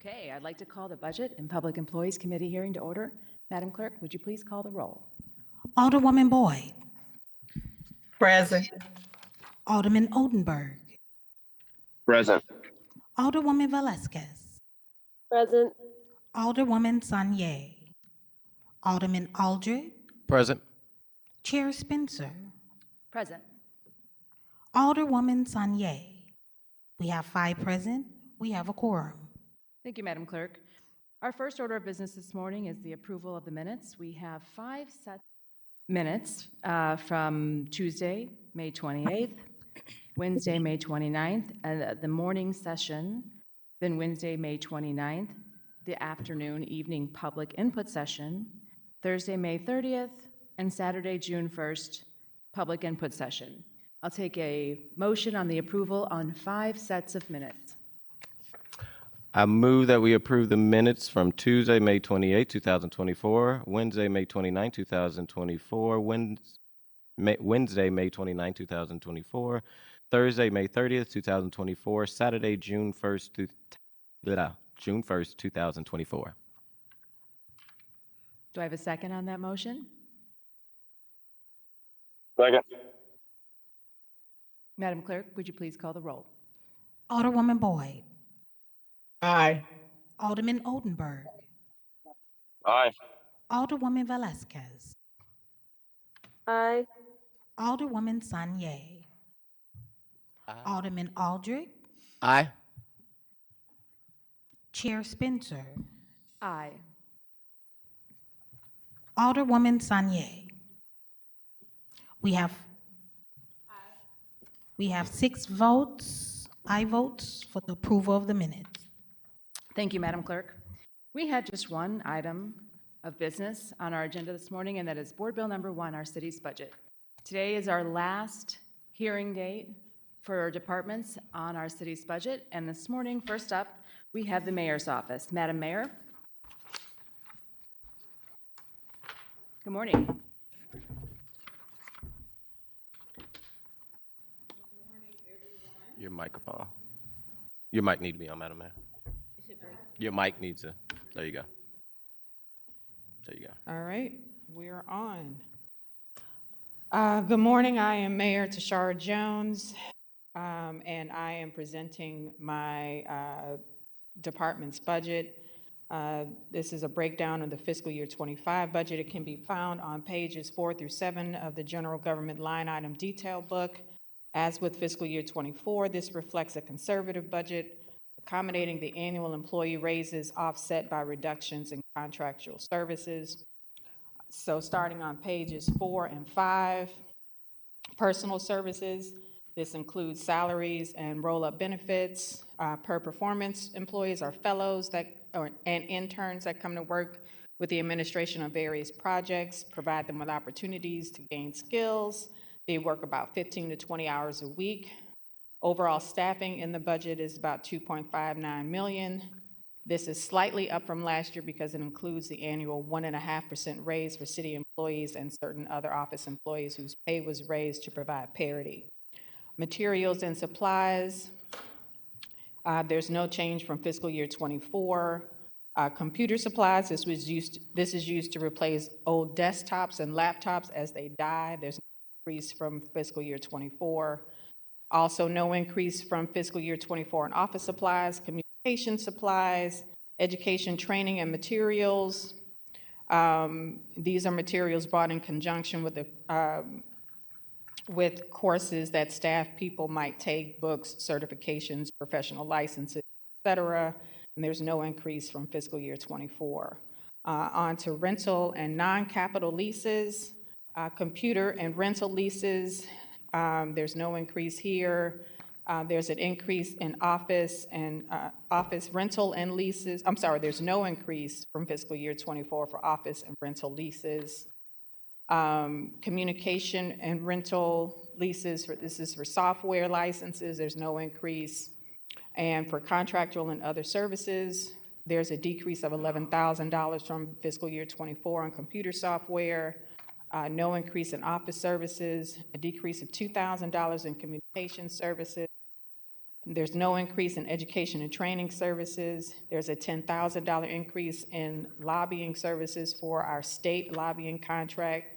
Okay, I'd like to call the Budget and Public Employees Committee hearing to order. Madam Clerk, would you please call the roll? Alderwoman Boyd. Present. Alderman Odenberg. Present. Alderwoman Velasquez. Present. Alderwoman Sanye. Alderman Aldred. Present. Chair Spencer. Present. Alderwoman Sanye. We have 5 present. We have a quorum. Thank you, Madam Clerk. Our first order of business this morning is the approval of the minutes. We have 5 sets of minutes from Tuesday, May 28th, Wednesday, May 29th, and the morning session, then Wednesday, May 29th, the afternoon, evening public input session, Thursday, May 30th, and Saturday, June 1st, public input session. I'll take a motion on the approval on 5 sets of minutes. I move that we approve the minutes from Tuesday, May 28, 2024, Wednesday, May 29, 2024, Wednesday, May 29, 2024, Thursday, May 30th, 2024, Saturday, June 1st, June 1st, 2024. Do I have a second on that motion? Second. Madam Clerk, would you please call the roll? Alderwoman Boyd. Aye. Alderman Odenberg. Aye. Alderwoman Velasquez. Aye. Alderwoman Sanye. Alderman Aldred. Aye. Chair Spencer. Aye. Alderwoman Sanye. We have 6 votes, aye votes, for the approval of the minutes. Thank you, Madam Clerk. We had just one item of business on our agenda this morning, and that is Board Bill Number 1, our city's budget. Today is our last hearing date for our departments on our city's budget, and this morning, first up, we have the Mayor's Office. Madam Mayor. Good morning. Your microphone. Your mic needs to be on, Madam Mayor. Your mic needs to. There you go. There you go. All right, we're on. Good morning. I am Mayor Tashara Jones, and I am presenting my department's budget. This is a breakdown of the fiscal year 25 budget. It can be found on pages 4 through 7 of the General Government Line Item Detail Book. As with fiscal year 24, this reflects a conservative budget, accommodating the annual employee raises offset by reductions in contractual services. So starting on pages 4 and 5, personal services, this includes salaries and roll-up benefits. Per performance employees are fellows and interns that come to work with the administration on various projects, provide them with opportunities to gain skills. They work about 15 to 20 hours a week. Overall staffing in the budget is about $2.59 million. This is slightly up from last year because it includes the annual 1.5% raise for city employees and certain other office employees whose pay was raised to provide parity. Materials and supplies, there's no change from fiscal year 24. Computer supplies, this is used to replace old desktops and laptops as they die. There's no increase from fiscal year 24. Also, no increase from fiscal year 24 in office supplies, communication supplies, education, training, and materials. These are materials bought in conjunction with courses that staff people might take, books, certifications, professional licenses, et cetera. And there's no increase from fiscal year 24. On to rental and non-capital leases, computer and rental leases. There's no increase here. There's an increase in office and office rental and leases. I'm sorry, there's no increase from fiscal year 24 for office and rental leases. Communication and rental leases, this is for software licenses, there's no increase. And for contractual and other services, there's a decrease of $11,000 from fiscal year 24 on computer software. No increase in office services, a decrease of $2,000 in communication services, There's no increase in education and training services. There's a $10,000 increase in lobbying services for our state lobbying contract.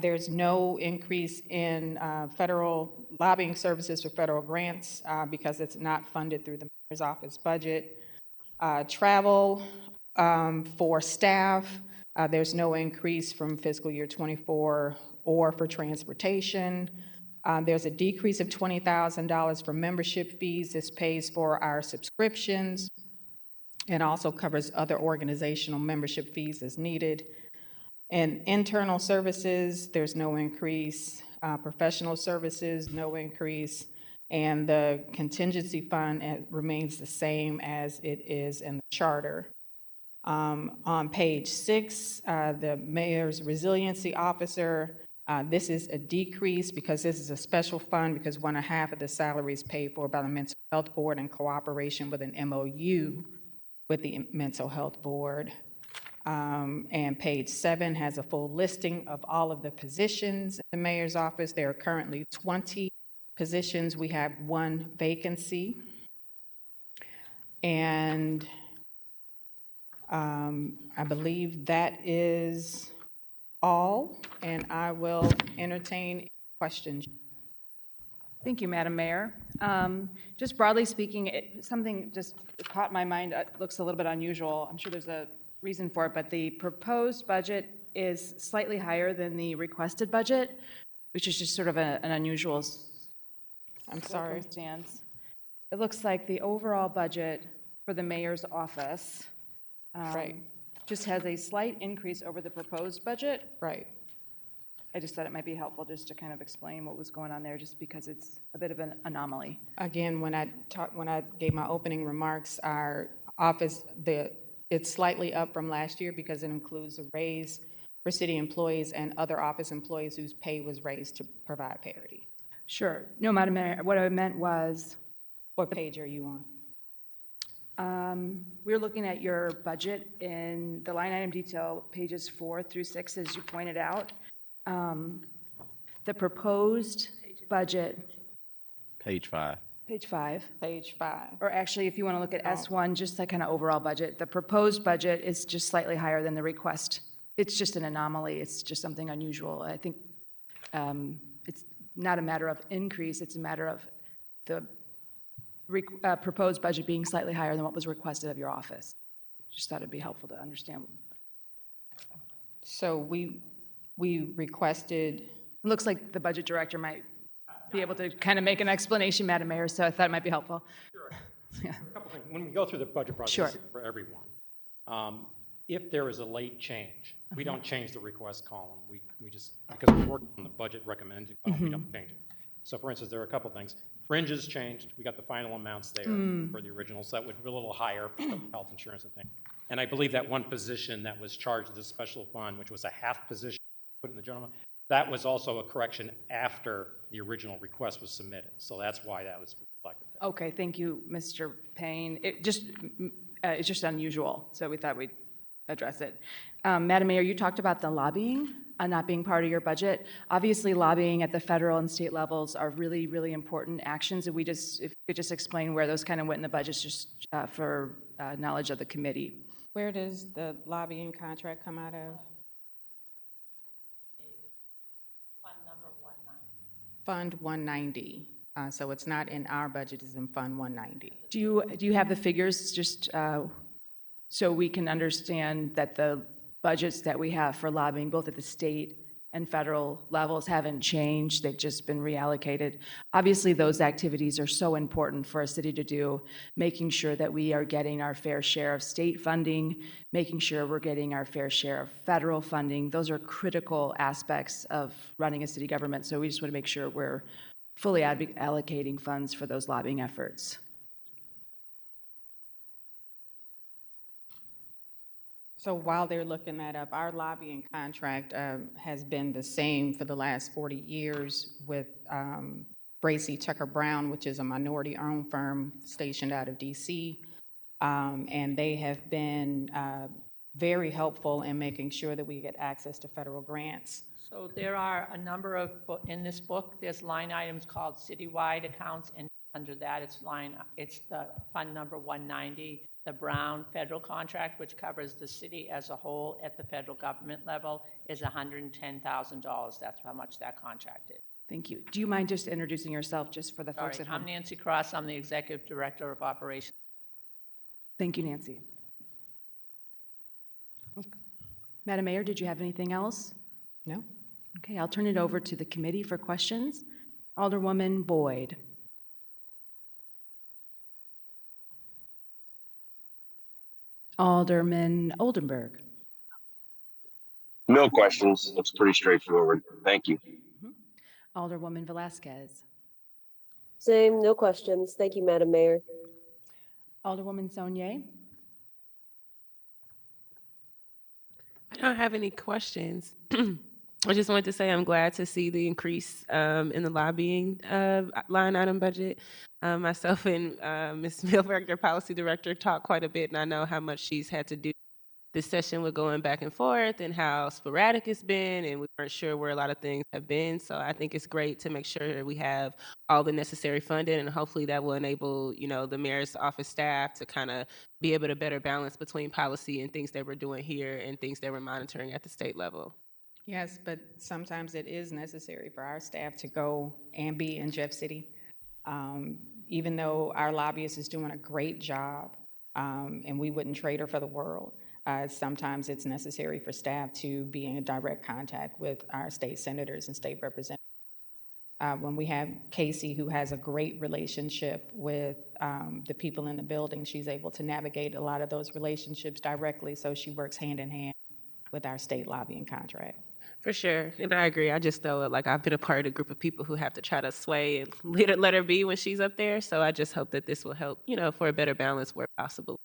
There's no increase in federal lobbying services for federal grants because it's not funded through the mayor's office budget. Travel for staff, there's no increase from fiscal year '24 or for transportation. There's a decrease of $20,000 for membership fees. This pays for our subscriptions and also covers other organizational membership fees as needed. And internal services, there's no increase. Professional services, no increase. And the contingency fund remains the same as it is in the charter. On page 6, the mayor's resiliency officer, this is a decrease because this is a special fund because 1.5 of the salary is paid for by the Mental Health Board in cooperation with an MOU with the Mental Health Board. And page 7 has a full listing of all of the positions in the mayor's office. There are currently 20 positions. We have 1 vacancy. And I believe that is all, and I will entertain questions. Thank you, Madam Mayor. Just broadly speaking, something just caught my mind. It looks a little bit unusual. I'm sure there's a reason for it, but the proposed budget is slightly higher than the requested budget, which is just sort of an unusual circumstance. It looks like the overall budget for the mayor's office Right. just has a slight increase over the proposed budget. Right. I just thought it might be helpful just to kind of explain what was going on there, just because it's a bit of an anomaly. Again, when I gave my opening remarks, our office, it's slightly up from last year because it includes a raise for city employees and other office employees whose pay was raised to provide parity. Sure. No, Madam Mayor, what I meant was, What page are you on? we're looking at your budget in the line item detail, pages 4 through 6, as you pointed out. The proposed budget, Page 5. page 5, Page 5. or actually, if you want to look at S1, just that kind of overall budget, the proposed budget is just slightly higher than the request. It's just an anomaly. It's just something unusual. I think it's not a matter of increase. It's a matter of the proposed budget being slightly higher than what was requested of your office. Just thought it'd be helpful to understand. So we requested, It looks like the budget director might be able to kind of make an explanation, Madam Mayor, so I thought it might be helpful. Yeah. A couple things. When we go through the budget process Sure. for everyone, if there is a late change, we don't change the request column. We just, because we work on the budget recommended column, we don't change it. So for instance, there are a couple things. Fringes changed. We got the final amounts there for the original, so that would be a little higher for health insurance and things. And I believe that one position that was charged as a special fund, which was a half position put in the general, that was also a correction after the original request was submitted. So that's why that was reflected there. Okay, thank you, Mr. Payne. It's just unusual, so we thought we'd address it. Madam Mayor, you talked about the lobbying not being part of your budget. Obviously, lobbying at the federal and state levels are really, really important actions. If you could just explain where those kind of went in the budgets, just for knowledge of the committee. where does the lobbying contract come out of? Fund 190. So it's not in our budget, it's in Fund 190. Do you have the figures, just so we can understand that the budgets that we have for lobbying, both at the state and federal levels, haven't changed? They've just been reallocated. Obviously, those activities are so important for a city to do, making sure that we are getting our fair share of state funding, making sure we're getting our fair share of federal funding. Those are critical aspects of running a city government, so we just want to make sure we're fully allocating funds for those lobbying efforts. So while they're looking that up, our lobbying contract has been the same for the last 40 years with Bracy Tucker Brown, which is a minority-owned firm stationed out of D.C. And they have been very helpful in making sure that we get access to federal grants. So there are a number of, in this book, there's line items called citywide accounts and under that, it's the fund number 190, the Brown federal contract, which covers the city as a whole at the federal government level, is $110,000. That's how much that contract is. Thank you. Do you mind just introducing yourself just for the folks Sorry, at I'm home? Nancy Cross. I'm the Executive Director of Operations. Thank you, Nancy. Madam Mayor, did you have anything else? No? Okay, I'll turn it over to the committee for questions. Alderwoman Boyd. Alderman Oldenburg. No questions. Looks pretty straightforward. Thank you. Alderwoman Velasquez. Same, no questions. Thank you, Madam Mayor. Alderwoman Saunier. I don't have any questions. I just wanted to say I'm glad to see the increase in the lobbying line item budget. Myself and Ms. Milberg, their policy director, talked quite a bit, and I know how much she's had to do this session with going back and forth and how sporadic it's been, and we weren't sure where a lot of things have been. So I think it's great to make sure we have all the necessary funding, and hopefully that will enable, the mayor's office staff to kind of be able to better balance between policy and things that we're doing here and things that we're monitoring at the state level. Yes, but sometimes it is necessary for our staff to go and be in Jeff City. Even though our lobbyist is doing a great job, and we wouldn't trade her for the world, sometimes it's necessary for staff to be in direct contact with our state senators and state representatives. When we have Casey, who has a great relationship with the people in the building, she's able to navigate a lot of those relationships directly, so she works hand in hand with our state lobbying contract. For sure, and I agree. I just know, I've been a part of a group of people who have to try to sway and let her be when she's up there. So I just hope that this will help, for a better balance where possible.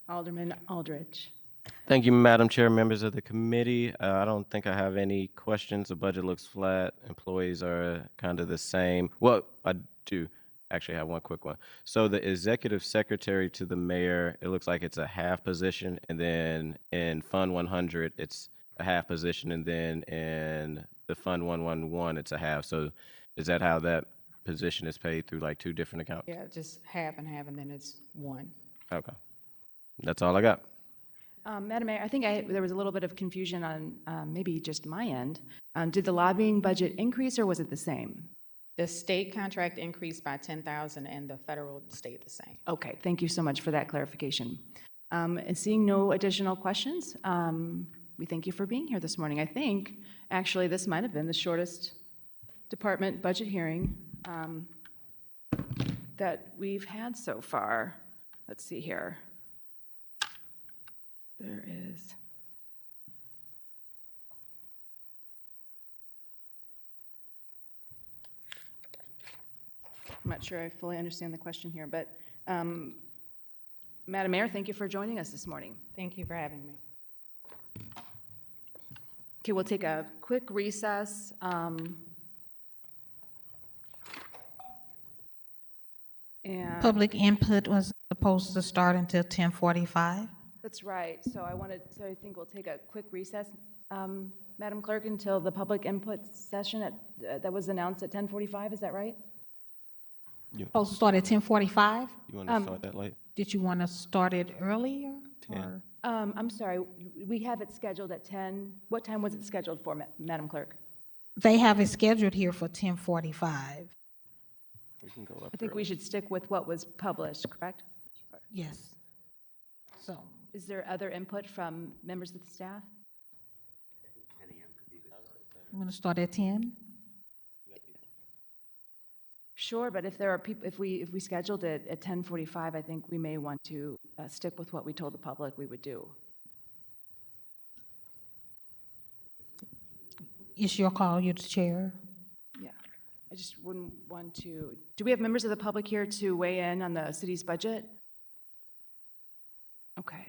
Alderman Aldrich. Thank you, Madam Chair, members of the committee. I don't think I have any questions. The budget looks flat. Employees are kind of the same. Well, I do actually have one quick one. So the executive secretary to the mayor, it looks like it's a half position, and then in Fund 100, it's a half position, and then in the Fund 111, it's a half. So is that how that position is paid, through like two different accounts? Yeah, just half and half, and then it's one. Okay. That's all I got. Madam Mayor, I think there was a little bit of confusion on maybe just my end. Did the lobbying budget increase, or was it the same? The state contract increased by $10,000 and the federal stayed the same. Okay, thank you so much for that clarification. And seeing no additional questions, we thank you for being here this morning. I think, actually, this might have been the shortest department budget hearing that we've had so far. Let's see here. There is. I'm not sure I fully understand the question here, but Madam Mayor, thank you for joining us this morning. Thank you for having me. Okay, we'll take a quick recess. And Public input was supposed to start until 10:45. that's right. So I think we'll take a quick recess, Madam Clerk, until the public input session that was announced at 10:45. Is that right? Supposed to start at 10:45? You want to start that late? Did you want to start it earlier? 10. or- I'm sorry. We have it scheduled at 10. What time was it scheduled for, Madam Clerk? They have it scheduled here for 10:45. We can go up I think we early. should stick with what was published, correct? Yes. So, Is there other input from members of the staff? I'm going to start at 10? Sure, but if there are people, if we scheduled it at 10:45, I think we may want to stick with what we told the public we would do. It's your call, you're the chair. Yeah, I just wouldn't want to. Do we have members of the public here to weigh in on the city's budget? Okay.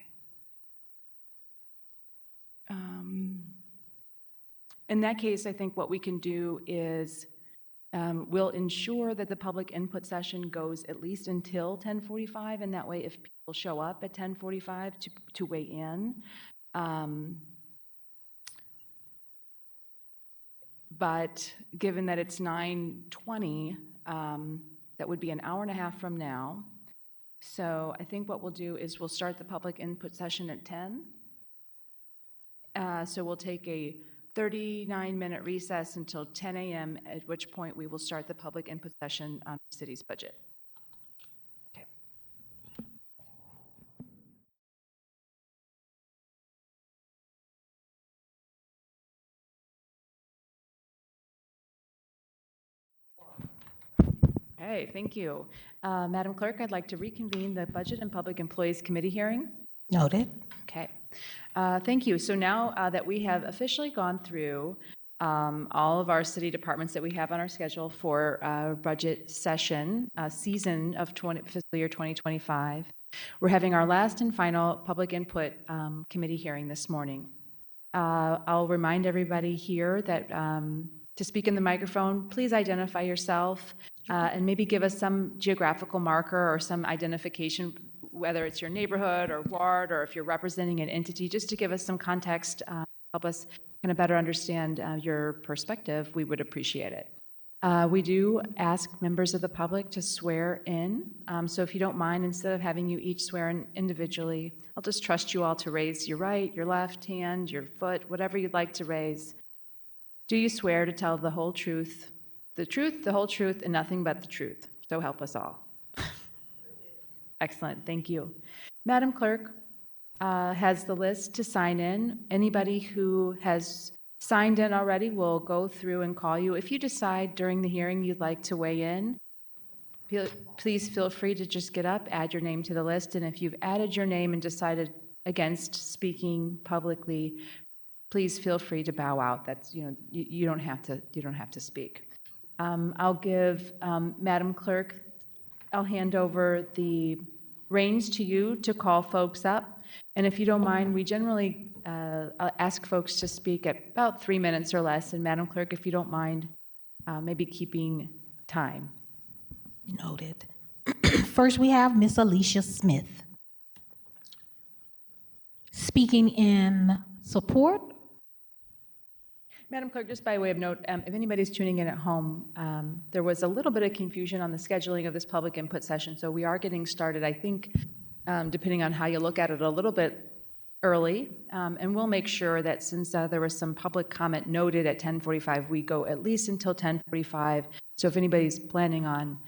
In that case, I think what we can do is we'll ensure that the public input session goes at least until 10:45, and that way if people show up at 10:45 to weigh in, but given that it's 9:20, that would be an hour and a half from now. So I think what we'll do is we'll start the public input session at 10. So we'll take a 39-minute recess until 10 a.m., at which point we will start the public input session on the city's budget. Okay. Okay, thank you. Madam Clerk, I'd like to reconvene the Budget and Public Employees Committee hearing. Noted. Okay. Thank you. So now that we have officially gone through all of our city departments that we have on our schedule for budget session, season of fiscal year 2025, we're having our last and final public input committee hearing this morning. I'll remind everybody here that to speak in the microphone, please identify yourself and maybe give us some geographical marker or some identification, whether it's your neighborhood or ward, or if you're representing an entity, just to give us some context, help us kind of better understand your perspective. We would appreciate it. We do ask members of the public to swear in. So if you don't mind, instead of having you each swear in individually, I'll just trust you all to raise your right, your left hand, your foot, whatever you'd like to raise. Do you swear to tell the whole truth, the whole truth, and nothing but the truth? So help us all. Excellent, thank you. Madam Clerk has the list to sign in. Anybody who has signed in already will go through and call you. If you decide during the hearing you'd like to weigh in, please feel free to just get up, add your name to the list, and if you've added your name and decided against speaking publicly, please feel free to bow out. That's, you don't have to speak. I'll give Madam Clerk, I'll hand over the reins to you to call folks up. And if you don't mind, we generally ask folks to speak at about 3 minutes or less. And Madam Clerk, if you don't mind, maybe keeping time. Noted. First, we have Miss Alicia Smith. Speaking in support. Madam Clerk, just by way of note, if anybody's tuning in at home, there was a little bit of confusion on the scheduling of this public input session, so we are getting started, I think, depending on how you look at it, a little bit early, and we'll make sure that since there was some public comment noted at 10:45, we go at least until 10:45. So if anybody's planning on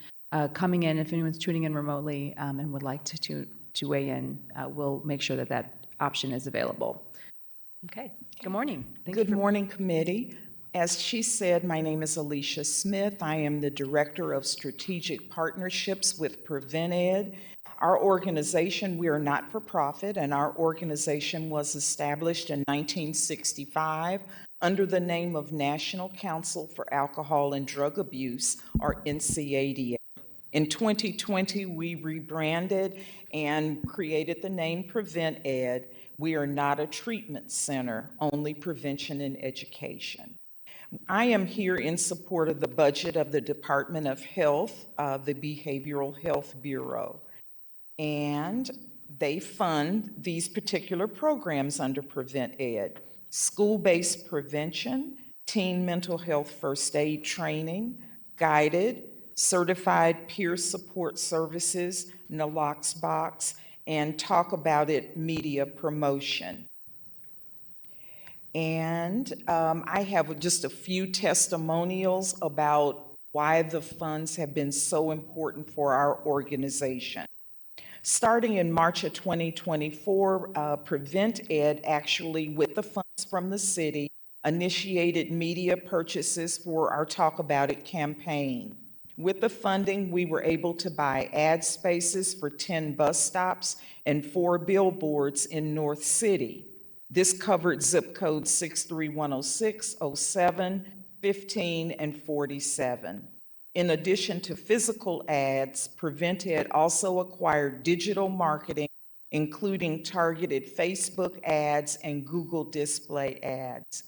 coming in, if anyone's tuning in remotely and would like to weigh in, we'll make sure that that option is available. Okay, good morning. Good morning, committee. As she said, my name is Alicia Smith. I am the Director of Strategic Partnerships with PreventEd. Our organization, we are not-for-profit, and our organization was established in 1965 under the name of National Council for Alcohol and Drug Abuse, or NCADA. In 2020, we rebranded and created the name PreventEd. We are not a treatment center, only prevention and education. I am here in support of the budget of the Department of Health, the Behavioral Health Bureau. And they fund these particular programs under PreventEd: school-based prevention, teen mental health first aid training, guided, certified peer support services, NALOX box, and Talk About It media promotion. And I have just a few testimonials about why the funds have been so important for our organization. Starting in March of 2024, PreventEd actually, with the funds from the city, initiated media purchases for our Talk About It campaign. With the funding, we were able to buy ad spaces for 10 bus stops and 4 billboards in North City. This covered zip codes 63106, 07, 15, and 47. In addition to physical ads, PreventEd also acquired digital marketing, including targeted Facebook ads and Google display ads.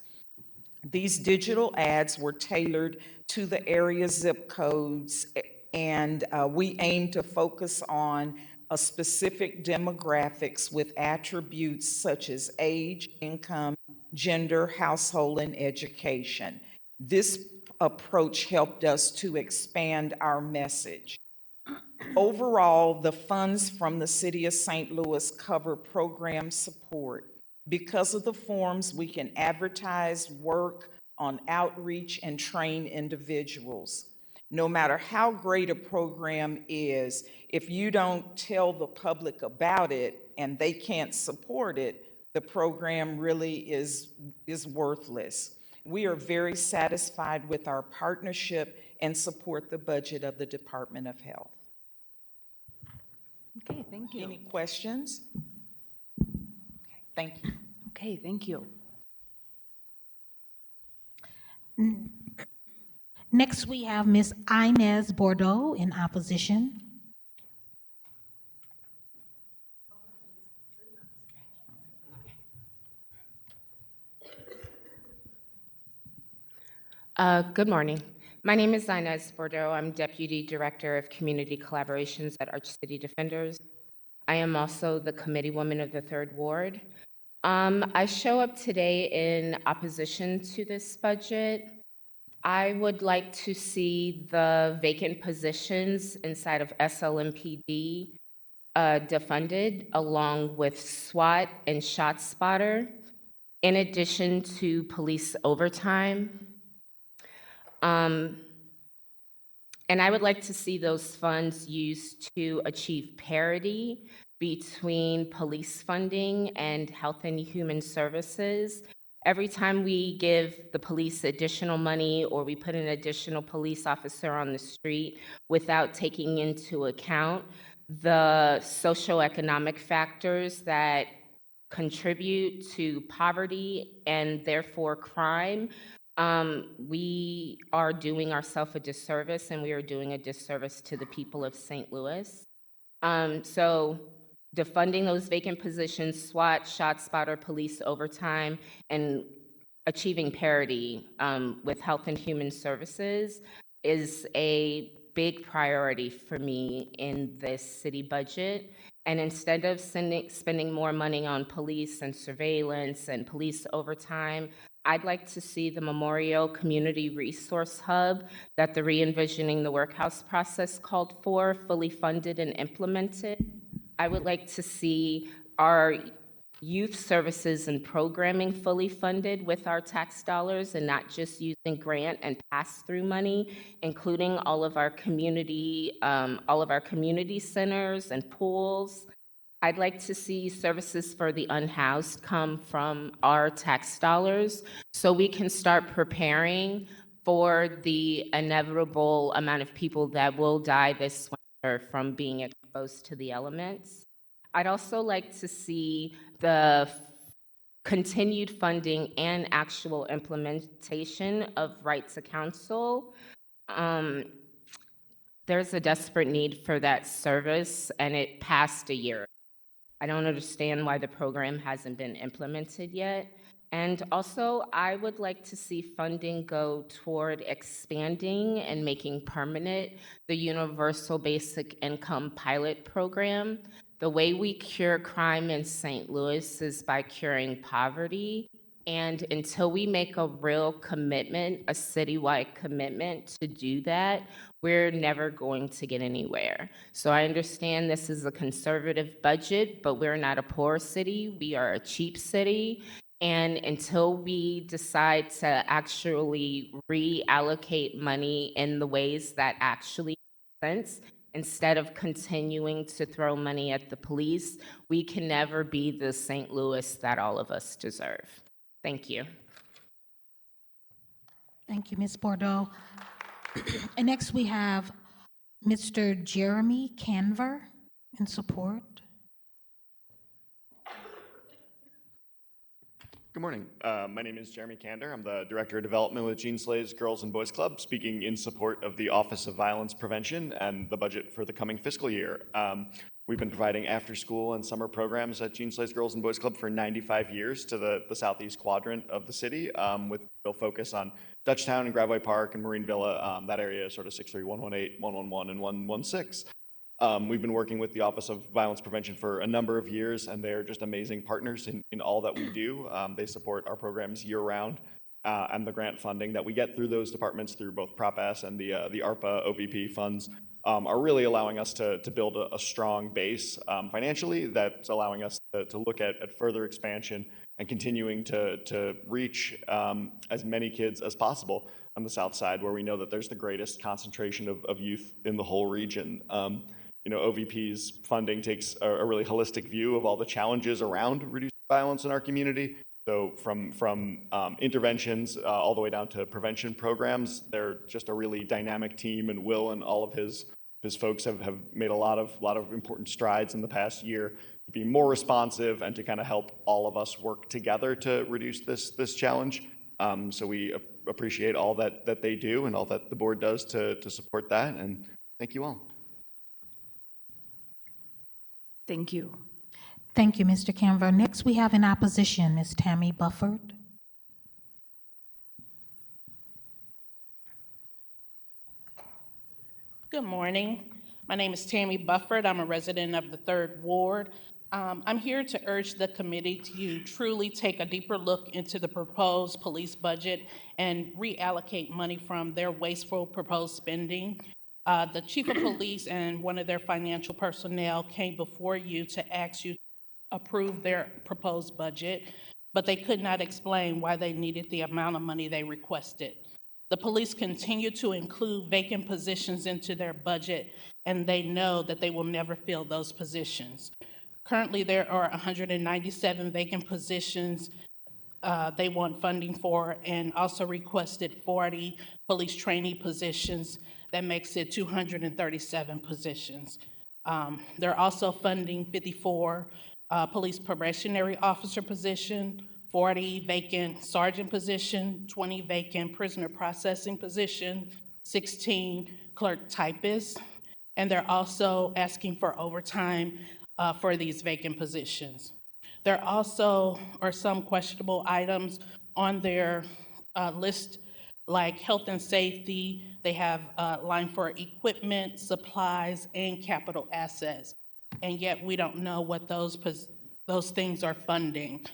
These digital ads were tailored to the area zip codes, and we aim to focus on a specific demographics with attributes such as age, income, gender, household, and education. This approach helped us to expand our message. Overall, the funds from the City of St. Louis cover program support. Because of the forms, we can advertise, work on outreach, and train individuals. No matter how great a program is, if you don't tell the public about it and they can't support it, the program really is worthless. We are very satisfied with our partnership and support the budget of the Department of Health. Okay, thank you. Any questions? Thank you. Okay, thank you. Next, we have Ms. Inez Bordeaux in opposition. Good morning. My name is Inez Bordeaux. I'm Deputy Director of Community Collaborations at Arch City Defenders. I am also the committee woman of the 3rd Ward. I show up today in opposition to this budget. I would like to see the vacant positions inside of SLMPD defunded, along with SWAT and ShotSpotter, in addition to police overtime. And I would like to see those funds used to achieve parity between police funding and Health and Human Services. Every time we give the police additional money or we put an additional police officer on the street without taking into account the socioeconomic factors that contribute to poverty and therefore crime, we are doing ourselves a disservice, and we are doing a disservice to the people of St. Louis. So defunding those vacant positions, SWAT, ShotSpotter, police overtime, and achieving parity with Health and Human Services is a big priority for me in this city budget. And instead of spending more money on police and surveillance and police overtime, I'd like to see the Memorial Community Resource Hub that the re-envisioning the workhouse process called for fully funded and implemented. I would like to see our youth services and programming fully funded with our tax dollars and not just using grant and pass-through money, including all of our community centers and pools. I'd like to see services for the unhoused come from our tax dollars so we can start preparing for the inevitable amount of people that will die this winter from being exposed to the elements. I'd also like to see the continued funding and actual implementation of right to counsel. There's a desperate need for that service, and it passed a year. I don't understand why the program hasn't been implemented yet. And also, I would like to see funding go toward expanding and making permanent the Universal Basic Income Pilot Program. The way we cure crime in St. Louis is by curing poverty. And until we make a real commitment, a citywide commitment to do that, we're never going to get anywhere. So I understand this is a conservative budget, but we're not a poor city. We are a cheap city. And until we decide to actually reallocate money in the ways that actually make sense, instead of continuing to throw money at the police, we can never be the St. Louis that all of us deserve. Thank you. Thank you, Ms. Bordeaux. And next we have Mr. Jeremy Canver in support. Good morning. My name is Jeremy Kander. I'm the Director of Development with Jean Slay's Girls and Boys Club, speaking in support of the Office of Violence Prevention and the budget for the coming fiscal year. We've been providing after-school and summer programs at Jean Slay's Girls and Boys Club for 95 years to the southeast quadrant of the city, with real focus on Dutchtown and Graveway Park and Marine Villa. That area is sort of 63118, 111, and 116. We've been working with the Office of Violence Prevention for a number of years, and they're just amazing partners in all that we do. They support our programs year-round. and the grant funding that we get through those departments through both Prop S and the ARPA OVP funds are really allowing us to build a strong base financially that's allowing us to look at further expansion and continuing to reach as many kids as possible on the south side, where we know that there's the greatest concentration of youth in the whole region. OVP's funding takes a really holistic view of all the challenges around reducing violence in our community. So from interventions all the way down to prevention programs, they're just a really dynamic team, and Will and all of his folks have made a lot of important strides in the past year to be more responsive and to kind of help all of us work together to reduce this challenge. So we appreciate all that they do and all that the board does to support that, and thank you all. Thank you. Thank you, Mr. Canver. Next, we have in opposition, Ms. Tammy Bufford. Good morning. My name is Tammy Bufford. I'm a resident of the 3rd Ward. I'm here to urge the committee to truly take a deeper look into the proposed police budget and reallocate money from their wasteful proposed spending. The chief of police and one of their financial personnel came before you to ask you to approve their proposed budget, but they could not explain why they needed the amount of money they requested. The police continue to include vacant positions into their budget, and they know that they will never fill those positions. Currently, there are 197 vacant positions they want funding for, and also requested 40 police trainee positions. That makes it 237 positions. They're also funding 54 police probationary officer position, 40 vacant sergeant position, 20 vacant prisoner processing position, 16 clerk typists, and they're also asking for overtime for these vacant positions. There also are some questionable items on their list, like health and safety. They have a line for equipment, supplies, and capital assets, and yet we don't know what those things are funding.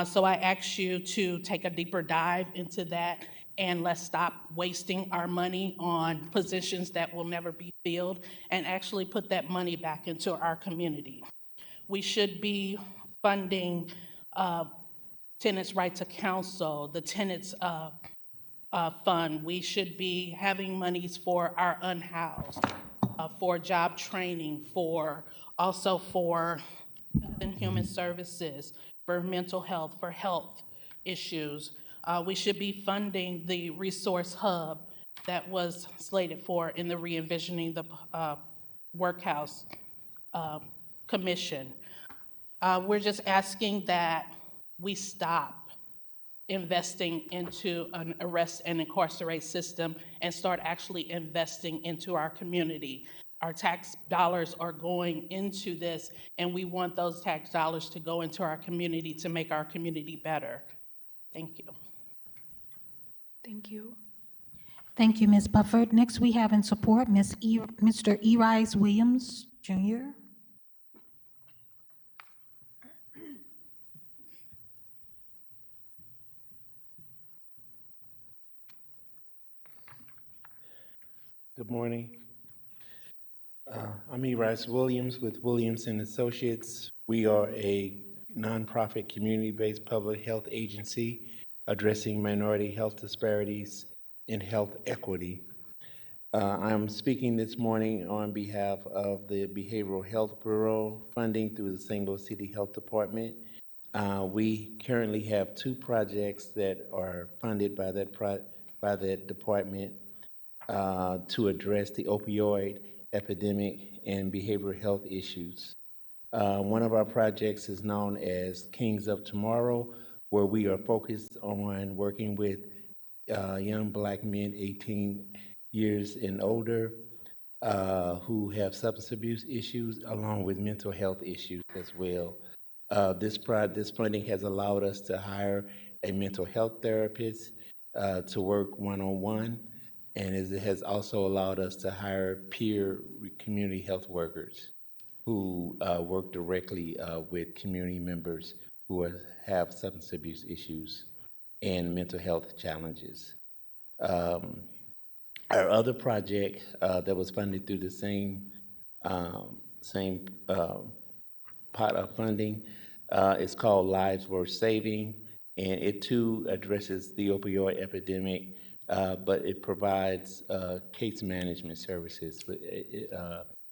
So I ask you to take a deeper dive into that, and let's stop wasting our money on positions that will never be filled, and actually put that money back into our community. We should be funding tenants' right to counsel, the tenants fund. We should be having monies for our unhoused, for job training, also for health and human services, for mental health, for health issues. We should be funding the resource hub that was slated for in the re-envisioning the workhouse commission. We're just asking that we stop investing into an arrest and incarcerate system and start actually investing into our community. Our tax dollars are going into this, and we want those tax dollars to go into our community to make our community better. Thank you. Thank you. Thank you, Ms. Bufford. Next, we have in support Mr. Erise Williams, Jr. Good morning. I'm Erise Williams with Williams and Associates. We are a nonprofit community-based public health agency addressing minority health disparities and health equity. I'm speaking this morning on behalf of the Behavioral Health Bureau funding through the St. Louis City Health Department. We currently have 2 projects that are funded by that department to address the opioid epidemic and behavioral health issues. One of our projects is known as Kings of Tomorrow, where we are focused on working with young Black men 18 years and older who have substance abuse issues, along with mental health issues as well. This funding has allowed us to hire a mental health therapist to work one-on-one, and it has also allowed us to hire peer community health workers who work directly with community members who have substance abuse issues. and mental health challenges. Our other project that was funded through the same pot of funding is called Lives Worth Saving, and it too addresses the opioid epidemic, but it provides case management services with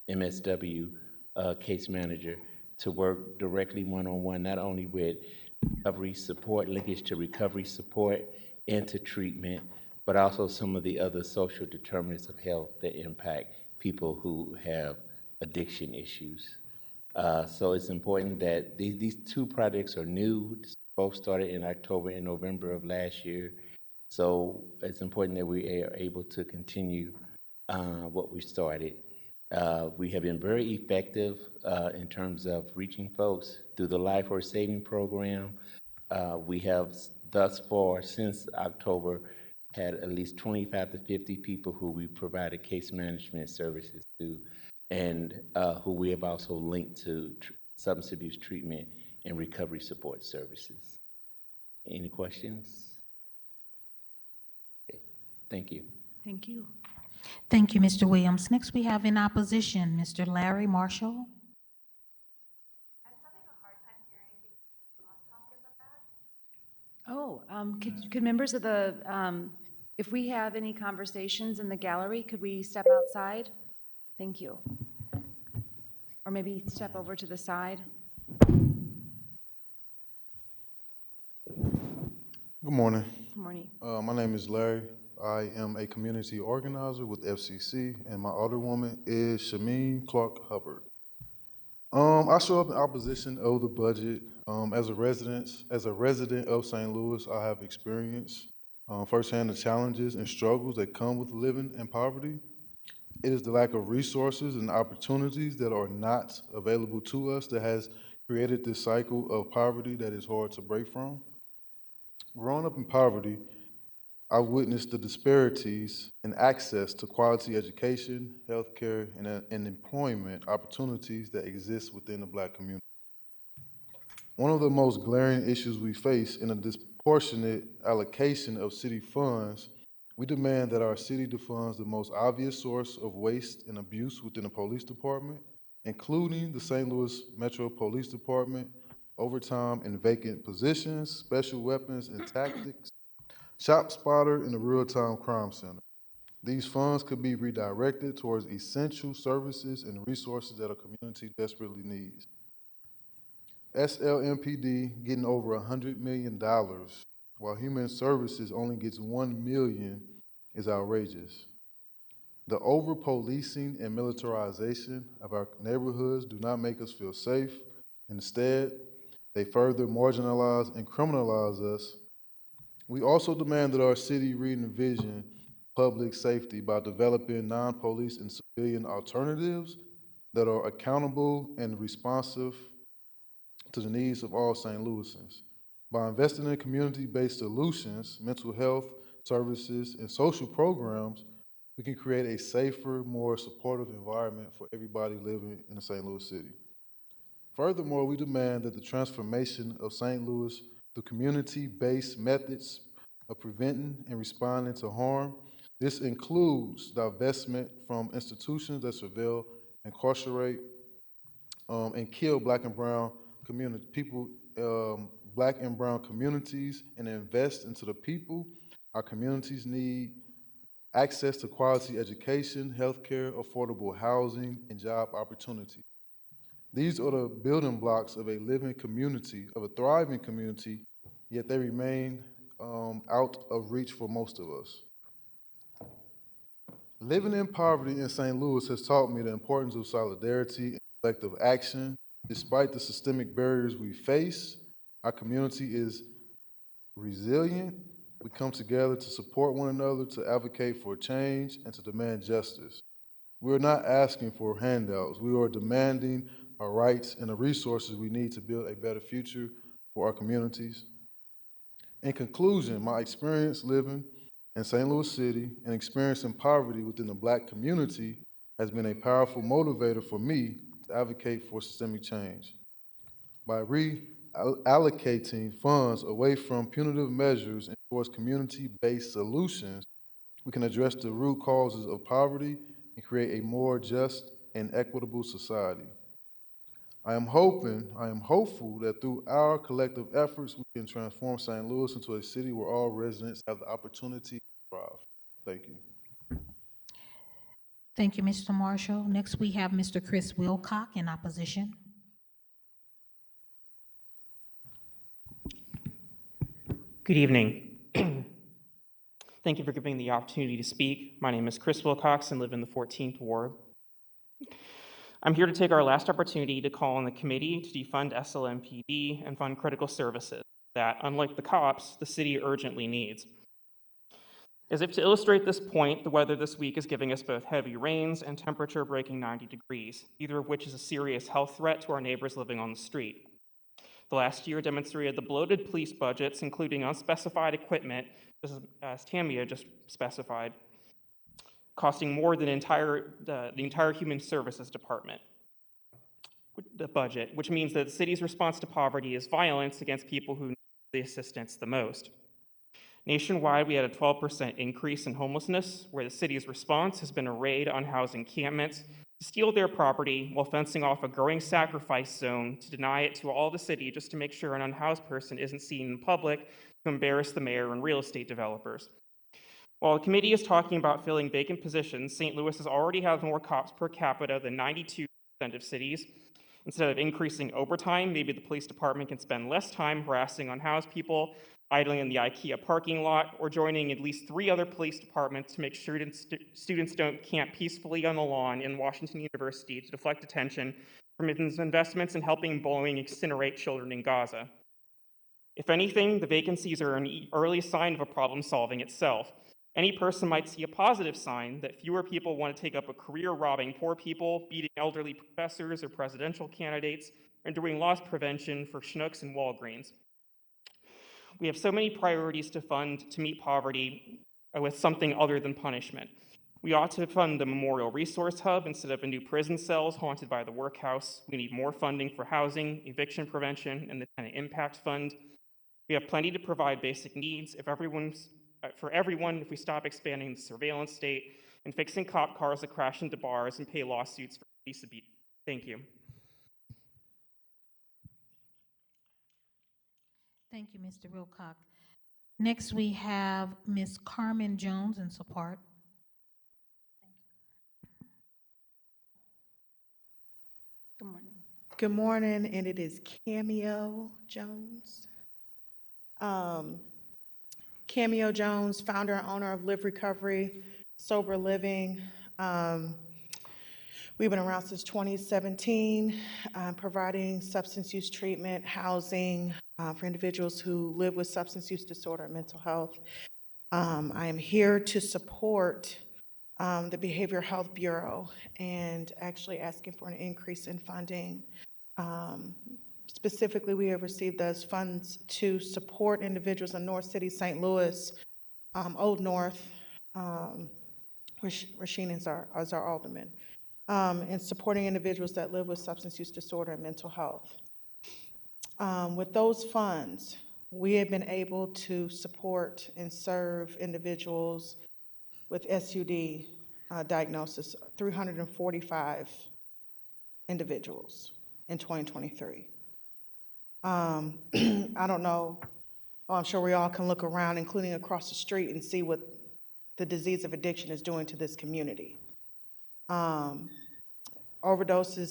MSW case manager to work directly one-on-one, not only with recovery support, linkage to recovery support and to treatment, but also some of the other social determinants of health that impact people who have addiction issues. So it's important that these two projects are new. Both started in October and November of last year. So it's important that we are able to continue what we started. We have been very effective in terms of reaching folks through the Life Worth Saving program. We have thus far, since October, had at least 25 to 50 people who we provided case management services to, and who we have also linked to substance abuse treatment and recovery support services. Any questions? Okay. Thank you. Thank you. Thank you, Mr. Williams. Next, we have in opposition, Mr. Larry Marshall. Oh, could members of the, if we have any conversations in the gallery, could we step outside? Thank you. Or maybe step over to the side. Good morning. Good morning. My name is Larry. I am a community organizer with FCC, and my alderwoman is Shameen Clark Hubbard. I show up in opposition of the budget. As a resident of St. Louis, I have experienced firsthand the challenges and struggles that come with living in poverty. It is the lack of resources and opportunities that are not available to us that has created this cycle of poverty that is hard to break from. Growing up in poverty, I witnessed the disparities in access to quality education, healthcare, and employment opportunities that exist within the Black community. One of the most glaring issues we face in a disproportionate allocation of city funds, we demand that our city defunds the most obvious source of waste and abuse within the police department, including the St. Louis Metro Police Department, overtime and vacant positions, special weapons and tactics, Shop Spotter, and the Real-Time Crime Center. These funds could be redirected towards essential services and resources that our community desperately needs. SLMPD getting over $100 million, while Human Services only gets $1 million, is outrageous. The over-policing and militarization of our neighborhoods do not make us feel safe. Instead, they further marginalize and criminalize us. We also demand that our city re-envision public safety by developing non-police and civilian alternatives that are accountable and responsive to the needs of all St. Louisans. By investing in community-based solutions, mental health services, and social programs, we can create a safer, more supportive environment for everybody living in the St. Louis city. Furthermore, we demand that the transformation of St. Louis through community-based methods of preventing and responding to harm. This includes divestment from institutions that surveil, incarcerate, and kill Black and brown Black and brown communities, and invest into the people. Our communities need access to quality education, healthcare, affordable housing, and job opportunities. These are the building blocks of a living community, of a thriving community, yet they remain out of reach for most of us. Living in poverty in St. Louis has taught me the importance of solidarity and collective action. Despite the systemic barriers we face, our community is resilient. We come together to support one another, to advocate for change, and to demand justice. We are not asking for handouts. We are demanding our rights and the resources we need to build a better future for our communities. In conclusion, my experience living in St. Louis City and experiencing poverty within the Black community has been a powerful motivator for me to advocate for systemic change. By reallocating funds away from punitive measures and towards community-based solutions, we can address the root causes of poverty and create a more just and equitable society. I am hopeful that through our collective efforts, we can transform St. Louis into a city where all residents have the opportunity to thrive. Thank you. Thank you, Mr. Marshall. Next, we have Mr. Chris Wilcock in opposition. Good evening. Thank you for giving me the opportunity to speak. My name is Chris Wilcox and live in the 14th Ward. I'm here to take our last opportunity to call on the committee to defund SLMPD and fund critical services that, unlike the cops, the city urgently needs. As if to illustrate this point, the weather this week is giving us both heavy rains and temperature breaking 90 degrees, either of which is a serious health threat to our neighbors living on the street. The last year demonstrated the bloated police budgets, including unspecified equipment, as Tamia just specified, costing more than the entire Human Services Department the budget, which means that the city's response to poverty is violence against people who need the assistance the most. Nationwide, we had a 12% increase in homelessness, where the city's response has been a raid on housing encampments to steal their property while fencing off a growing sacrifice zone to deny it to all the city just to make sure an unhoused person isn't seen in public to embarrass the mayor and real estate developers. While the committee is talking about filling vacant positions, St. Louis has already had more cops per capita than 92% of cities. Instead of increasing overtime, maybe the police department can spend less time harassing unhoused people, idling in the IKEA parking lot, or joining at least 3 other police departments to make sure students don't camp peacefully on the lawn in Washington University to deflect attention from its investments in helping Boeing incinerate children in Gaza. If anything, the vacancies are an early sign of a problem solving itself. Any person might see a positive sign that fewer people want to take up a career robbing poor people, beating elderly professors or presidential candidates, and doing loss prevention for Schnucks and Walgreens. We have so many priorities to fund to meet poverty with something other than punishment. We ought to fund the Memorial Resource Hub instead of a new prison cells haunted by the workhouse. We need more funding for housing, eviction prevention, and the Tenant Impact Fund. We have plenty to provide basic needs for everyone if we stop expanding the surveillance state and fixing cop cars that crash into bars and pay lawsuits for police abuse. Thank you. Thank you, Mr. Wilcock. Next, we have Ms. Carmen Jones in support. Good morning. Good morning, and it is Cameo Jones. Cameo Jones, founder and owner of Live Recovery, Sober Living. We've been around since 2017, providing substance use treatment, housing for individuals who live with substance use disorder and mental health. I am here to support the Behavioral Health Bureau and actually asking for an increase in funding. Specifically, we have received those funds to support individuals in North City, St. Louis, Old North, Rasheen is our alderman, and supporting individuals that live with substance use disorder and mental health. With those funds, we have been able to support and serve individuals with SUD diagnosis, 345 individuals in 2023. I don't know, I'm sure we all can look around, including across the street, and see what the disease of addiction is doing to this community. Overdoses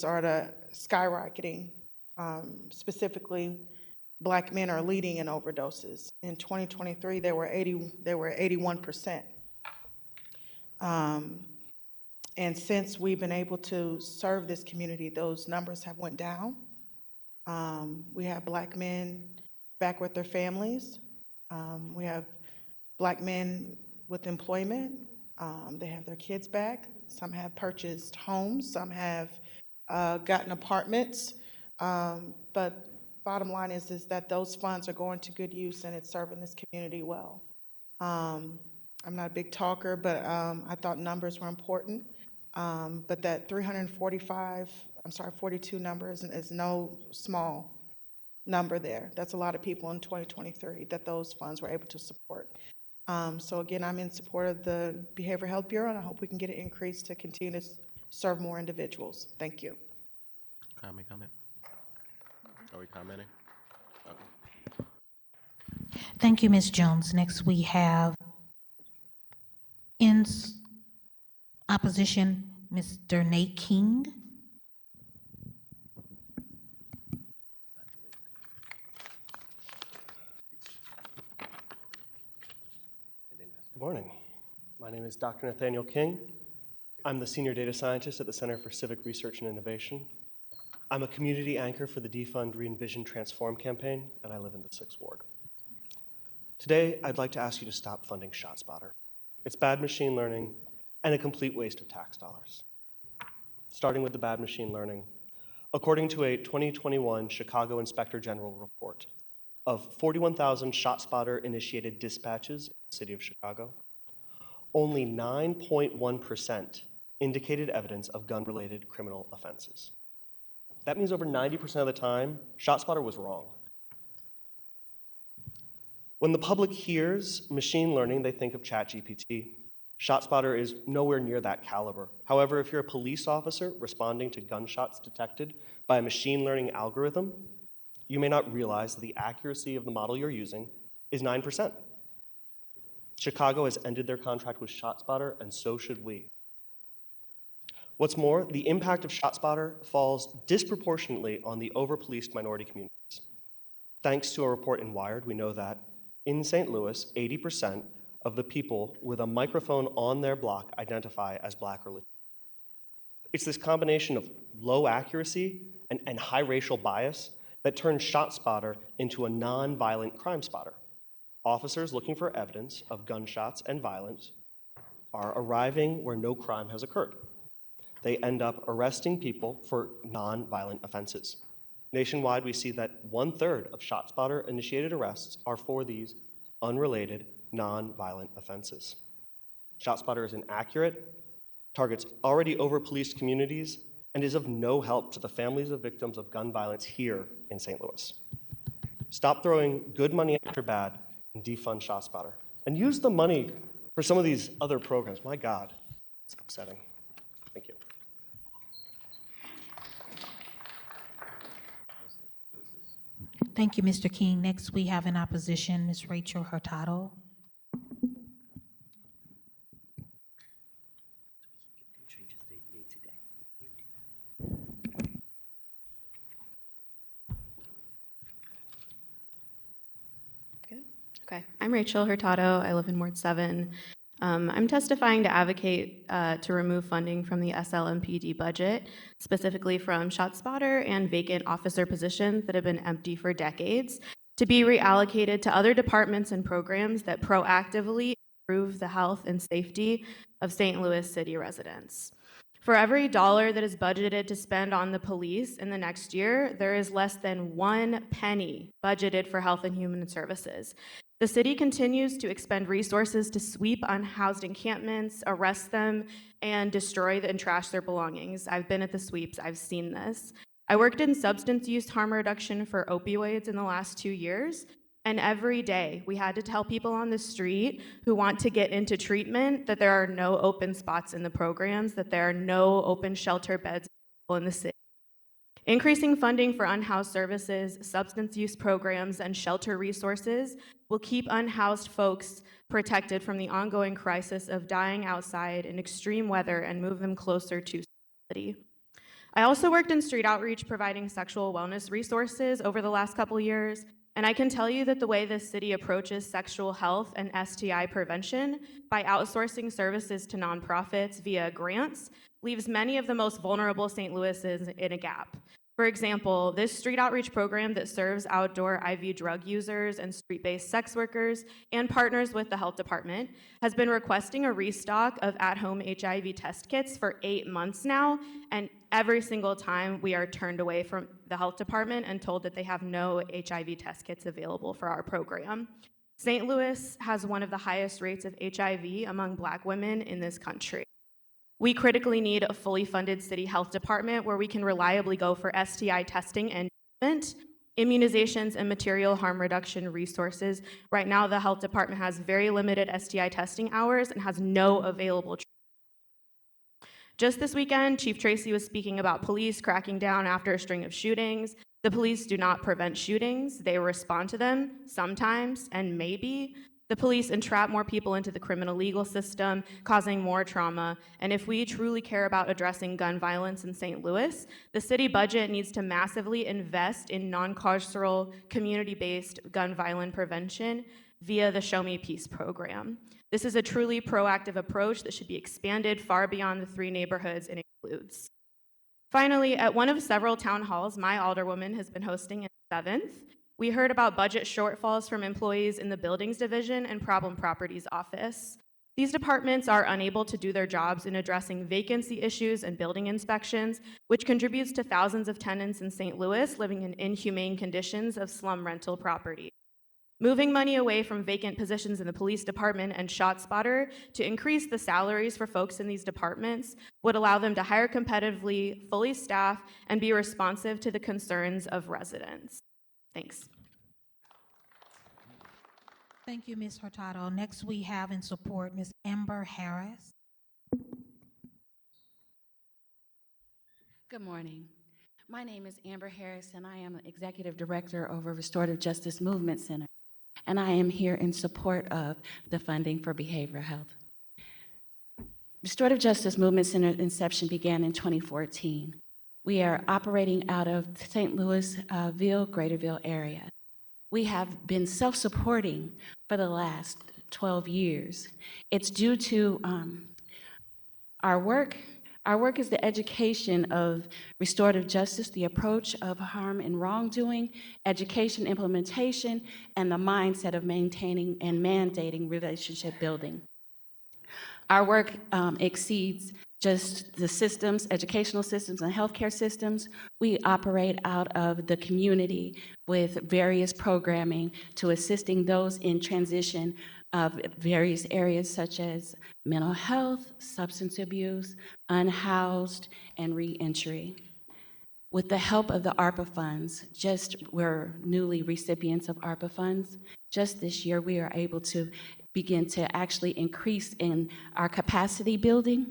are skyrocketing. Specifically, Black men are leading in overdoses. In 2023, they were 81%. And since we've been able to serve this community, those numbers have went down. We have Black men back with their families. We have Black men with employment. They have their kids back. Some have purchased homes. Some have gotten apartments. But bottom line is that those funds are going to good use and it's serving this community well. I'm not a big talker, but I thought numbers were important. But that 42 number is no small number there. That's a lot of people in 2023 that those funds were able to support. So again, I'm in support of the Behavioral Health Bureau, and I hope we can get an increase to continue to serve more individuals. Thank you. Comment. Are we commenting? Okay. Thank you, Ms. Jones. Next, we have in opposition, Mr. Nate King. Good morning. My name is Dr. Nathaniel King. I'm the Senior Data Scientist at the Center for Civic Research and Innovation. I'm a community anchor for the Defund, Re-envision, Transform campaign, and I live in the 6th Ward. Today, I'd like to ask you to stop funding ShotSpotter. It's bad machine learning and a complete waste of tax dollars. Starting with the bad machine learning, according to a 2021 Chicago Inspector General report, of 41,000 ShotSpotter-initiated dispatches in the city of Chicago, only 9.1% indicated evidence of gun-related criminal offenses. That means over 90% of the time, ShotSpotter was wrong. When the public hears machine learning, they think of ChatGPT. ShotSpotter is nowhere near that caliber. However, if you're a police officer responding to gunshots detected by a machine learning algorithm, you may not realize that the accuracy of the model you're using is 9%. Chicago has ended their contract with ShotSpotter, and so should we. What's more, the impact of ShotSpotter falls disproportionately on the over-policed minority communities. Thanks to a report in Wired, we know that in St. Louis, 80% of the people with a microphone on their block identify as Black or Latino. It's this combination of low accuracy and high racial bias that turns ShotSpotter into a non-violent crime spotter. Officers looking for evidence of gunshots and violence are arriving where no crime has occurred. They end up arresting people for non-violent offenses. Nationwide, we see that 1/3 of ShotSpotter-initiated arrests are for these unrelated, non-violent offenses. ShotSpotter is inaccurate, targets already over-policed communities, and is of no help to the families of victims of gun violence here in St. Louis. Stop throwing good money after bad and defund ShotSpotter. And use the money for some of these other programs. My God, it's upsetting. Thank you. Thank you, Mr. King. Next, we have in opposition, Ms. Rachel Hurtado. Okay, I'm Rachel Hurtado. I live in Ward 7. I'm testifying to advocate to remove funding from the SLMPD budget, specifically from ShotSpotter and vacant officer positions that have been empty for decades, to be reallocated to other departments and programs that proactively improve the health and safety of St. Louis City residents. For every dollar that is budgeted to spend on the police in the next year, there is less than 1 penny budgeted for health and human services. The city continues to expend resources to sweep unhoused encampments, arrest them, and destroy and trash their belongings. I've been at the sweeps, I've seen this. I worked in substance use harm reduction for opioids in the last 2 years, and every day we had to tell people on the street who want to get into treatment that there are no open spots in the programs, that there are no open shelter beds in the city. Increasing funding for unhoused services, substance use programs, and shelter resources will keep unhoused folks protected from the ongoing crisis of dying outside in extreme weather and move them closer to stability. I also worked in street outreach providing sexual wellness resources over the last couple years, and I can tell you that the way this city approaches sexual health and STI prevention by outsourcing services to nonprofits via grants leaves many of the most vulnerable St. Louisans in a gap. For example, this street outreach program that serves outdoor IV drug users and street-based sex workers and partners with the health department has been requesting a restock of at-home HIV test kits for 8 months now, and every single time we are turned away from the health department and told that they have no HIV test kits available for our program. St. Louis has one of the highest rates of HIV among Black women in this country. We critically need a fully funded city health department where we can reliably go for STI testing and treatment. immunizations, and material harm reduction resources. Right now, the health department has very limited STI testing hours and has no available. Just this weekend, Chief Tracy was speaking about police cracking down after a string of shootings. The police do not prevent shootings, they respond to them sometimes, and maybe. The police entrap more people into the criminal legal system, causing more trauma. And if we truly care about addressing gun violence in St. Louis, the city budget needs to massively invest in non-carceral, community-based gun violence prevention via the Show Me Peace program. This is a truly proactive approach that should be expanded far beyond the 3 neighborhoods it includes. Finally, at one of several town halls my alderwoman has been hosting in 7th, we heard about budget shortfalls from employees in the Buildings Division and Problem Properties Office. These departments are unable to do their jobs in addressing vacancy issues and building inspections, which contributes to thousands of tenants in St. Louis living in inhumane conditions of slum rental property. Moving money away from vacant positions in the police department and ShotSpotter to increase the salaries for folks in these departments would allow them to hire competitively, fully staff, and be responsive to the concerns of residents. Thanks. Thank you, Ms. Hurtado. Next, we have in support Ms. Amber Harris. Good morning. My name is Amber Harris, and I am Executive Director over Restorative Justice Movement Center, and I am here in support of the funding for behavioral health. Restorative Justice Movement Center inception began in 2014. We are operating out of St. Louisville, Greaterville area. We have been self-supporting for the last 12 years. It's due to our work. Our work is the education of restorative justice, the approach of harm and wrongdoing, education, implementation, and the mindset of maintaining and mandating relationship building. Our work exceeds just the systems, educational systems and healthcare systems. We operate out of the community with various programming to assisting those in transition of various areas such as mental health, substance abuse, unhoused, and reentry. With the help of the ARPA funds, we're newly recipients of ARPA funds. Just this year, we are able to begin to actually increase in our capacity building.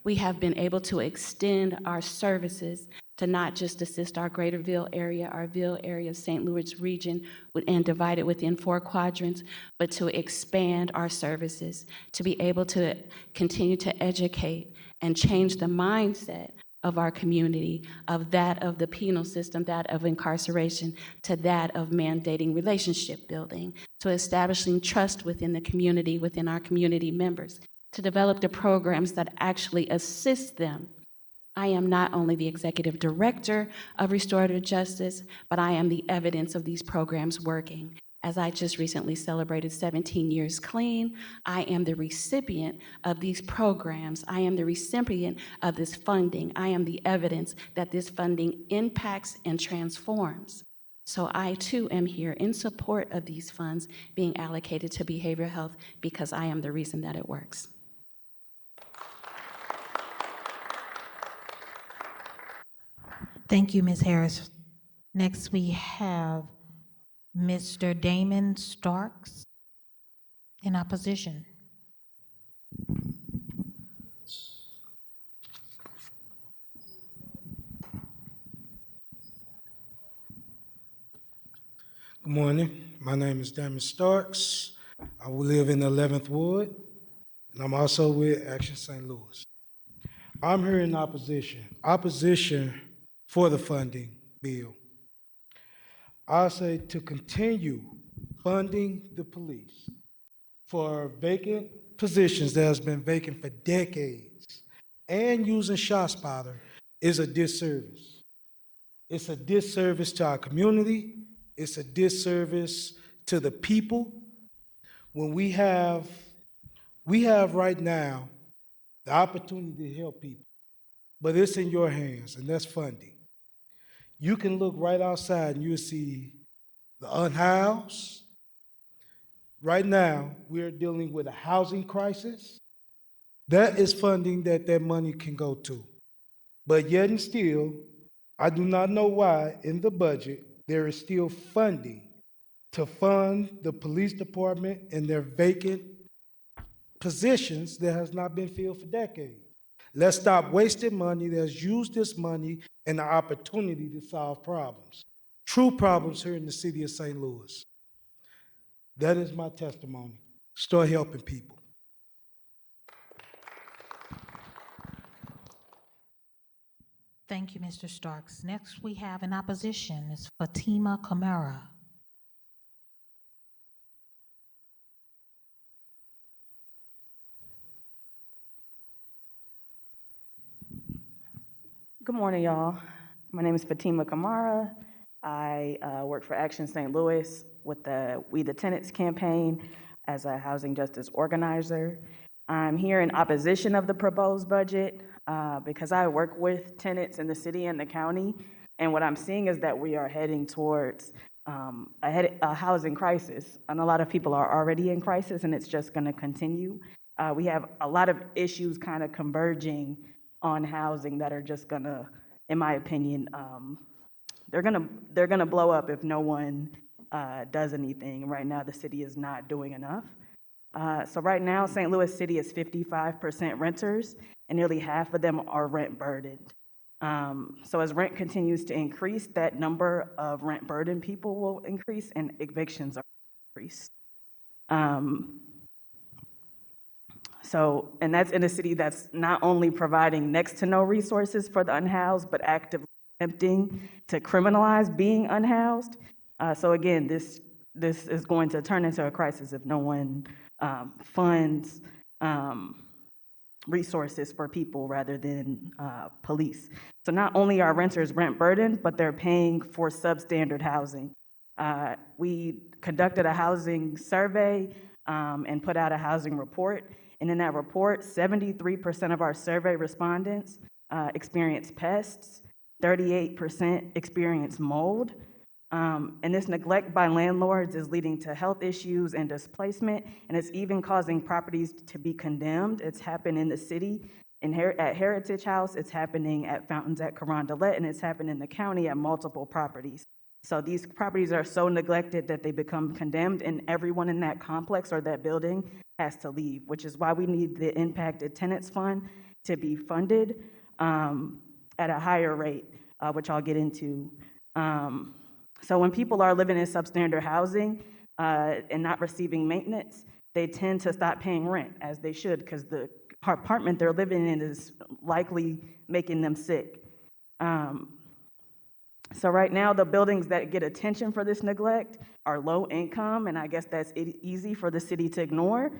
We have been able to extend our services to not just assist our Greaterville area, our Ville area, St. Louis region, and divide it within 4 quadrants, but to expand our services, to be able to continue to educate and change the mindset of our community, of that of the penal system, that of incarceration, to that of mandating relationship building, to establishing trust within the community, within our community members, to develop the programs that actually assist them. I am not only the executive director of restorative justice, but I am the evidence of these programs working. As I just recently celebrated 17 years clean, I am the recipient of these programs. I am the recipient of this funding. I am the evidence that this funding impacts and transforms. So I too am here in support of these funds being allocated to behavioral health because I am the reason that it works. Thank you, Ms. Harris. Next, we have Mr. Damon Starks in opposition. Good morning. My name is Damon Starks. I will live in the 11th Ward, and I'm also with Action St. Louis. I'm here in opposition for the funding bill. I say to continue funding the police for vacant positions that has been vacant for decades and using ShotSpotter is a disservice. It's a disservice to our community. It's a disservice to the people. When we have right now the opportunity to help people, but it's in your hands, and that's funding. You can look right outside and you'll see the unhoused. Right now, we're dealing with a housing crisis. That is funding that money can go to. But yet and still, I do not know why in the budget there is still funding to fund the police department and their vacant positions that has not been filled for decades. Let's stop wasting money. Let's use this money and the opportunity to solve problems. True problems here in the city of St. Louis. That is my testimony. Start helping people. Thank you, Mr. Starks. Next, we have in opposition is Fatima Kamara. Good morning, y'all. My name is Fatima Kamara. I work for Action St. Louis with the We the Tenants campaign as a housing justice organizer. I'm here in opposition of the proposed budget because I work with tenants in the city and the county, and what I'm seeing is that we are heading towards a housing crisis, and a lot of people are already in crisis, and it's just going to continue. We have a lot of issues kind of converging on housing that are just gonna, in my opinion, they're gonna blow up if no one does anything. Right now, the city is not doing enough. So right now, St. Louis City is 55% renters, and nearly half of them are rent burdened. So as rent continues to increase, that number of rent burdened people will increase, and evictions are increased. And that's in a city that's not only providing next to no resources for the unhoused, but actively attempting to criminalize being unhoused. So again, this is going to turn into a crisis if no one funds resources for people rather than police. So not only are renters rent burdened, but they're paying for substandard housing. We conducted a housing survey and put out a housing report. And in that report, 73% of our survey respondents experience pests, 38% experience mold. And this neglect by landlords is leading to health issues and displacement, and it's even causing properties to be condemned. It's happened in the city at Heritage House, it's happening at Fountains at Carondelet, and it's happened in the county at multiple properties. So these properties are so neglected that they become condemned, and everyone in that complex or that building has to leave, which is why we need the Impacted Tenants Fund to be funded at a higher rate, which I'll get into. So when people are living in substandard housing and not receiving maintenance, they tend to stop paying rent, as they should, because the apartment they're living in is likely making them sick. So right now, the buildings that get attention for this neglect are low income, and I guess that's easy for the city to ignore,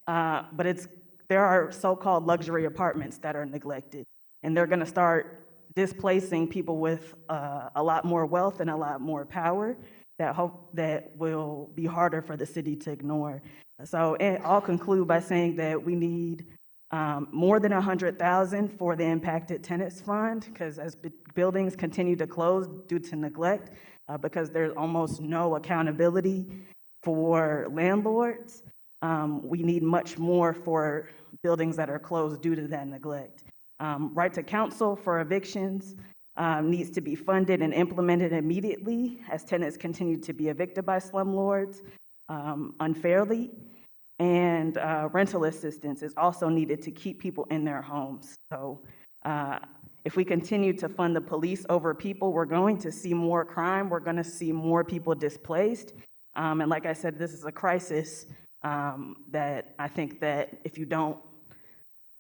but there are so-called luxury apartments that are neglected, and they're gonna start displacing people with a lot more wealth and a lot more power that will be harder for the city to ignore. So I'll conclude by saying that we need more than $100,000 for the Impacted Tenants Fund, because as buildings continue to close due to neglect, because there's almost no accountability for landlords, we need much more for buildings that are closed due to that neglect. Right to counsel for evictions needs to be funded and implemented immediately as tenants continue to be evicted by slumlords unfairly. And rental assistance is also needed to keep people in their homes. So if we continue to fund the police over people, we're going to see more crime, we're gonna see more people displaced. And like I said, this is a crisis that I think that if you don't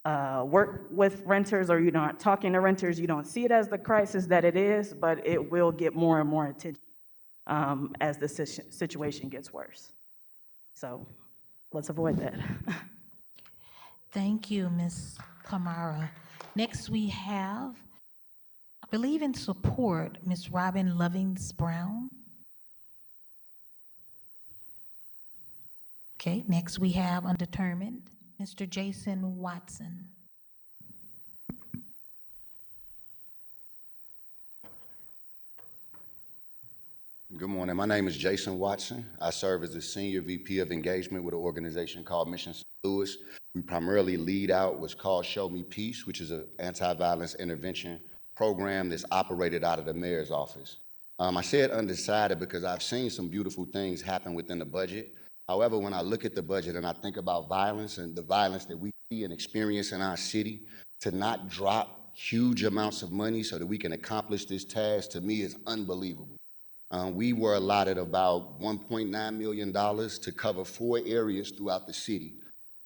work with renters or you're not talking to renters, you don't see it as the crisis that it is, but it will get more and more attention as the situation gets worse. So let's avoid that. Thank you, Ms. Kamara. Next, we have, I believe in support, Ms. Robin Lovings Brown. Okay, next we have undetermined, Mr. Jason Watson. Good morning. My name is Jason Watson. I serve as the Senior VP of Engagement with an organization called Mission St. Louis. We primarily lead out what's called Show Me Peace, which is an anti-violence intervention program that's operated out of the mayor's office. I said undecided because I've seen some beautiful things happen within the budget. However, when I look at the budget and I think about violence and the violence that we see and experience in our city, to not drop huge amounts of money so that we can accomplish this task, to me, is unbelievable. We were allotted about $1.9 million to cover 4 areas throughout the city.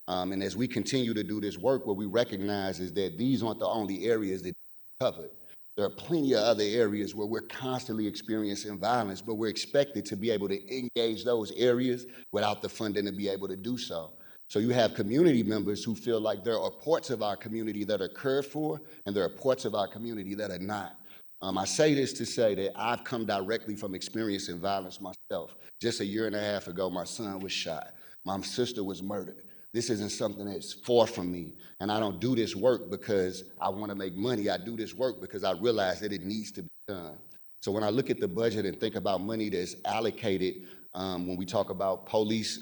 And as we continue to do this work, what we recognize is that these aren't the only areas that are covered. There are plenty of other areas where we're constantly experiencing violence, but we're expected to be able to engage those areas without the funding to be able to do so. So you have community members who feel like there are parts of our community that are cared for, and there are parts of our community that are not. I say this to say that I've come directly from experiencing violence myself. Just a year and a half ago, my son was shot. My sister was murdered. This isn't something that's far from me. And I don't do this work because I want to make money. I do this work because I realize that it needs to be done. So when I look at the budget and think about money that's allocated, when we talk about police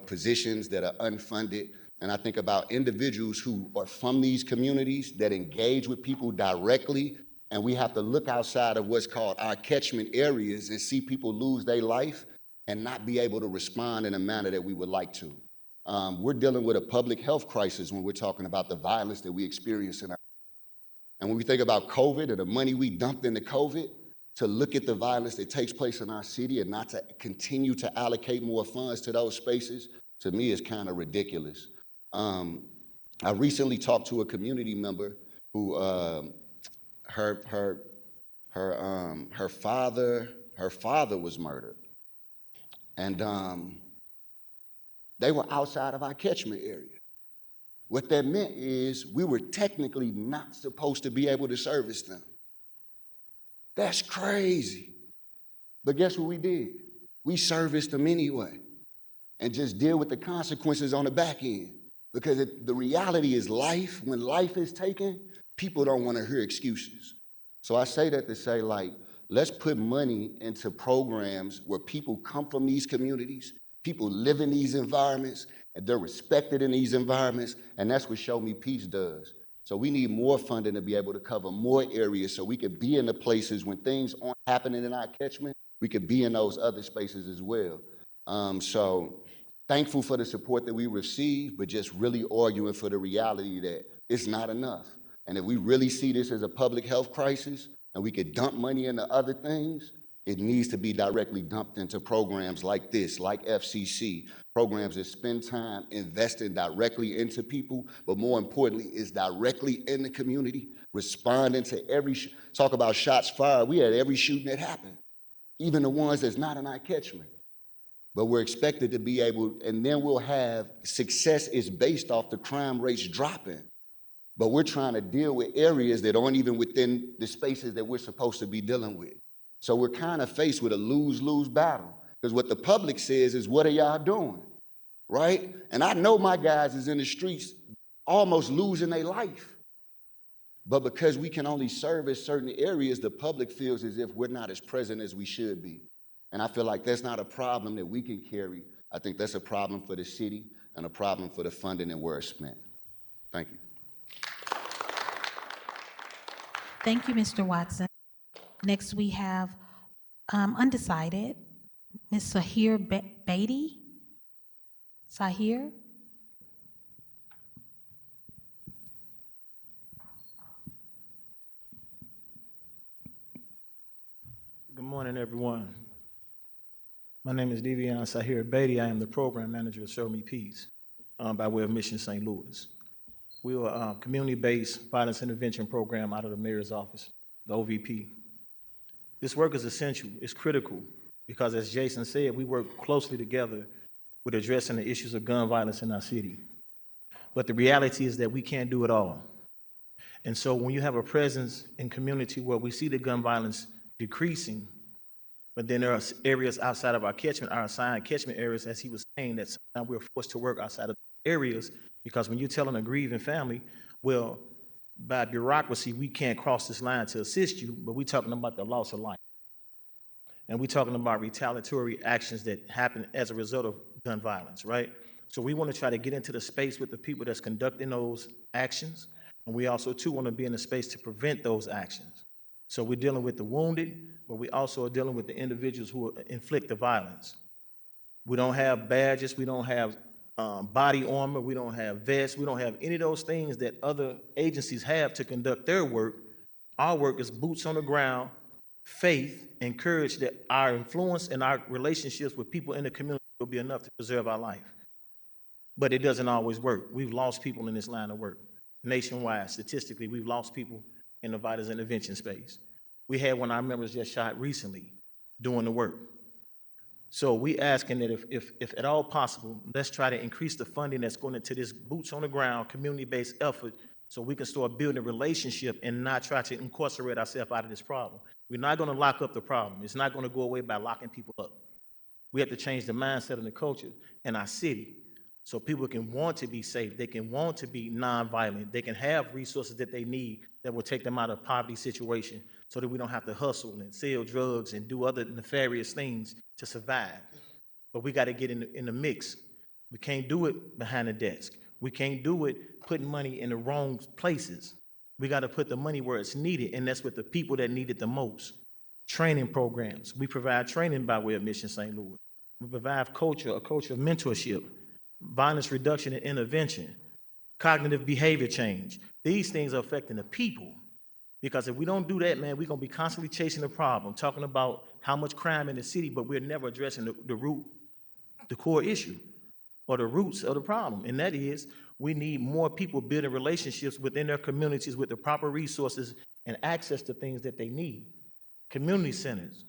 positions that are unfunded, and I think about individuals who are from these communities that engage with people directly, and we have to look outside of what's called our catchment areas and see people lose their life and not be able to respond in a manner that we would like to. We're dealing with a public health crisis when we're talking about the violence that we experience in our. And when we think about COVID and the money we dumped into COVID, to look at the violence that takes place in our city and not to continue to allocate more funds to those spaces, to me is kind of ridiculous. I recently talked to a community member who her father was murdered, and they were outside of our catchment area. What that meant is we were technically not supposed to be able to service them. That's crazy. But guess what we did? We serviced them anyway and just deal with the consequences on the back end. Because the reality is life. When life is taken, people don't want to hear excuses. So I say that to say, like, let's put money into programs where people come from these communities, people live in these environments, and they're respected in these environments, and that's what Show Me Peace does. So we need more funding to be able to cover more areas so we could be in the places when things aren't happening in our catchment, we could be in those other spaces as well. So thankful for the support that we received, but just really arguing for the reality that it's not enough. And if we really see this as a public health crisis and we could dump money into other things, it needs to be directly dumped into programs like this, like FCC, programs that spend time investing directly into people, but more importantly, is directly in the community, responding to every, talk about shots fired, we had every shooting that happened, even the ones that's not in our catchment. But we're expected to be able, and then we'll have, success is based off the crime rates dropping. But we're trying to deal with areas that aren't even within the spaces that we're supposed to be dealing with. So we're kind of faced with a lose-lose battle, because what the public says is, what are y'all doing, right? And I know my guys is in the streets almost losing their life. But because we can only service certain areas, the public feels as if we're not as present as we should be. And I feel like that's not a problem that we can carry. I think that's a problem for the city and a problem for the funding and where it's spent. Thank you. Thank you, Mr. Watson. Next, we have undecided, Ms. Sahir Beatty. Sahir? Good morning, everyone. My name is Devion Sahir Beatty. I am the program manager of Show Me Peace by way of Mission St. Louis. We are a community-based violence intervention program out of the mayor's office, the OVP. This work is essential, it's critical, because as Jason said, we work closely together with addressing the issues of gun violence in our city. But the reality is that we can't do it all. And so when you have a presence in community where we see the gun violence decreasing, but then there are areas outside of our catchment, our assigned catchment areas, as he was saying, that sometimes we're forced to work outside of areas, because when you're telling a grieving family, well, by bureaucracy, we can't cross this line to assist you, but we're talking about the loss of life. And we're talking about retaliatory actions that happen as a result of gun violence, right? So we want to try to get into the space with the people that's conducting those actions. And we also, too, want to be in the space to prevent those actions. So we're dealing with the wounded, but we also are dealing with the individuals who inflict the violence. We don't have badges, we don't have body armor, we don't have vests, we don't have any of those things that other agencies have to conduct their work. Our work is boots on the ground, faith, and courage that our influence and our relationships with people in the community will be enough to preserve our life. But it doesn't always work. We've lost people in this line of work. Nationwide, statistically, we've lost people in the vitals intervention space. We had one of our members just shot recently doing the work. So we asking that if at all possible, let's try to increase the funding that's going into this boots on the ground, community-based effort so we can start building a relationship and not try to incarcerate ourselves out of this problem. We're not going to lock up the problem. It's not going to go away by locking people up. We have to change the mindset and the culture in our city so people can want to be safe. They can want to be nonviolent. They can have resources that they need that will take them out of poverty situation so that we don't have to hustle and sell drugs and do other nefarious things to survive. But we got to get in the mix. We can't do it behind the desk. We can't do it putting money in the wrong places. We got to put the money where it's needed, and that's with the people that need it the most. Training programs. We provide training by way of Mission St. Louis. We provide a culture of mentorship, violence reduction and intervention, cognitive behavior change. These things are affecting the people. Because if we don't do that, man, we're going to be constantly chasing the problem, talking about how much crime in the city, but we're never addressing the root, the core issue, or the roots of the problem. And that is, we need more people building relationships within their communities with the proper resources and access to things that they need. Community centers,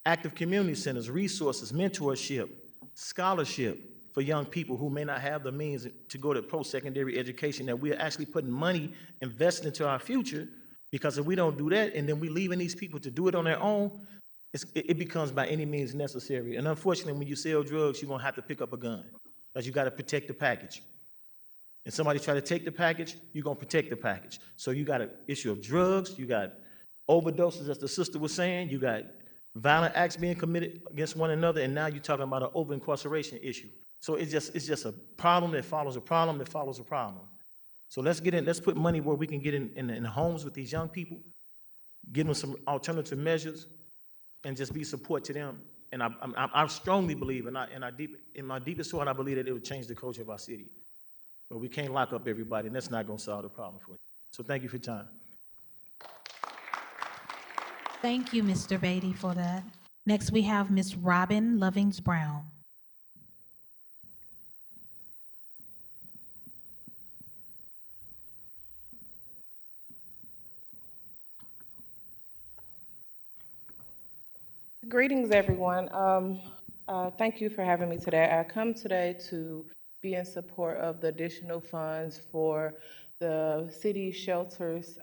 active community centers, resources, mentorship, scholarship for young people who may not have the means to go to post-secondary education, that we are actually putting money invested into our future, because if we don't do that and then we leaving these people to do it on their own, it becomes by any means necessary. And unfortunately, when you sell drugs, you're gonna have to pick up a gun because you gotta protect the package. And somebody try to take the package, you're gonna protect the package. So you got an issue of drugs, you got overdoses, as the sister was saying, you got violent acts being committed against one another, and now you're talking about an over-incarceration issue. So it's just a problem that follows a problem that follows a problem. So let's put money where we can get in homes with these young people, give them some alternative measures, and just be support to them. And I strongly believe, in my deepest heart, I believe that it would change the culture of our city. But we can't lock up everybody, and that's not going to solve the problem for you. So thank you for your time. Thank you, Mr. Beatty, for that. Next, we have Ms. Robin Lovings Brown. Greetings, everyone. Thank you for having me today. I come today to be in support of the additional funds for the city shelters.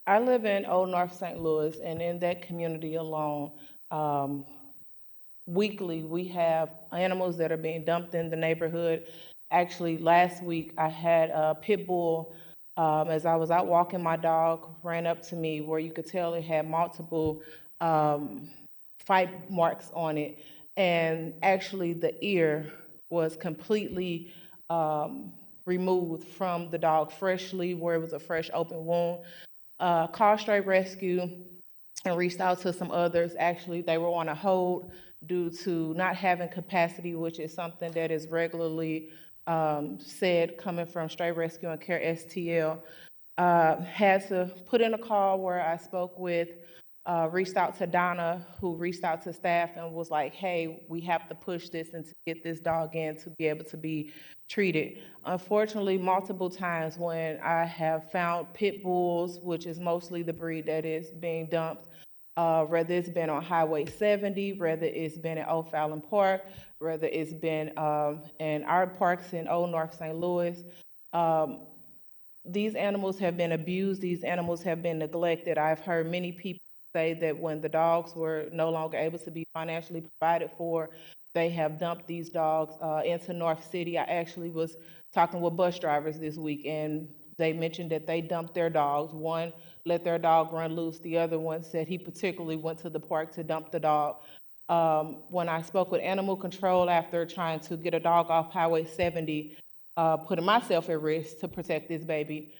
I live in Old North St. Louis, and in that community alone, weekly we have animals that are being dumped in the neighborhood. Actually, last week I had a pit bull, as I was out walking my dog, ran up to me where you could tell it had multiple fight marks on it. And actually the ear was completely removed from the dog freshly, where it was a fresh open wound. Called Stray Rescue and reached out to some others. Actually, they were on a hold due to not having capacity, which is something that is regularly said coming from Stray Rescue and Care STL. Had to put in a call where I spoke with, reached out to Donna, who reached out to staff and was like, hey, we have to push this and to get this dog in to be able to be treated. Unfortunately, multiple times when I have found pit bulls, which is mostly the breed that is being dumped, whether it's been on Highway 70, whether it's been at O'Fallon Park, whether it's been in our parks in Old North St. Louis, these animals have been abused, these animals have been neglected. I've heard many people say that when the dogs were no longer able to be financially provided for, they have dumped these dogs into North City. I actually was talking with bus drivers this week, and they mentioned that they dumped their dogs. One let their dog run loose. The other one said he particularly went to the park to dump the dog. When I spoke with animal control after trying to get a dog off Highway 70, putting myself at risk to protect this baby,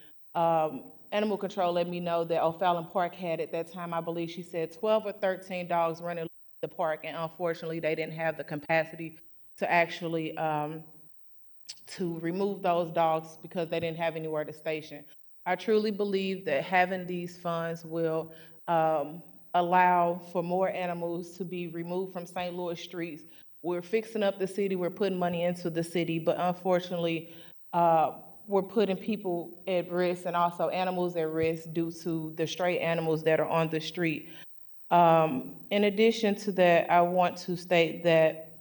Animal control let me know that O'Fallon Park had at that time, I believe she said 12 or 13 dogs running the park, and unfortunately, they didn't have the capacity to actually to remove those dogs because they didn't have anywhere to station. I truly believe that having these funds will allow for more animals to be removed from St. Louis streets. We're fixing up the city, we're putting money into the city, but unfortunately, we're putting people at risk and also animals at risk due to the stray animals that are on the street. In addition to that, I want to state that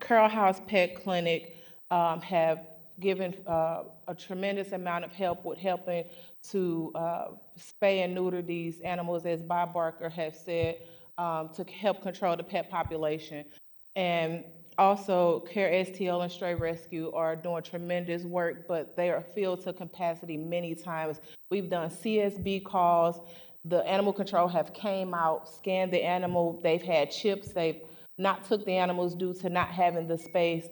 Carroll House Pet Clinic have given a tremendous amount of help with helping to spay and neuter these animals, as Bob Barker has said, to help control the pet population. And also, Care STL and Stray Rescue are doing tremendous work, but they are filled to capacity many times. We've done CSB calls. The animal control have came out, scanned the animal. They've had chips. They've not took the animals due to not having the space.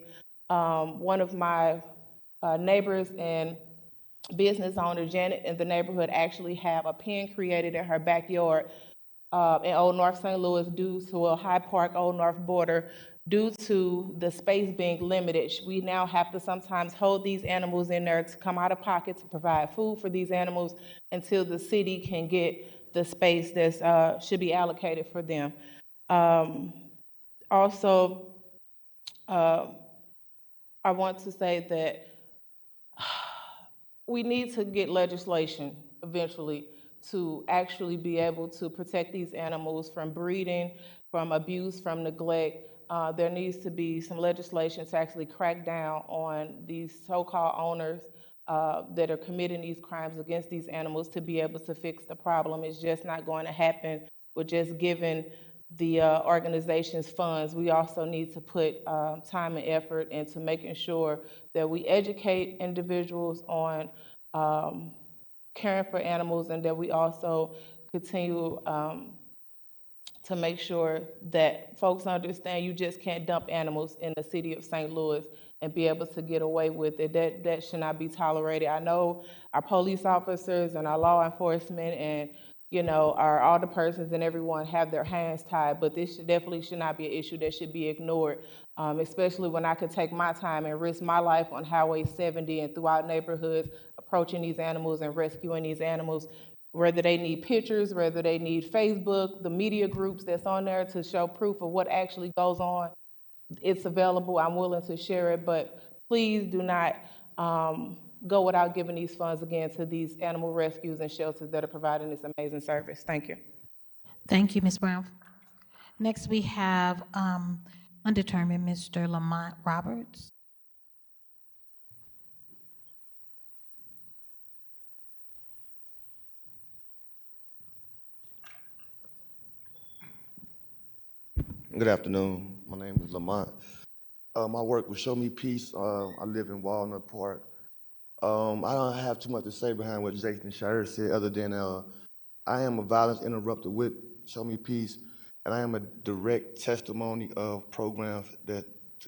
One of my neighbors and business owner, Janet, in the neighborhood actually have a pen created in her backyard in Old North St. Louis due to a High Park, Old North border. Due to the space being limited, we now have to sometimes hold these animals in there to come out of pocket to provide food for these animals until the city can get the space that should be allocated for them. Also, I want to say that we need to get legislation eventually to actually be able to protect these animals from breeding, from abuse, from neglect. There needs to be some legislation to actually crack down on these so-called owners that are committing these crimes against these animals to be able to fix the problem. It's just not going to happen with just giving the organizations funds. We also need to put time and effort into making sure that we educate individuals on caring for animals, and that we also continue to make sure that folks understand you just can't dump animals in the city of St. Louis and be able to get away with it. That should not be tolerated. I know our police officers and our law enforcement and our alderpersons and everyone have their hands tied, but this definitely should not be an issue that should be ignored, especially when I could take my time and risk my life on Highway 70 and throughout neighborhoods, approaching these animals and rescuing these animals, whether they need pictures, whether they need Facebook, the media groups that's on there to show proof of what actually goes on. It's available. I'm willing to share it, but please do not go without giving these funds again to these animal rescues and shelters that are providing this amazing service. Thank you. Thank you, Ms. Brown. Next, we have undetermined Mr. Lamont Roberts. Good afternoon. My name is Lamont. I work with Show Me Peace. I live in Walnut Park. I don't have too much to say behind what Jason Shire said, other than I am a violence interrupter with Show Me Peace, and I am a direct testimony of programs that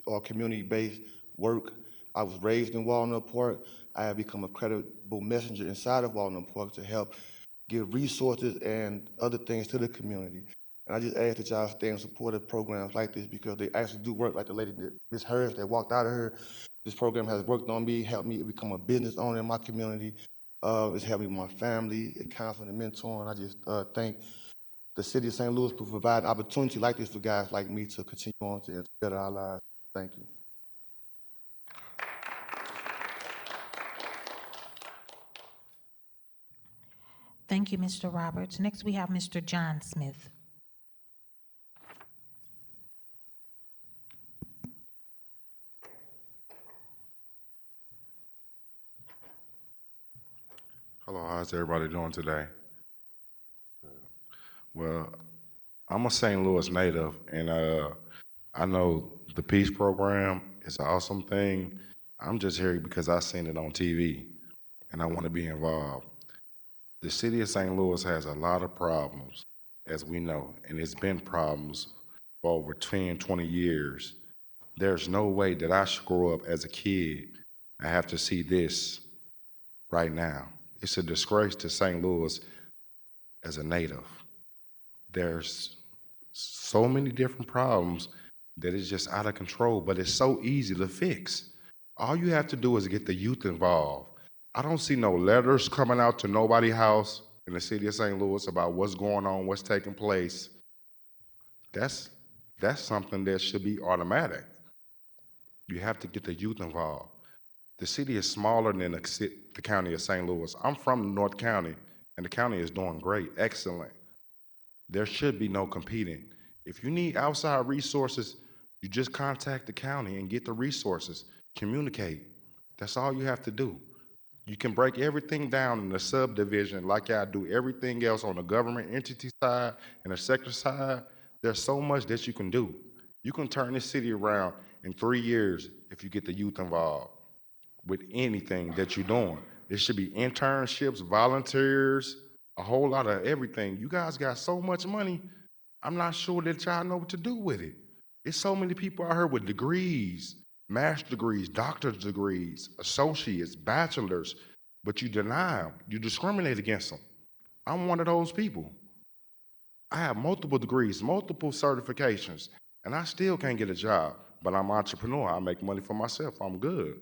are community-based work. I was raised in Walnut Park. I have become a credible messenger inside of Walnut Park to help give resources and other things to the community. And I just ask that y'all stay in support of programs like this because they actually do work, like the lady, Ms. Harris, that walked out of here. This program has worked on me, helped me become a business owner in my community. It's helped me with my family, counseling and mentoring. I just thank the city of St. Louis for providing opportunity like this for guys like me to continue on to better our lives. Thank you. Thank you, Mr. Roberts. Next, we have Mr. John Smith. Hello, how's everybody doing today? Well, I'm a St. Louis native, and I know the Peace Program is an awesome thing. I'm just here because I seen it on TV, and I want to be involved. The city of St. Louis has a lot of problems, as we know, and it's been problems for over 10, 20 years. There's no way that I should grow up as a kid and have to see this right now. It's a disgrace to St. Louis as a native. There's so many different problems that it's just out of control, but it's so easy to fix. All you have to do is get the youth involved. I don't see no letters coming out to nobody's house in the city of St. Louis about what's going on, what's taking place. That's something that should be automatic. You have to get the youth involved. The city is smaller than the county of St. Louis. I'm from North County, and the county is doing great, excellent. There should be no competing. If you need outside resources, you just contact the county and get the resources. Communicate. That's all you have to do. You can break everything down in the subdivision like I do everything else on the government entity side and the sector side. There's so much that you can do. You can turn this city around in 3 years if you get the youth involved with anything that you're doing. It should be internships, volunteers, a whole lot of everything. You guys got so much money, I'm not sure that y'all know what to do with it. There's so many people out here with degrees, master's degrees, doctor's degrees, associates, bachelors, but you deny them. You discriminate against them. I'm one of those people. I have multiple degrees, multiple certifications, and I still can't get a job, but I'm an entrepreneur. I make money for myself. I'm good.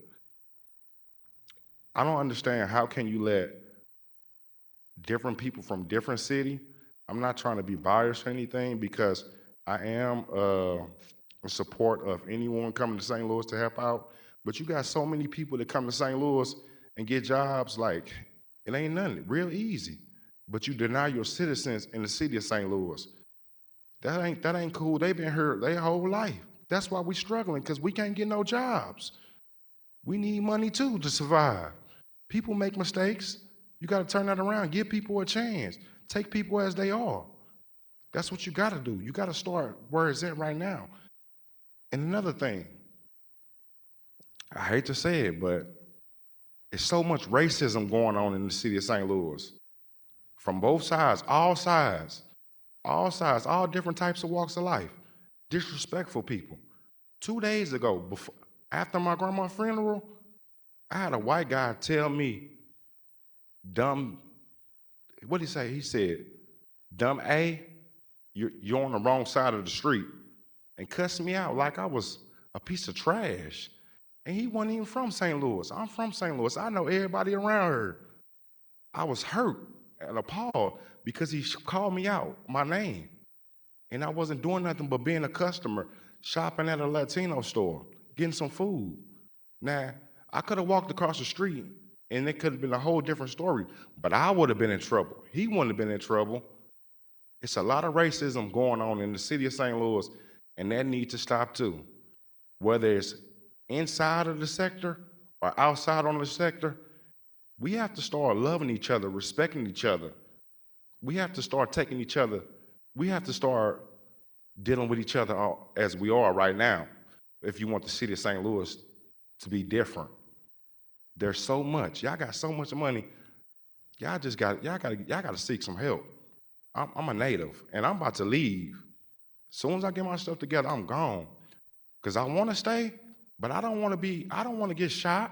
I don't understand how can you let different people from different city, I'm not trying to be biased or anything because I am in support of anyone coming to St. Louis to help out, but you got so many people that come to St. Louis and get jobs like it ain't nothing, real easy, but you deny your citizens in the city of St. Louis. That ain't cool. They've been here their whole life. That's why we struggling, because we can't get no jobs. We need money too to survive. People make mistakes. You got to turn that around. Give people a chance. Take people as they are. That's what you got to do. You got to start where it's at right now. And another thing, I hate to say it, but there's so much racism going on in the city of St. Louis. From both sides, all different types of walks of life. Disrespectful people. 2 days ago, after my grandma's funeral, I had a white guy tell me, dumb, what did he say? He said, dumb A, you're on the wrong side of the street, and cussed me out like I was a piece of trash. And he wasn't even from St. Louis. I'm from St. Louis. I know everybody around here. I was hurt and appalled because he called me out, my name. And I wasn't doing nothing but being a customer, shopping at a Latino store, getting some food. Now, I could have walked across the street and it could have been a whole different story, but I would have been in trouble. He wouldn't have been in trouble. It's a lot of racism going on in the city of St. Louis, and that needs to stop too. Whether it's inside of the sector or outside on the sector, we have to start loving each other, respecting each other. We have to start taking each other, we have to start dealing with each other as we are right now if you want the city of St. Louis to be different. There's so much. Y'all got so much money. Y'all gotta seek some help. I'm a native, and I'm about to leave. As soon as I get my stuff together, I'm gone. Because I want to stay, but I don't want to get shot.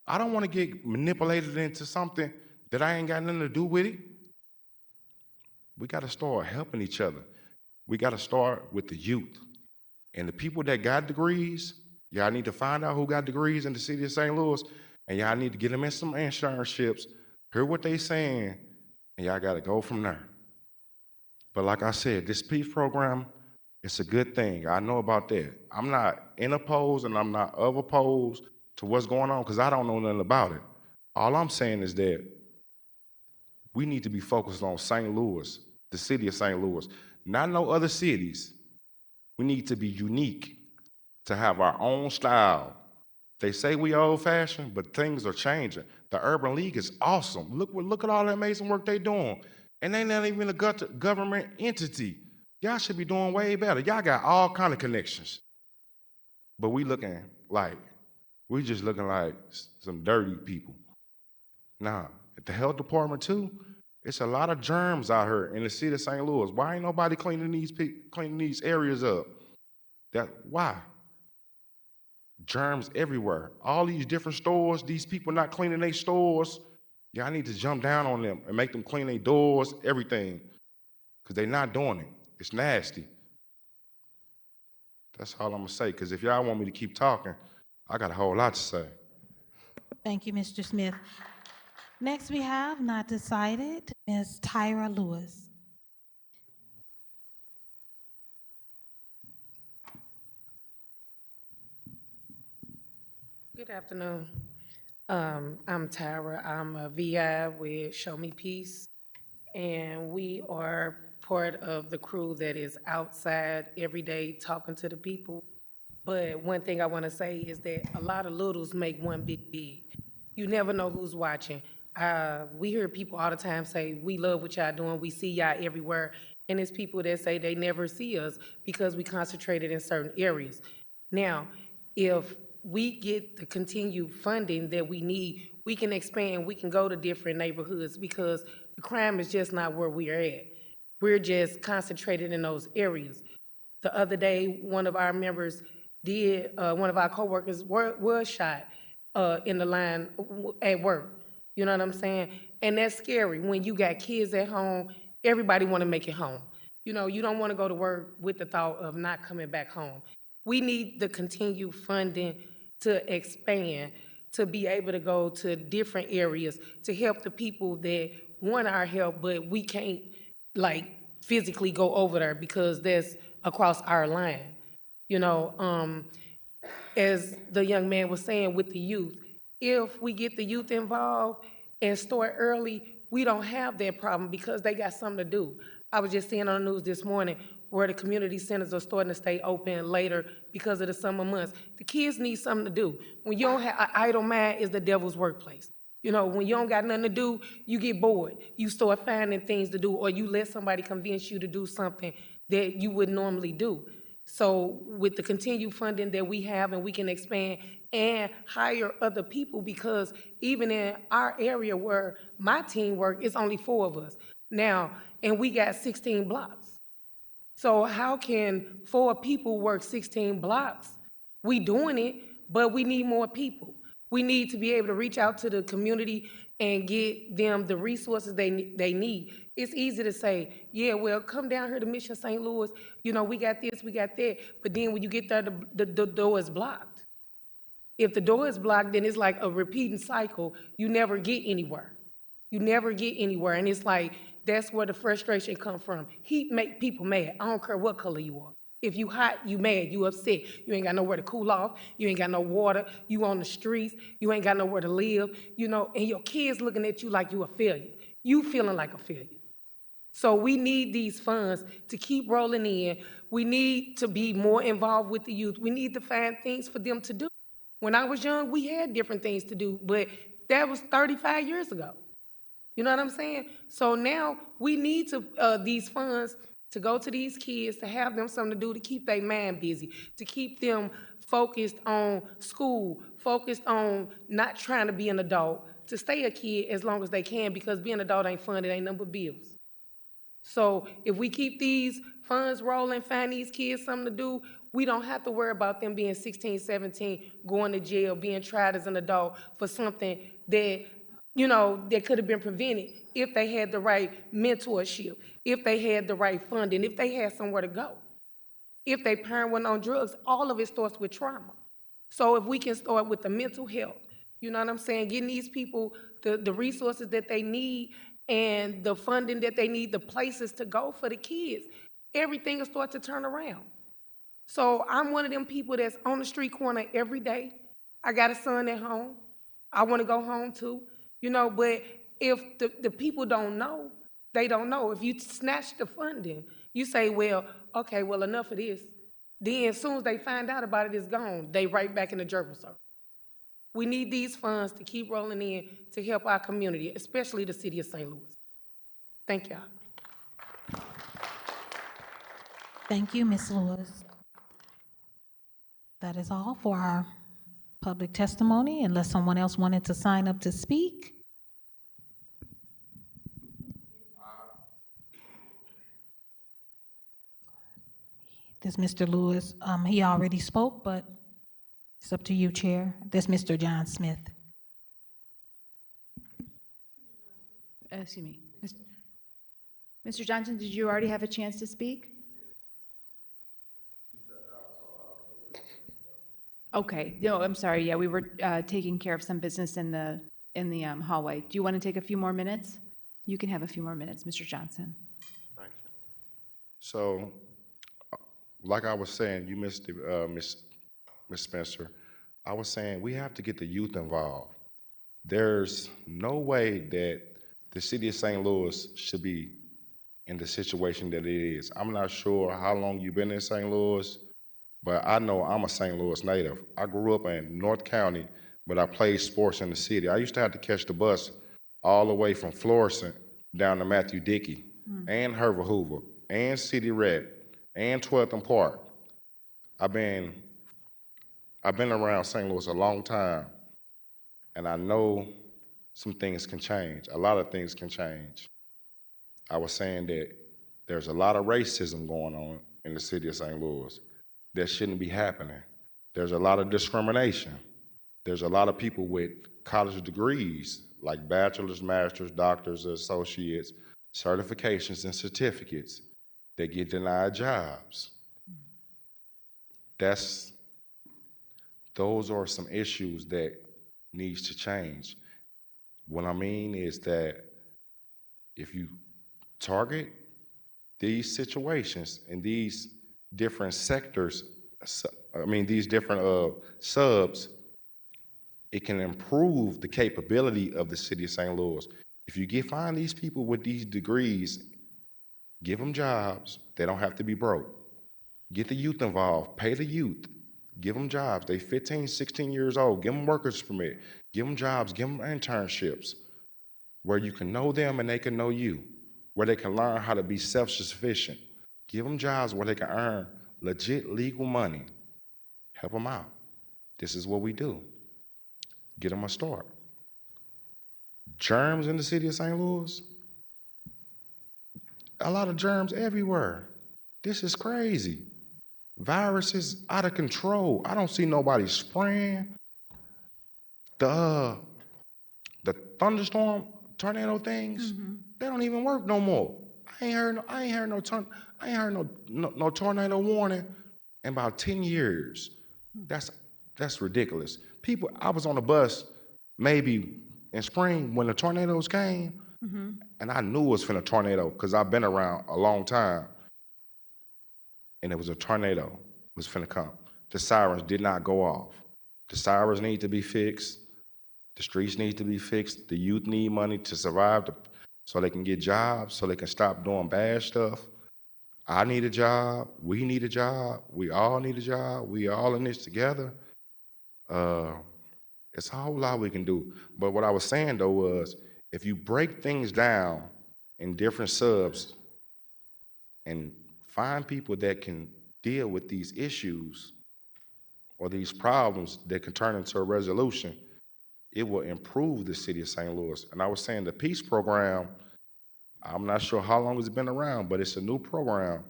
I don't want to get manipulated into something that I ain't got nothing to do with it. We got to start helping each other. We got to start with the youth. And the people that got degrees, y'all need to find out who got degrees in the city of St. Louis, and y'all need to get them in some internships, hear what they saying, and y'all got to go from there. But like I said, this peace program, it's a good thing. I know about that. I'm not in opposed and I'm not of opposed to what's going on because I don't know nothing about it. All I'm saying is that we need to be focused on St. Louis, the city of St. Louis, not no other cities. We need to be unique, to have our own style. They say we old-fashioned, but things are changing. The Urban League is awesome. Look at all the amazing work they're doing. And they're not even a government entity. Y'all should be doing way better. Y'all got all kind of connections. But we just looking like some dirty people. Nah, at the health department too, it's a lot of germs out here in the city of St. Louis. Why ain't nobody cleaning these areas up? Why? Germs everywhere. All these different stores, these people not cleaning their stores. Y'all need to jump down on them and make them clean their doors, everything, because they're not doing it. It's nasty. That's all I'm gonna say, because if y'all want me to keep talking, I got a whole lot to say. Thank you, Mr. Smith. Next, we have not decided, Ms. Tyra Lewis. Good afternoon. I'm Tyra. I'm a VI with Show Me Peace, and we are part of the crew that is outside every day talking to the people. But one thing I want to say is that a lot of littles make one big. You never know who's watching. We hear people all the time say, we love what y'all doing, we see y'all everywhere. And it's people that say they never see us because we concentrated in certain areas. Now, if we get the continued funding that we need, we can expand, we can go to different neighborhoods because the crime is just not where we are at. We're just concentrated in those areas. The other day, one of our members one of our coworkers was shot in the line at work. You know what I'm saying? And that's scary. When you got kids at home, everybody want to make it home. You know, you don't want to go to work with the thought of not coming back home. We need the continued funding to expand, to be able to go to different areas, to help the people that want our help, but we can't, like, physically go over there because that's across our line. You know, as the young man was saying with the youth, if we get the youth involved and start early, we don't have that problem because they got something to do. I was just seeing on the news this morning where the community centers are starting to stay open later because of the summer months. The kids need something to do. When you don't have an idle mind, is the devil's workplace. You know, when you don't got nothing to do, you get bored. You start finding things to do, or you let somebody convince you to do something that you would normally do. So with the continued funding that we have, and we can expand and hire other people, because even in our area where my team work, it's only 4 of us now, and we got 16 blocks. So how can 4 people work 16 blocks? We doing it, but we need more people. We need to be able to reach out to the community and get them the resources they need. It's easy to say, yeah, well, come down here to Mission St. Louis. You know, we got this, we got that. But then when you get there, the door is blocked. If the door is blocked, then it's like a repeating cycle. You never get anywhere. You never get anywhere. And it's like, that's where the frustration comes from. Heat make people mad. I don't care what color you are. If you hot, you mad, you upset. You ain't got nowhere to cool off. You ain't got no water. You on the streets. You ain't got nowhere to live. You know, and your kids looking at you like you a failure. You feeling like a failure. So we need these funds to keep rolling in. We need to be more involved with the youth. We need to find things for them to do. When I was young, we had different things to do, but that was 35 years ago. You know what I'm saying? So now we need to these funds to go to these kids, to have them something to do, to keep their mind busy, to keep them focused on school, focused on not trying to be an adult, to stay a kid as long as they can, because being an adult ain't fun, it ain't nothing but bills. So if we keep these funds rolling, find these kids something to do, we don't have to worry about them being 16, 17, going to jail, being tried as an adult for something that, you know, that could have been prevented if they had the right mentorship, if they had the right funding, if they had somewhere to go. If they parent went on drugs, all of it starts with trauma. So if we can start with the mental health, you know what I'm saying, getting these people the resources that they need and the funding that they need, the places to go for the kids, everything will start to turn around. So I'm one of them people that's on the street corner every day. I got a son at home. I want to go home too. You know, but if the people don't know, they don't know. If you snatch the funding, you say, well, okay, well, enough of this. Then as soon as they find out about it, it's gone. They right back in the gerbil circle. We need these funds to keep rolling in to help our community, especially the city of St. Louis. Thank y'all. Thank you, Ms. Lewis. That is all for our public testimony, unless someone else wanted to sign up to speak. This Mr. Lewis, he already spoke, but it's up to you, Chair. This Mr. John Smith. excuse me. Mr. Johnson, did you already have a chance to speak? Okay, no, I'm sorry, yeah, we were taking care of some business in the hallway. Do you want to take a few more minutes? You can have a few more minutes, Mr. Johnson. So, like I was saying, you missed the, Miss Spencer. I was saying we have to get the youth involved. There's no way that the city of St. Louis should be in the situation that it is. I'm not sure how long you've been in St. Louis, but I know I'm a St. Louis native. I grew up in North County, but I played sports in the city. I used to have to catch the bus all the way from Florissant down to Matthew Dickey and Herbert Hoover and City Red and 12th and Park. I've been around St. Louis a long time, and I know some things can change. A lot of things can change. I was saying that there's a lot of racism going on in the city of St. Louis that shouldn't be happening. There's a lot of discrimination. There's a lot of people with college degrees, like bachelor's, master's, doctors, associates, certifications, and certificates that get denied jobs. Those are some issues that needs to change. What I mean is that if you target these situations in these different sectors, these different subs, it can improve the capability of the city of St. Louis. If you find these people with these degrees, give them jobs. They don't have to be broke. Get the youth involved. Pay the youth. Give them jobs. They 15, 16 years old. Give them workers permit. Give them jobs. Give them internships where you can know them and they can know you, where they can learn how to be self-sufficient. Give them jobs where they can earn legit legal money. Help them out. This is what we do. Get them a start. Germs in the city of St. Louis? A lot of germs everywhere. This is crazy. Viruses out of control. I don't see nobody spraying. The thunderstorm, tornado things, they don't even work no more. I ain't heard no tornado warning in about 10 years. That's ridiculous. People, I was on the bus maybe in spring when the tornadoes came, and I knew it was finna tornado because I've been around a long time. And it was a tornado was finna come. The sirens did not go off. The sirens need to be fixed. The streets need to be fixed. The youth need money to survive so they can get jobs, so they can stop doing bad stuff. I need a job. We need a job. We all need a job. We all in this together. It's a whole lot we can do. But what I was saying, though, was if you break things down in different subs and find people that can deal with these issues or these problems that can turn into a resolution, it will improve the city of St. Louis. And I was saying the PEACE program, I'm not sure how long it's been around, but it's a new program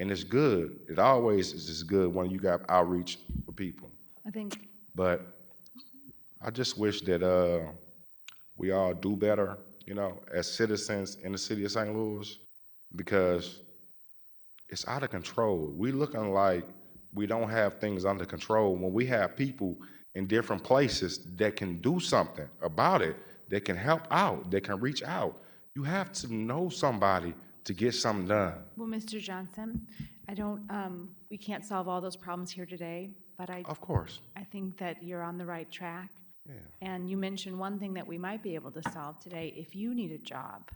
and it's good. It always is just good when you got outreach for people. I think. But I just wish that we all do better, as citizens in the city of St. Louis, because it's out of control. We looking like we don't have things under control when we have people in different places that can do something about it, that can help out, that can reach out. You have to know somebody to get something done. Well, Mr. Johnson, we can't solve all those problems here today, but Of course. I think that you're on the right track. Yeah. And you mentioned one thing that we might be able to solve today. If you need a job,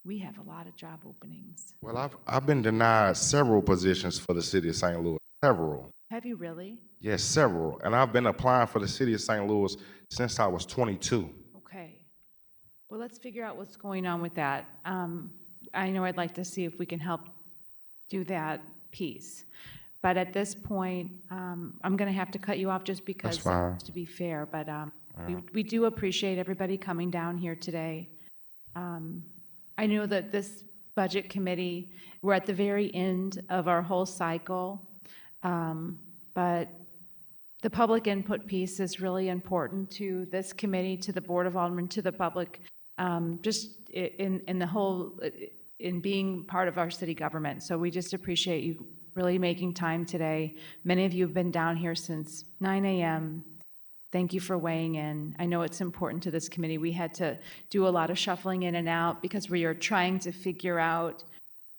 we have a lot of job openings. Well, I've been denied several positions for the city of St. Louis, several. Have you really? Yes, several. And I've been applying for the city of St. Louis since I was 22. Okay. Well, let's figure out what's going on with that. I know I'd like to see if we can help do that piece. But at this point, I'm going to have to cut you off just because, to be fair. But we do appreciate everybody coming down here today. I know that this budget committee, we're at the very end of our whole cycle, but the public input piece is really important to this committee, to the Board of Aldermen, to the public. in the whole, in being part of our city government. So we just appreciate you really making time today. Many of you have been down here since 9 a.m. Thank you for weighing in. I know it's important to this committee. We had to do a lot of shuffling in and out because we are trying to figure out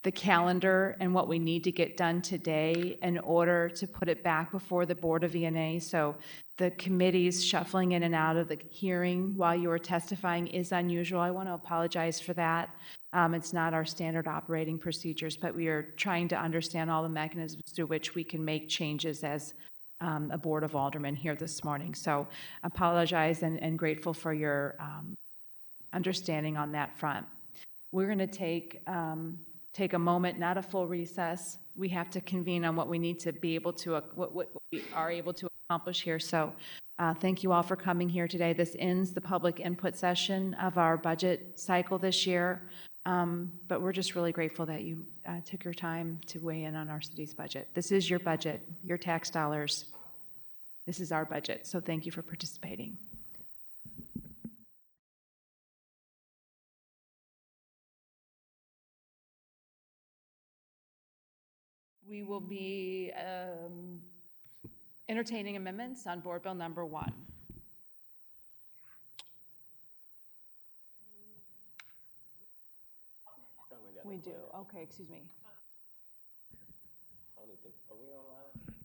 the calendar and what we need to get done today in order to put it back before the Board of VNA. So the committee's shuffling in and out of the hearing while you are testifying is unusual. I want to apologize for that. It's not our standard operating procedures, but we are trying to understand all the mechanisms through which we can make changes as a Board of Aldermen here this morning. So apologize and grateful for your understanding on that front. We're going to take a moment, not a full recess. We have to convene on what we need to be able to, what we are able to accomplish here. So thank you all for coming here today. This ends the public input session of our budget cycle this year. But we're just really grateful that you took your time to weigh in on our city's budget. This is your budget, your tax dollars. This is our budget. So thank you for participating. We will be entertaining amendments on Board Bill number 1. We do. Okay, excuse me. Are we online?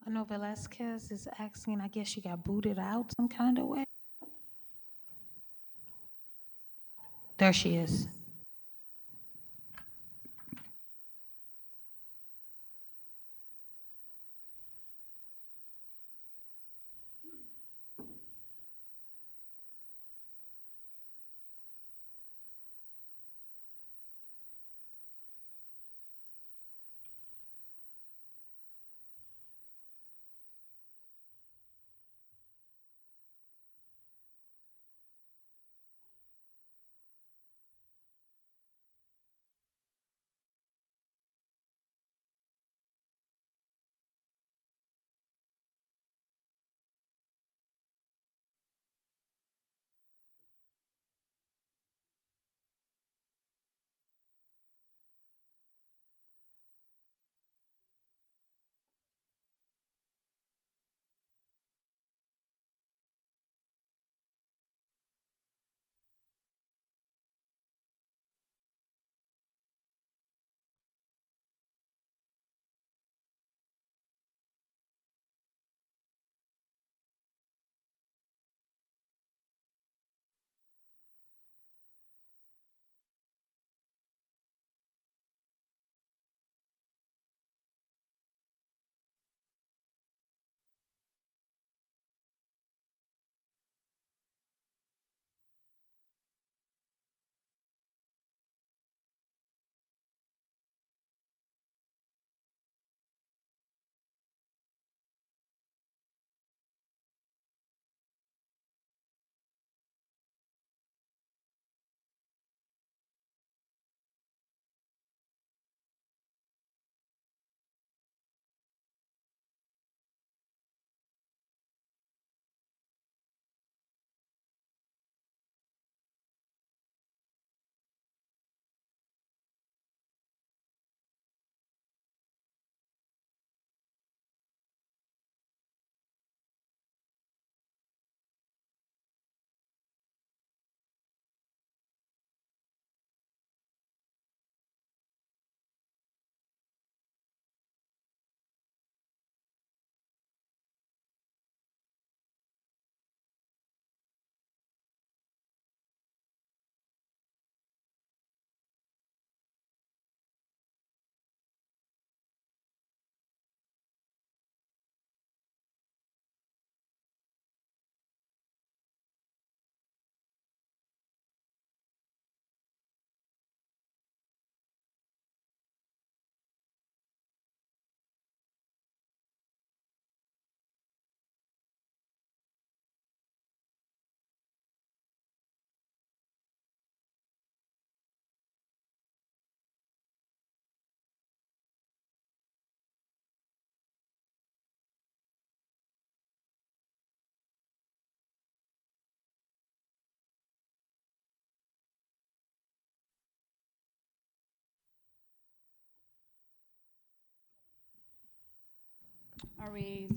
I know Velasquez is asking, I guess she got booted out some kind of way. There she is.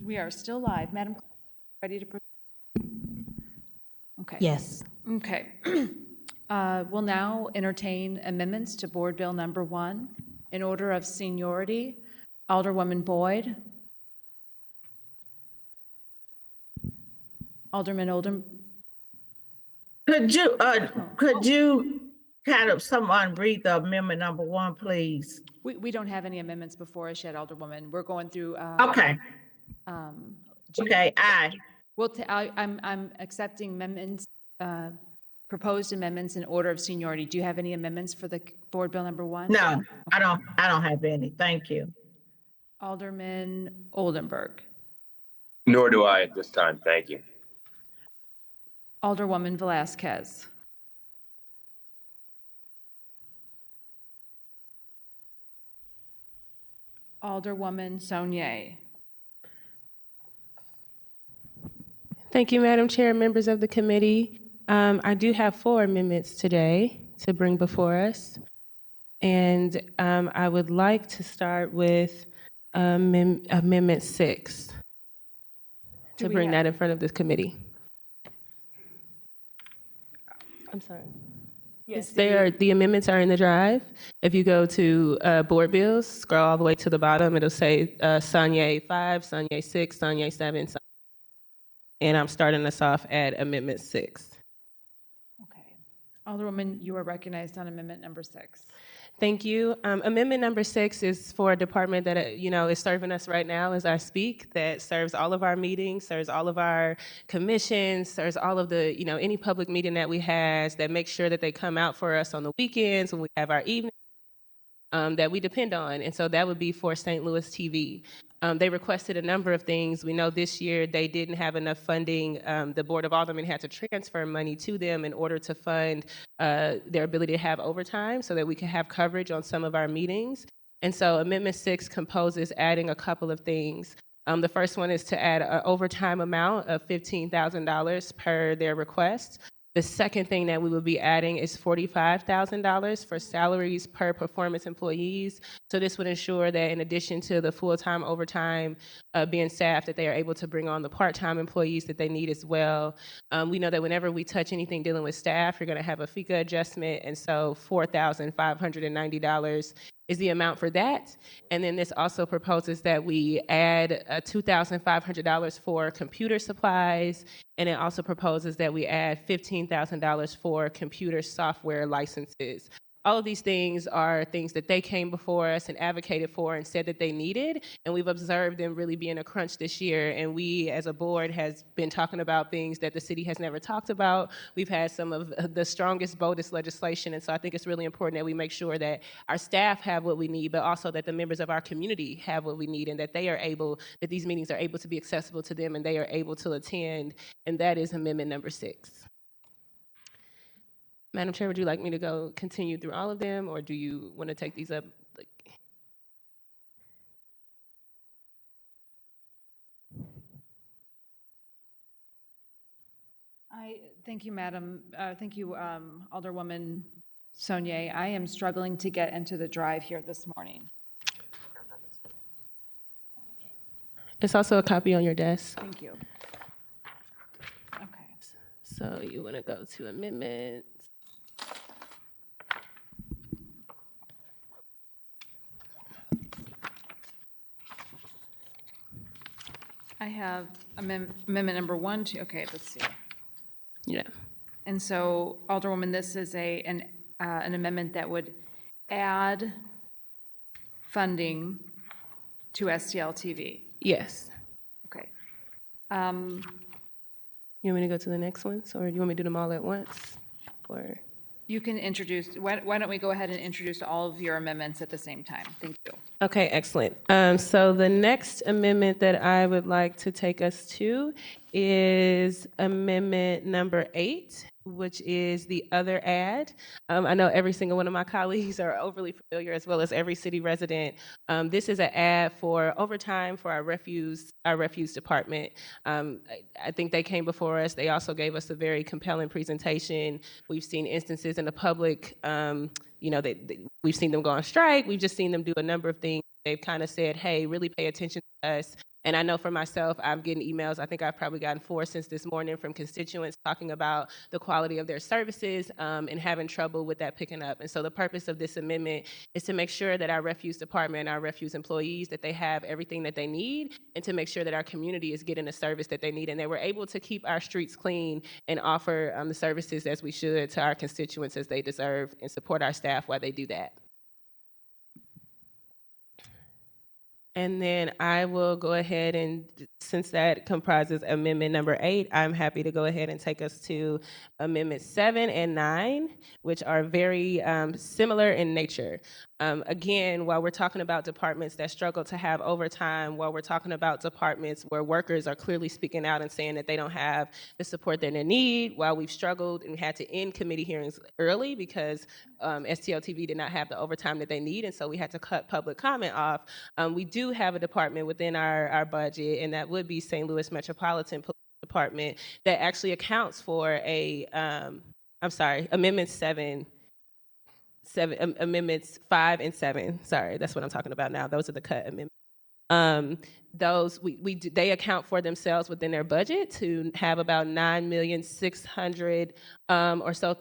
We are still live. Madam, Clerk, ready to proceed? Okay. Yes. Okay. We'll now entertain amendments to Board Bill Number 1 in order of seniority. Alderwoman Boyd. Alderman Oldham. Could you kind of someone read the amendment number 1, please? We don't have any amendments before us yet, Alderwoman. We're going through. Okay. Okay, aye. Well, I'm accepting amendments, proposed amendments in order of seniority. Do you have any amendments for the Board Bill Number 1? No, I don't have any. Thank you. Alderman Oldenburg. Nor do I at this time. Thank you. Alderwoman Velazquez. Alderwoman Saunier. Thank you, Madam Chair, members of the committee. I do have 4 amendments today to bring before us. And I would like to start with Amendment 6 to bring that in front of this committee. I'm sorry. Yes, the amendments are in the drive. If you go to board bills, scroll all the way to the bottom, it'll say Saunier 5, Saunier 6, Saunier 7, and I'm starting us off at Amendment 6. Okay. Alderwoman, you are recognized on Amendment Number 6. Thank you. Amendment number 6 is for a department that is serving us right now as I speak, that serves all of our meetings, serves all of our commissions, serves all of the, any public meeting that we have, that makes sure that they come out for us on the weekends when we have our evening that we depend on. And so that would be for St. Louis TV. They requested a number of things. We know this year they didn't have enough funding. The Board of Aldermen had to transfer money to them in order to fund their ability to have overtime so that we could have coverage on some of our meetings. And so Amendment 6 composes adding a couple of things. The first one is to add an overtime amount of $15,000 per their request. The second thing that we will be adding is $45,000 for salaries per performance employees. So this would ensure that in addition to the full-time overtime being staffed, that they are able to bring on the part-time employees that they need as well. We know that whenever we touch anything dealing with staff, you're going to have a FICA adjustment, and so $4,590 is the amount for that. And then this also proposes that we add $2,500 for computer supplies, and it also proposes that we add $15,000 for computer software licenses. All of these things are things that they came before us and advocated for and said that they needed, and we've observed them really being a crunch this year. And we, as a board, has been talking about things that the city has never talked about. We've had some of the strongest, boldest legislation, and so I think it's really important that we make sure that our staff have what we need, but also that the members of our community have what we need, and that they are able, that these meetings are able to be accessible to them and they are able to attend, and that is Amendment number 6. Madam Chair, would you like me to continue through all of them, or do you want to take these up? Thank you, Madam. Thank you, Alderwoman Saunier. I am struggling to get into the drive here this morning. It's also a copy on your desk. Thank you. Okay. So you want to go to amendments. I have amendment number 1, 2. Okay, let's see. Yeah. And so, Alderwoman, this is an amendment that would add funding to STL TV. Yes. Okay. You want me to go to the next ones, or do you want me to do them all at once? Or you can introduce. Why don't we go ahead and introduce all of your amendments at the same time? Thank you. Okay, excellent. So the next amendment that I would like to take us to is Amendment number 8, which is the other ad. I know every single one of my colleagues are overly familiar, as well as every city resident. This is an ad for overtime for our refuse department. I think they came before us. They also gave us a very compelling presentation. We've seen instances in the public, we've seen them go on strike. We've just seen them do a number of things. They've kind of said, hey, really pay attention to us And I know for myself, I'm getting emails. I think I've probably gotten 4 since this morning from constituents talking about the quality of their services and having trouble with that picking up. And so the purpose of this amendment is to make sure that our refuse department, our refuse employees, that they have everything that they need, and to make sure that our community is getting the service that they need, and that we're able to keep our streets clean and offer the services as we should to our constituents as they deserve, and support our staff while they do that. And then I will go ahead and, since that comprises amendment number 8, I'm happy to go ahead and take us to amendments 7 and 9, which are very similar in nature. Again, while we're talking about departments that struggle to have overtime, while we're talking about departments where workers are clearly speaking out and saying that they don't have the support that they need, while we've struggled and had to end committee hearings early because STLTV did not have the overtime that they need, and so we had to cut public comment off, we do have a department within our budget, and that would be St. Louis Metropolitan Police Department, that actually accounts for amendments 5 and 7. Sorry, that's what I'm talking about now. Those are the cut amendments. They account for themselves within their budget to have about $9,600,000 or so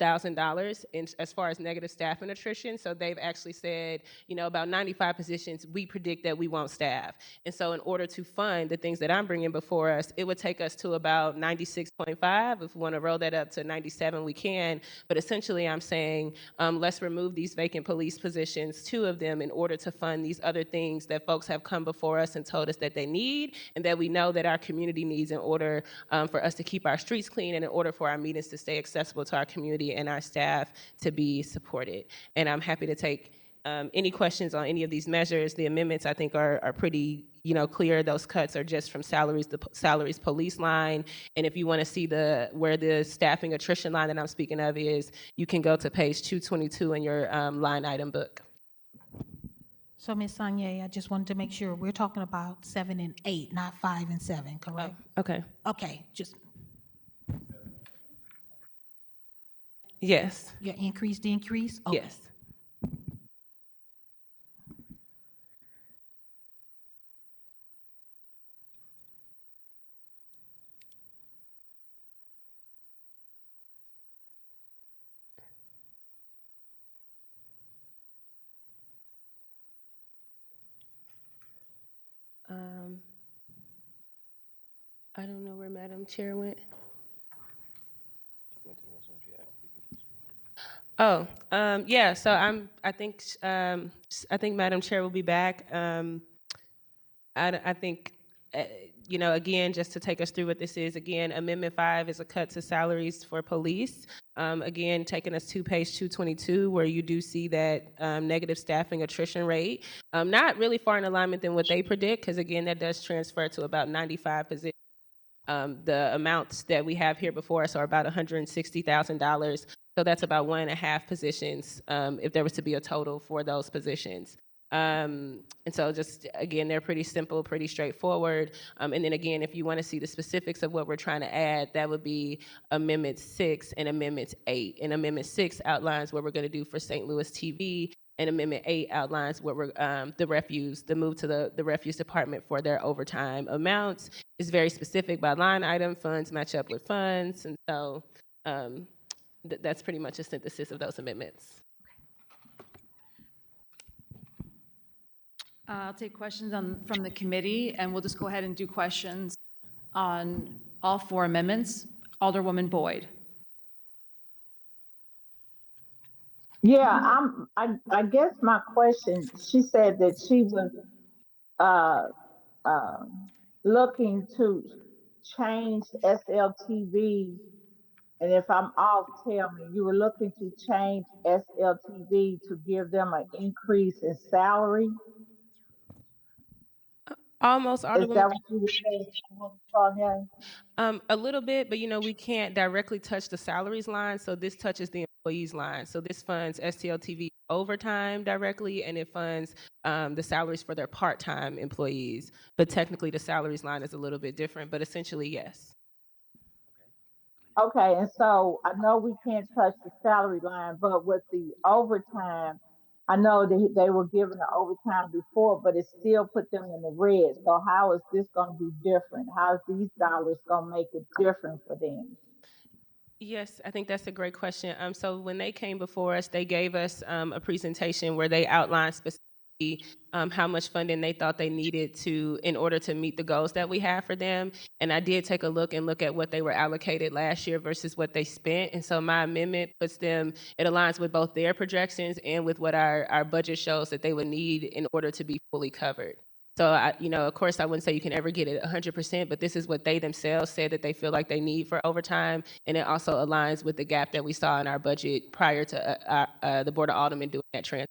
as far as negative staff and attrition. So they've actually said, about 95 positions we predict that we won't staff. And so in order to fund the things that I'm bringing before us, it would take us to about 96.5. If we want to roll that up to 97, we can. But essentially, I'm saying let's remove these vacant police positions, 2 of them, in order to fund these other things that folks have come before us and told us that they need, and that we know that our community needs in order for us to keep our streets clean, and in order for our meetings to stay accessible to our community and our staff to be supported. And I'm happy to take any questions on any of these measures. The amendments, I think, are pretty clear. Those cuts are just from salaries, the salaries police line. And if you want to see where the staffing attrition line that I'm speaking of is, you can go to page 222 in your line item book. So, Ms. Sanye, I just wanted to make sure we're talking about 7 and 8, not 5 and 7, correct? Okay. Okay, just. Yes. Your increase, decrease? Okay. Yes. I don't know where Madam Chair went. Oh, yeah. So I think Madam Chair will be back. I think, again, just to take us through what this is, again, Amendment 5 is a cut to salaries for police. Again, taking us to page 222, where you do see that negative staffing attrition rate. Not really far in alignment than what they predict, because again, that does transfer to about 95 positions. The amounts that we have here before us are about $160,000. So that's about 1.5 positions if there was to be a total for those positions. And so just, again, they're pretty simple, pretty straightforward. And then again, if you want to see the specifics of what we're trying to add, that would be Amendment 6 and Amendment 8. And Amendment 6 outlines what we're going to do for St. Louis TV, and Amendment 8 outlines what we're, the move to the refuse department for their overtime amounts is very specific by line item. Funds match up with funds. And so that's pretty much a synthesis of those amendments. I'll take questions from the committee, and we'll just go ahead and do questions on all 4 amendments. Alderwoman Boyd. Yeah, I guess my question, she said that she was looking to change SLTV, and if I'm off, tell me, you were looking to change SLTV to give them an increase in salary? Almost, Is that Alderwoman. what you were saying, Sonia? A little bit, but we can't directly touch the salaries line, so this touches the employees line. So this funds STLTV overtime directly, and it funds the salaries for their part-time employees. But technically, the salaries line is a little bit different, but essentially, yes. Okay, and so I know we can't touch the salary line, but with the overtime, I know they were given the overtime before, but it still put them in the red. So how is this gonna be different? How is these dollars gonna make it different for them? Yes, I think that's a great question. So when they came before us, they gave us a presentation where they outlined specifically how much funding they thought they needed in order to meet the goals that we have for them. And I did take a look at what they were allocated last year versus what they spent. And so my amendment it aligns with both their projections and with what our budget shows that they would need in order to be fully covered. So, of course, I wouldn't say you can ever get it 100%, but this is what they themselves said that they feel like they need for overtime. And it also aligns with the gap that we saw in our budget prior to the Board of Aldermen doing that transfer.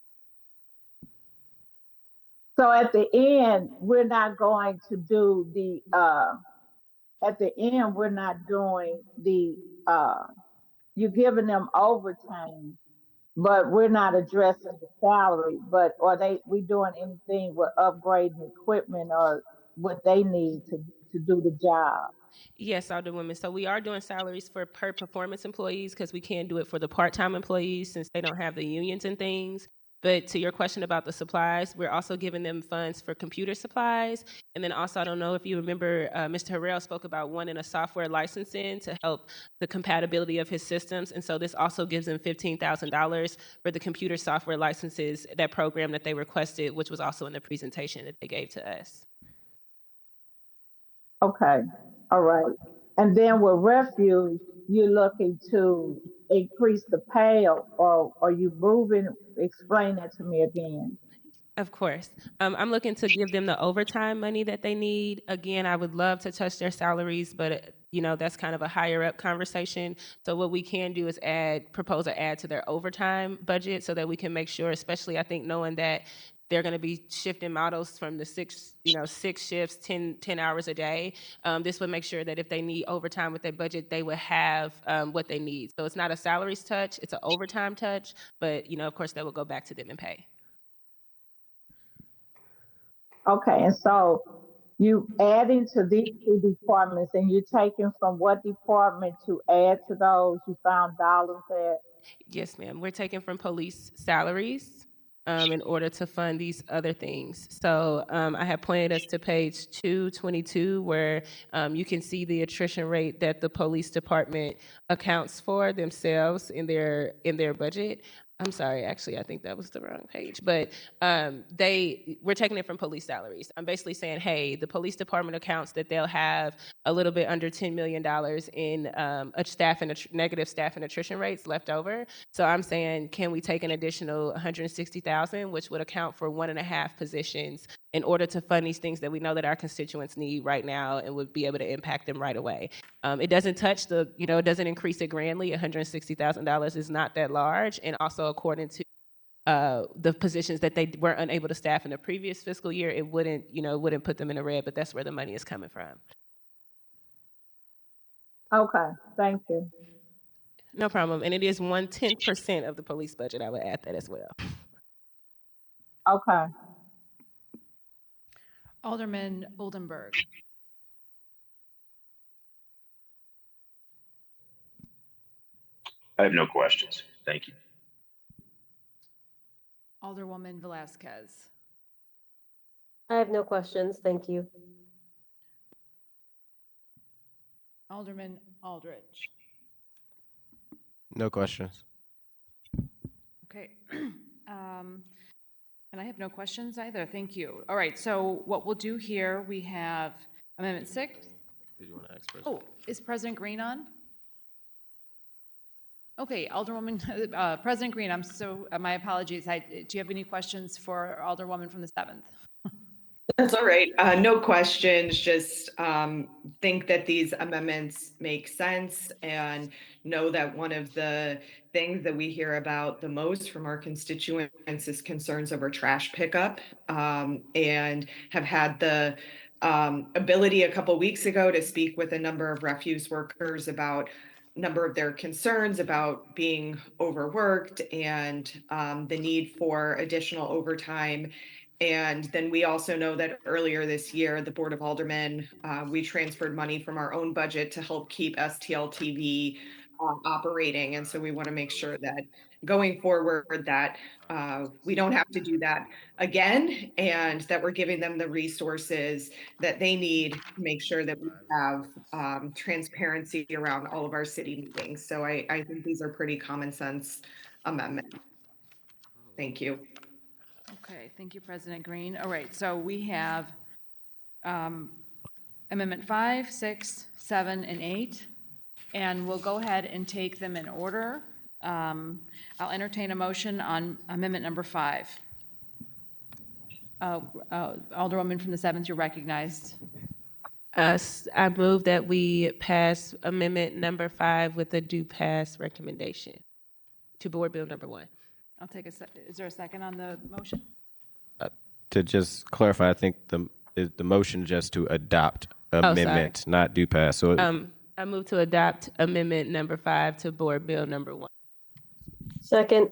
So at the end, we're not going to do you're giving them overtime, but we're not addressing the salary. But we doing anything with upgrading equipment or what they need to do the job? Yes, Alderwoman. So we are doing salaries for per performance employees because we can't do it for the part-time employees since they don't have the unions and things. But to your question about the supplies, we're also giving them funds for computer supplies. And then also, I don't know if you remember, Mr. Harrell spoke about wanting a software licensing to help the compatibility of his systems. And so this also gives them $15,000 for the computer software licenses, that program that they requested, which was also in the presentation that they gave to us. Okay, all right. And then with refuge, you're looking to increase the pay, or are you moving? Explain that to me again. Of course. I'm looking to give them the overtime money that they need. Again, I would love to touch their salaries, but that's kind of a higher up conversation. So what we can do is propose an add to their overtime budget so that we can make sure, especially I think knowing that they're going to be shifting models from the six shifts, 10 hours a day. This would make sure that if they need overtime with their budget, they would have what they need. So it's not a salaries touch, it's an overtime touch, but of course that will go back to them in pay. Okay, and so you adding to these two departments, and you're taking from what department to add to those you found dollars at? Yes, ma'am. We're taking from police salaries in order to fund these other things. So I have pointed us to page 222, where you can see the attrition rate that the police department accounts for themselves in their budget. I'm sorry, actually, I think that was the wrong page, but we're taking it from police salaries. I'm basically saying, hey, the police department accounts that they'll have a little bit under $10 million in negative staff and attrition rates left over. So I'm saying, can we take an additional $160,000, which would account for 1.5 positions in order to fund these things that we know that our constituents need right now and would be able to impact them right away. It doesn't touch it doesn't increase it grandly. $160,000 is not that large. And also according to the positions that they were unable to staff in the previous fiscal year, it wouldn't put them in the red, but that's where the money is coming from. Okay, thank you. No problem. And it is 1/10% of the police budget. I would add that as well. Okay. Alderman Oldenburg. I have no questions. Thank you. Alderwoman Velazquez. I have no questions. Thank you. Alderman Aldrich. No questions. Okay. And I have no questions either. Thank you. All right. So what we'll do here, we have Amendment 6. Did you want to ask first? Oh, is President Green on? Okay, Alderwoman, President Green, my apologies. Do you have any questions for Alderwoman from the 7th? That's all right. No questions. Just think that these amendments make sense and know that one of the things that we hear about the most from our constituents is concerns over trash pickup, and have had the ability a couple weeks ago to speak with a number of refuse workers about number of their concerns about being overworked and the need for additional overtime. And then we also know that earlier this year, the Board of Aldermen, we transferred money from our own budget to help keep STL TV operating. And so we want to make sure that going forward that we don't have to do that again, and that we're giving them the resources that they need to make sure that we have transparency around all of our city meetings. So I think these are pretty common sense amendments. Thank you. Okay, thank you, President Green. All right, so we have Amendment 5, 6, 7, and 8, and we'll go ahead and take them in order. I'll entertain a motion on Amendment number 5. Alderwoman from the 7th, you're recognized. I move that we pass amendment number 5 with a do pass recommendation to Board Bill number 1. I'll take is there a second on the motion? To just clarify, I think the motion just to adopt sorry. amendment, not do pass. So I move to adopt amendment number 5 to Board Bill number 1. Second.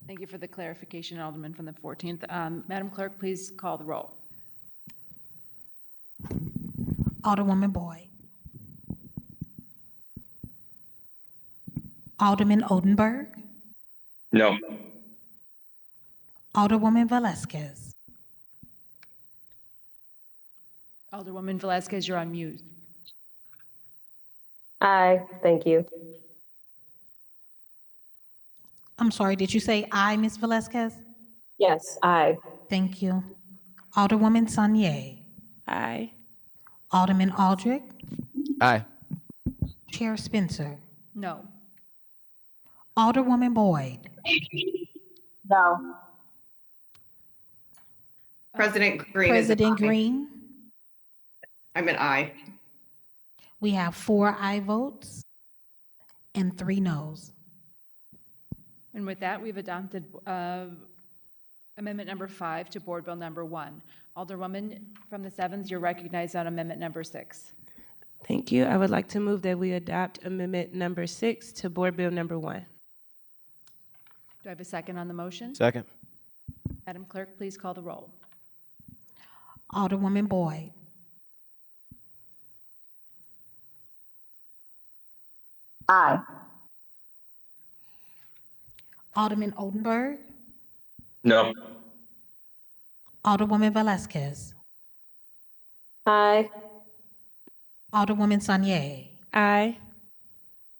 Thank you for the clarification, Alderman from the 14th. Madam Clerk, please call the roll. Alderwoman Boyd. Alderman Odenberg. No. Alderwoman Velasquez. Alderwoman Velasquez, you're on mute. Aye, thank you. I'm sorry, did you say aye, Ms. Velasquez? Yes, aye. Thank you. Alderwoman Sanye. Aye. Alderman Aldrich. Aye. Chair Spencer. No. Alderwoman Boyd. No. President Green. President Green. I'm an aye. We have 4 aye votes and 3 noes. And with that, we've adopted Amendment number 5 to Board Bill number 1. Alderwoman from the 7th, you're recognized on Amendment number 6. Thank you. I would like to move that we adopt amendment number 6 to Board Bill number 1. Do I have a second on the motion? Second. Madam Clerk, please call the roll. Alderwoman Boyd. Aye. Alderman Odenberg. No. Alderwoman Velasquez. Aye. Alderwoman Sanye. Aye.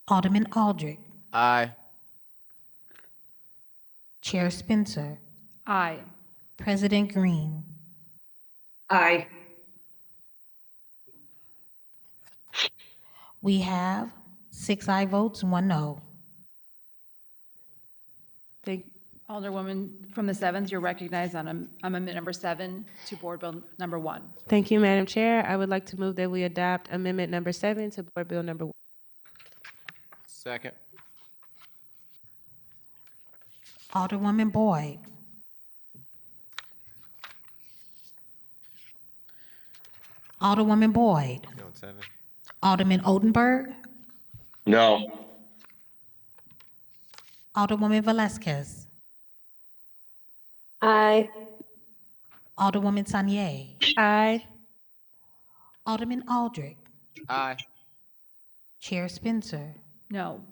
Alderman Aldrich. Aye. Chair Spencer. Aye. President Green. Aye. We have 6 aye votes, 1 no. Alderwoman from the 7th, you're recognized on Amendment number 7 to Board Bill number 1. Thank you, Madam Chair. I would like to move that we adopt amendment number 7 to Board Bill number 1. Second. Alderwoman Boyd. Alderwoman Boyd. You on 7? Alderman Odenberg. No. Alderwoman Velasquez. Aye. Alderwoman Sanye. Aye. Alderman Aldrich. Aye. Chair Spencer. No.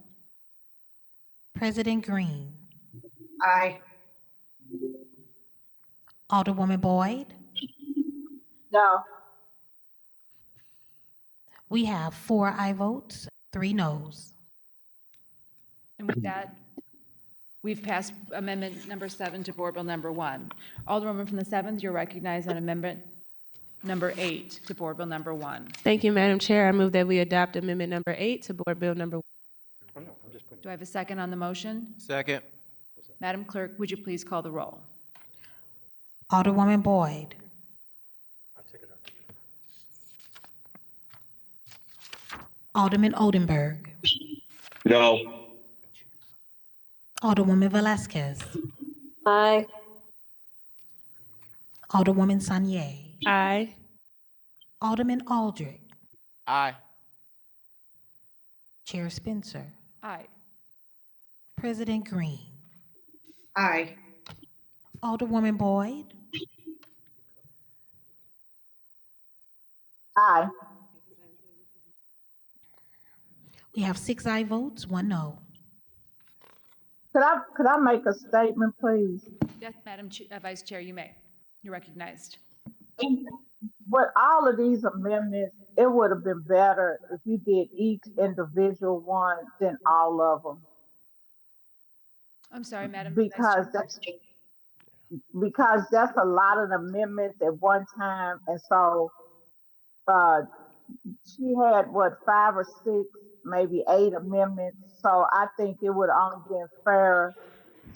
President Green. Aye. Alderwoman Boyd. No. We have 4 aye votes, 3 noes. And with that, we've passed Amendment number 7 to Board Bill number 1. Alderwoman from the 7th, you're recognized on Amendment number 8 to Board Bill number 1. Thank you, Madam Chair. I move that we adopt amendment number 8 to Board Bill number 1. Do I have a second on the motion? Second. Madam Clerk, would you please call the roll? Alderwoman Boyd. Alderman Odenberg. No. Alderwoman Velasquez. Aye. Alderwoman Sanye. Aye. Alderman Aldrich. Aye. Chair Spencer. Aye. President Green. Aye. Alderwoman Boyd. Aye. We have 6 aye votes, 1 no. Could I make a statement, please? Yes, Madam Vice Chair, you may. You're recognized. With all of these amendments, it would have been better if you did each individual one than all of them. I'm sorry, Madam Because Vice Chair. because that's a lot of amendments at one time, and so she had what 5 or 6, maybe 8 amendments. So I think it would only been fair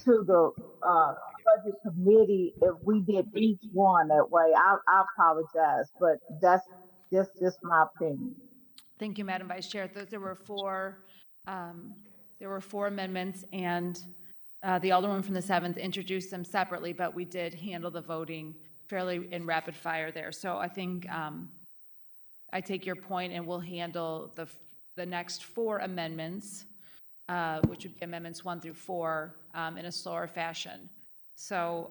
to the budget committee if we did each one that way. I apologize, but that's just my opinion. Thank you, Madam Vice Chair. There were 4 amendments, and the Alderman from the 7th introduced them separately, but we did handle the voting fairly in rapid fire there. So I think I take your point, and we'll handle the next 4 amendments, which would be amendments 1 through 4, in a slower fashion. So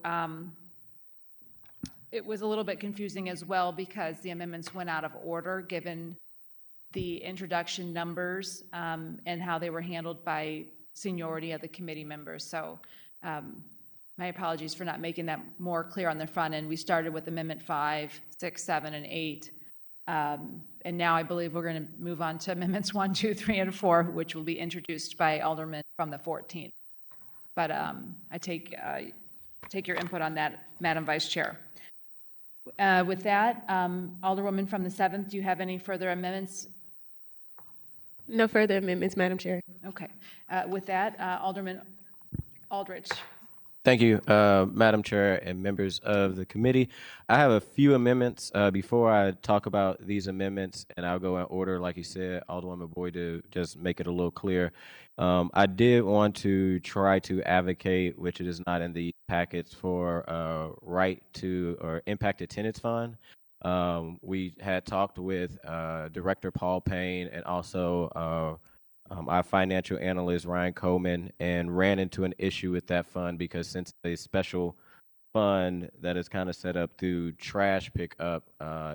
it was a little bit confusing as well because the amendments went out of order given the introduction numbers and how they were handled by seniority of the committee members. So my apologies for not making that more clear on the front end. We started with Amendment 5, 6, 7, and 8. And now I believe we're going to move on to Amendments 1, 2, 3, and 4, which will be introduced by Alderman from the 14th. But I take your input on that, Madam Vice Chair. With that, Alderwoman from the 7th, do you have any further amendments? No further amendments, Madam Chair. Okay. With that, Alderman Aldrich. Thank you, Madam Chair and members of the committee. I have a few amendments. Before I talk about these amendments, and I'll go in order, like you said, Alderwoman Boyd, to just make it a little clear. I did want to try to advocate, which it is not in the packets, for right to or impact attendance fund. We had talked with Director Paul Payne and also our financial analyst, Ryan Coleman, and ran into an issue with that fund because since it's a special fund that is kind of set up through trash pickup,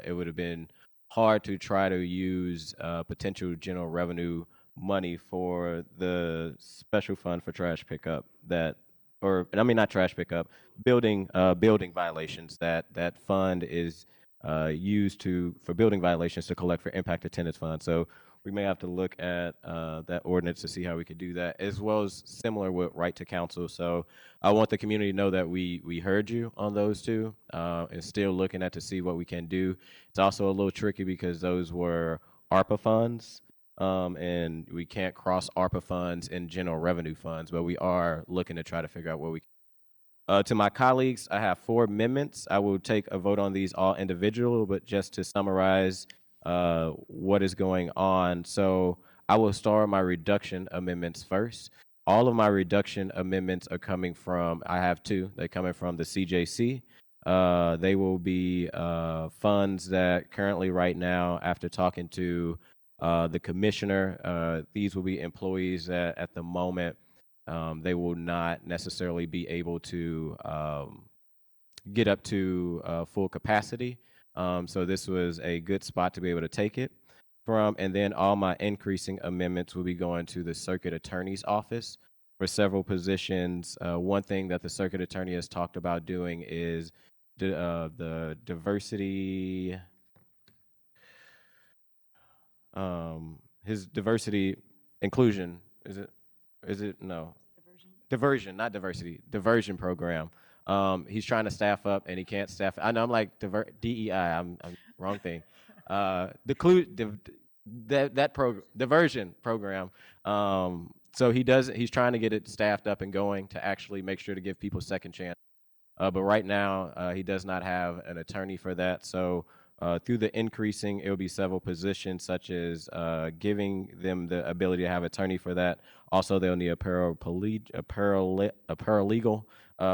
it would have been hard to try to use potential general revenue money for the special fund for trash pickup not trash pickup, building violations. That fund is used for building violations to collect for impact attendance fund. So we may have to look at that ordinance to see how we could do that, as well as similar with right to counsel. So I want the community to know that we heard you on those two and still looking at to see what we can do. It's also a little tricky because those were ARPA funds, and we can't cross ARPA funds and general revenue funds, but we are looking to try to figure out what we can. To my colleagues, I have 4 amendments. I will take a vote on these all individual, but just to summarize what is going on. So I will start my reduction amendments first. All of my reduction amendments are coming from, I have 2, they're coming from the CJC. They will be funds that currently right now, after talking to the commissioner, these will be employees that at the moment they will not necessarily be able to get up to full capacity. So this was a good spot to be able to take it from. And then all my increasing amendments will be going to the circuit attorney's office for several positions. One thing that the circuit attorney has talked about doing is the diversity, his diversity inclusion, no. Diversion, not diversity, diversion program. He's trying to staff up and he can't staff. I know I'm like DEI. I'm wrong thing. Diversion program. So he's trying to get it staffed up and going to actually make sure to give people second chance. But right now he does not have an attorney for that. So through the increasing, it will be several positions, such as giving them the ability to have attorney for that. Also, they'll need a paralegal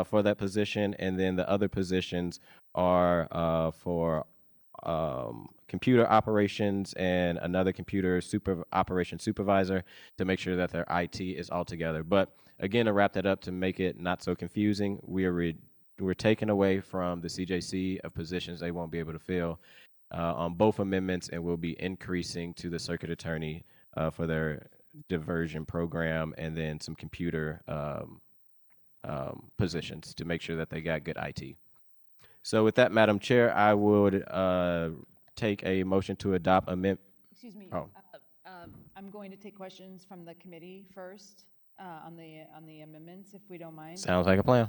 for that position, and then the other positions are for computer operations and another computer operation supervisor to make sure that their IT is all together. But again, to wrap that up, to make it not so confusing, we're taking away from the CJC of positions they won't be able to fill on both amendments, and we'll be increasing to the circuit attorney for their diversion program and then some computer positions to make sure that they got good IT. So with that, Madam Chair, I would take a motion to adopt amendment. Excuse me. Oh. I'm going to take questions from the committee first on the amendments, if we don't mind. Sounds like a plan.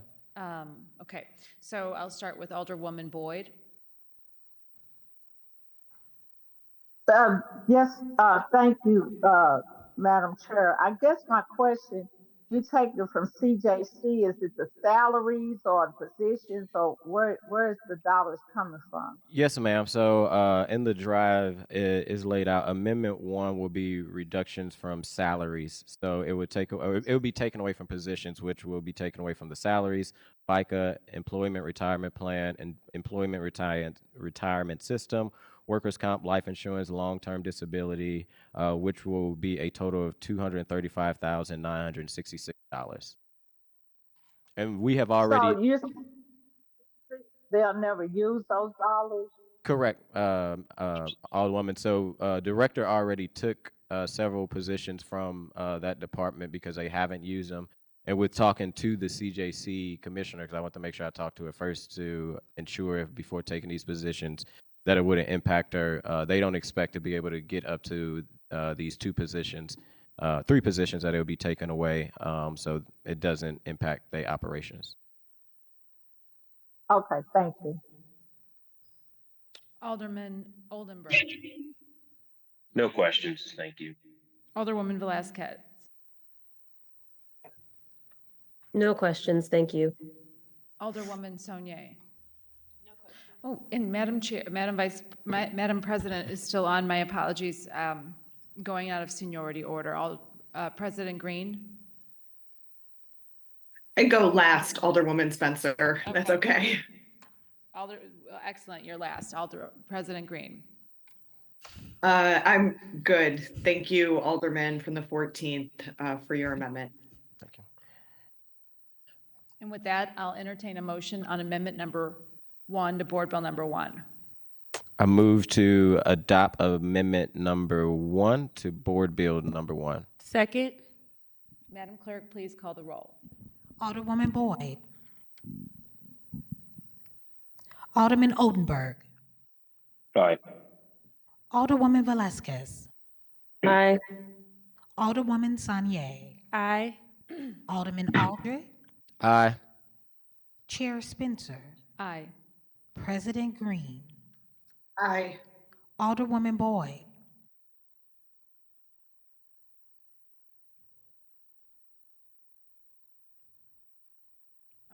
Okay, so I'll start with Alderwoman Boyd. Yes, thank you, Madam Chair. I guess my question, you take it from CJC, is it the salaries or positions, or where is the dollars coming from? Yes, ma'am. So in the drive is laid out. Amendment 1 will be reductions from salaries. So it would be taken away from positions, which will be taken away from the salaries, FICA, employment retirement plan, and employment retirement system, workers' comp, life insurance, long-term disability, which will be a total of $235,966. And we have already. So they'll never use those dollars? Correct, Alderwoman. So director already took several positions from that department because they haven't used them. And we're talking to the CJC commissioner, because I want to make sure I talk to her first to ensure before taking these positions that it wouldn't impact her. They don't expect to be able to get up to these 3 positions that it will be taken away, so it doesn't impact their operations. Okay, thank you. Alderman Oldenburg. No questions. Thank you. Alderwoman Velazquez. No questions, thank you. Alderwoman Saunier. Oh, and Madam President is still on. My apologies. Going out of seniority order. President Green. I go last, Alderwoman Spencer. That's okay. Excellent. You're last. President Green. I'm good. Thank you, Alderman from the 14th, for your amendment. Thank you. And with that, I'll entertain a motion on amendment number 1 to Board Bill number 1. I move to adopt amendment number 1 to Board Bill number 1. Second. Madam Clerk, please call the roll. Alderwoman Boyd. Alderman Oldenburg. Aye. Alderwoman Velazquez. Aye. Alderwoman Saunier. Aye. Alderman Aldred. Aye. Chair Spencer. Aye. President Green. Aye. Alderwoman Boyd.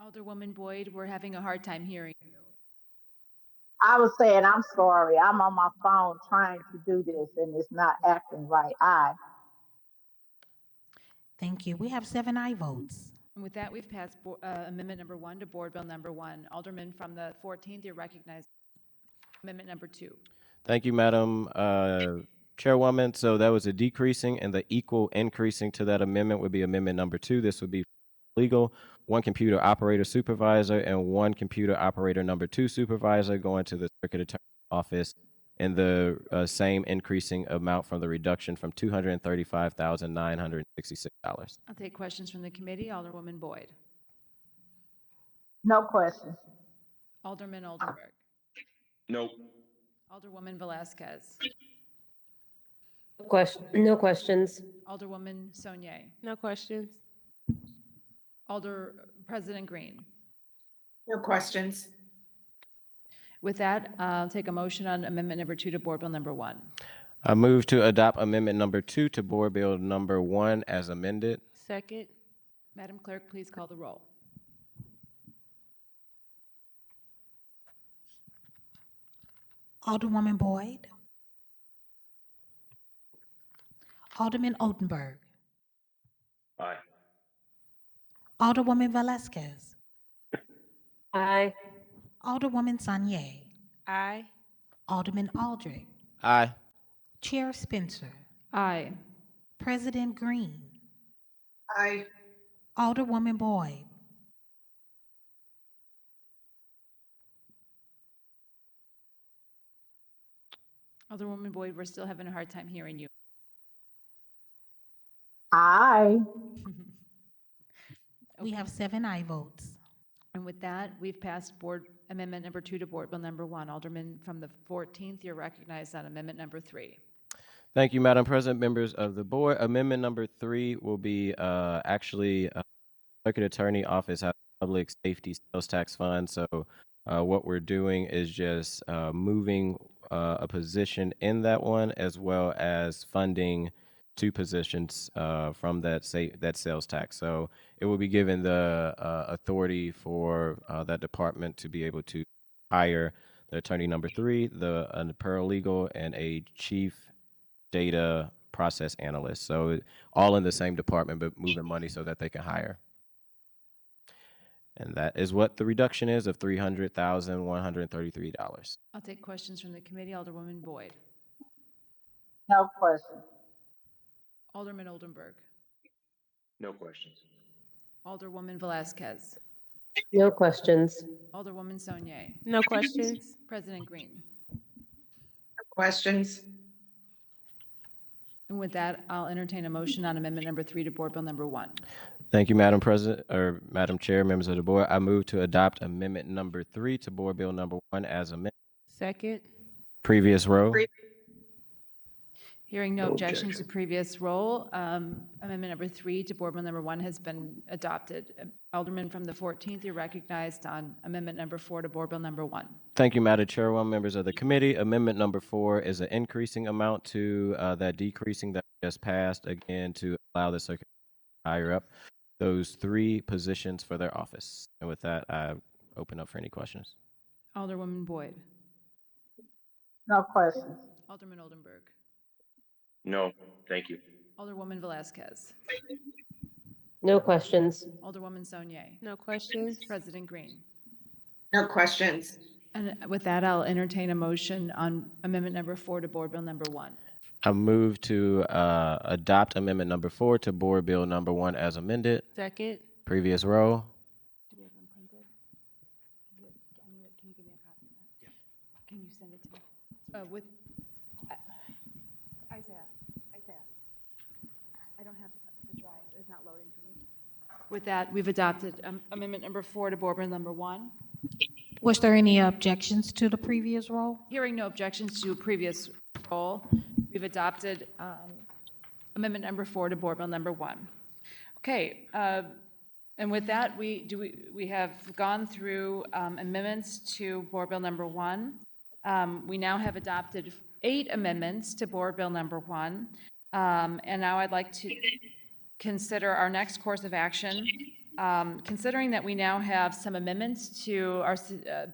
Alderwoman Boyd, we're having a hard time hearing you. I was saying, I'm sorry, I'm on my phone trying to do this and it's not acting right. Aye. Thank you. We have 7 aye votes. And with that, we've passed amendment number 1 to Board Bill number 1. Alderman from the 14th, you're recognized. Amendment number 2. Thank you, Madam Chairwoman. So that was a decreasing, and the equal increasing to that amendment would be amendment number 2. This would be legal, 1 computer operator supervisor and 1 computer operator number 2 supervisor going to the Circuit Attorney's Office, and the same increasing amount from the reduction from $235,966. I'll take questions from the committee. Alderwoman Boyd. No questions. Alderman Oldenburg. Nope. Alderwoman Velazquez. No questions. Alderwoman Saunier. No questions. President Green. No questions. With that, I'll take a motion on amendment number 2 to Board Bill number 1. I move to adopt amendment number 2 to Board Bill number 1 as amended. Second. Madam Clerk, please call the roll. Alderwoman Boyd. Alderman Oldenburg. Aye. Alderwoman Velazquez. Aye. Alderwoman Saunier. Aye. Alderman Aldred. Aye. Chair Spencer. Aye. President Green. Aye. Alderwoman Boyd. Alderwoman Boyd, we're still having a hard time hearing you. We have 7 aye votes. And with that, we've passed Board Amendment number 2 to Board Bill number 1. Alderman from the 14th, you're recognized on Amendment number 3. Thank you, Madam President, members of the board. Amendment number 3 will be Circuit Attorney Office has a Public Safety Sales Tax Fund. So what we're doing is just moving a position in that one, as well as funding 2 positions from that sales tax. So it will be given the authority for that department to be able to hire the attorney number 3, a paralegal, and a chief data process analyst. So all in the same department, but moving money so that they can hire. And that is what the reduction is of $300,133. I'll take questions from the committee. Alderwoman Boyd. No question. Alderman Oldenburg. No questions. Alderwoman Velazquez. No questions. Alderwoman Saunier. No questions. President Green. Questions? And with that, I'll entertain a motion on Amendment number 3 to Board Bill number 1. Thank you, Madam President, or Madam Chair, members of the board. I move to adopt Amendment number 3 to Board Bill number 1 as amended. Second. Previous row. Hearing no objections to previous roll, Amendment number 3 to Board Bill number 1 has been adopted. Alderman from the 14th, you're recognized on Amendment number 4 to Board Bill number 1. Thank you, Madam Chairwoman, members of the committee. Amendment number 4 is an increasing amount to that decreasing that just passed, again, to allow the circuit to hire up those 3 positions for their office. And with that, I open up for any questions. Alderwoman Boyd. No questions. Alderman Oldenburg. No, thank you. Alderwoman Velazquez. No questions. Alderwoman Saunier. No questions. President Green. No questions. And with that, I'll entertain a motion on Amendment number 4 to Board Bill number 1. I move to adopt Amendment number 4 to Board Bill number 1 as amended. Second. Previous row. Do we have one printed? Can you give me a copy of that? Yes. Can you send it to me? With Isaiah, I don't have the drive. It's not loading for me. With that, we've adopted Amendment number 4 to Board Bill number 1. Was there any objections to the previous roll? Hearing no objections to previous roll, we've adopted Amendment number 4 to Board Bill number 1. Okay, and with that, we have gone through amendments to Board Bill number 1. We now have adopted 8 amendments to Board Bill number 1. And now I'd like to consider our next course of action. Considering that we now have some amendments to our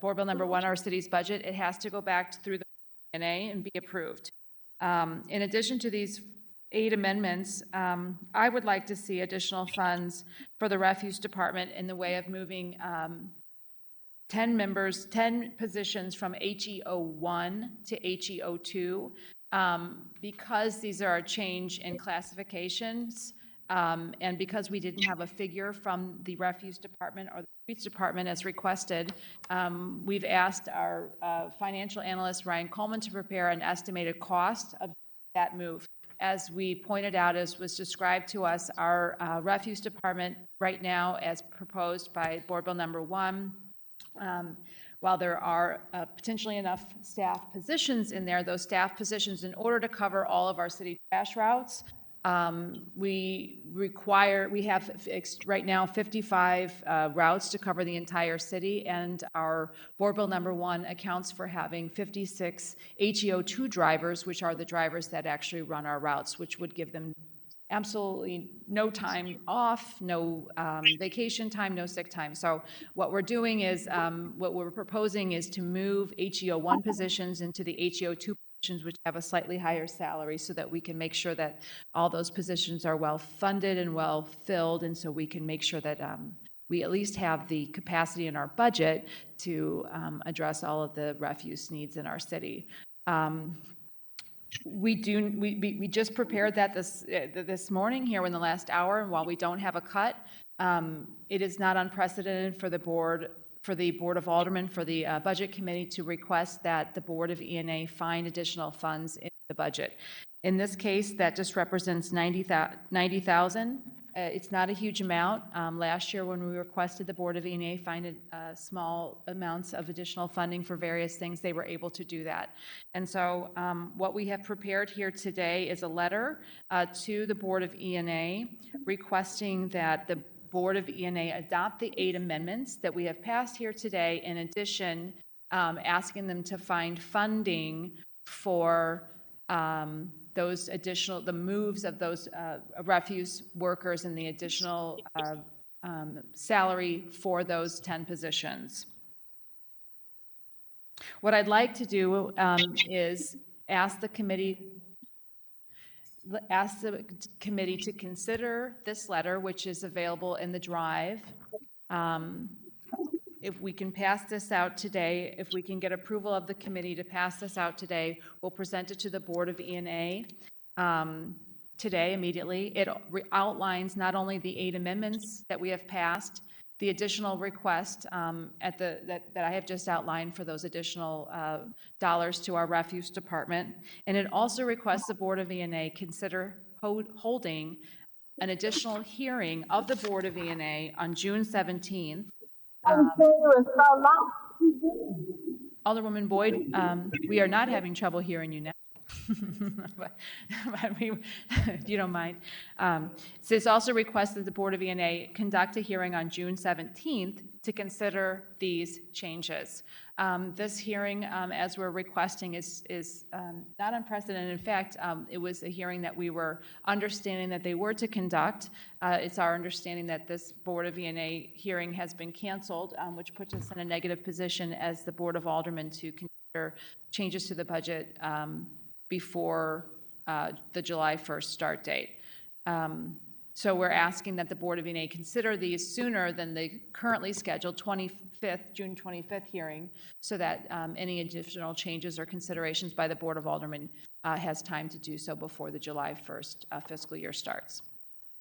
Board Bill number 1, our city's budget, it has to go back through the P&A and be approved. In addition to these 8 amendments, I would like to see additional funds for the refuse department in the way of moving 10 positions from HEO1 to HEO2. Because these are a change in classifications, and because we didn't have a figure from the refuse department or the streets department as requested, we've asked our financial analyst, Ryan Coleman, to prepare an estimated cost of that move. As we pointed out, as was described to us, our refuse department right now, as proposed by Board Bill number 1, while there are potentially enough staff positions in there, those staff positions, in order to cover all of our city trash routes, we have right now 55 routes to cover the entire city, and our Board Bill number 1 accounts for having 56 HEO2 drivers, which are the drivers that actually run our routes, which would give them absolutely no time off, no vacation time, no sick time. So what we're doing is, what we're proposing is to move HEO1 positions into the HEO2 positions, which have a slightly higher salary, so that we can make sure that all those positions are well funded and well filled, and so we can make sure that we at least have the capacity in our budget to address all of the refuse needs in our city. We just prepared that this morning here in the last hour, and while we don't have a cut, it is not unprecedented for the Board of Aldermen, for the Budget Committee to request that the Board of E&A find additional funds in the budget. In this case, that just represents $90,000 It's not a huge amount. Last year, when we requested the Board of E&A find small amounts of additional funding for various things, they were able to do that. And so what we have prepared here today is a letter to the Board of E&A requesting that the Board of E&A adopt the 8 amendments that we have passed here today. In addition, asking them to find funding for those additional, the moves of those refuse workers and the additional salary for those 10 positions. What I'd like to do is ask the committee to consider this letter, which is available in the drive. If we can pass this out today, if we can get approval of the committee to pass this out today, we'll present it to the Board of E&A today, immediately. It outlines not only the 8 amendments that we have passed, the additional request that I have just outlined for those additional dollars to our refuse department. And it also requests the Board of E&A consider holding an additional hearing of the Board of E&A on June 17th. Alderwoman Boyd, we are not having trouble hearing you now. but if you don't mind. So it's also requested the Board of E&A conduct a hearing on June 17th to consider these changes. This hearing, as we're requesting, is not unprecedented. In fact, it was a hearing that we were understanding that they were to conduct. It's our understanding that this Board of E&A hearing has been canceled, which puts us in a negative position as the Board of Aldermen to consider changes to the budget before the July 1st start date. So we're asking that the Board of E&A consider these sooner than the currently scheduled June 25th hearing, so that any additional changes or considerations by the Board of Aldermen has time to do so before the July 1st fiscal year starts.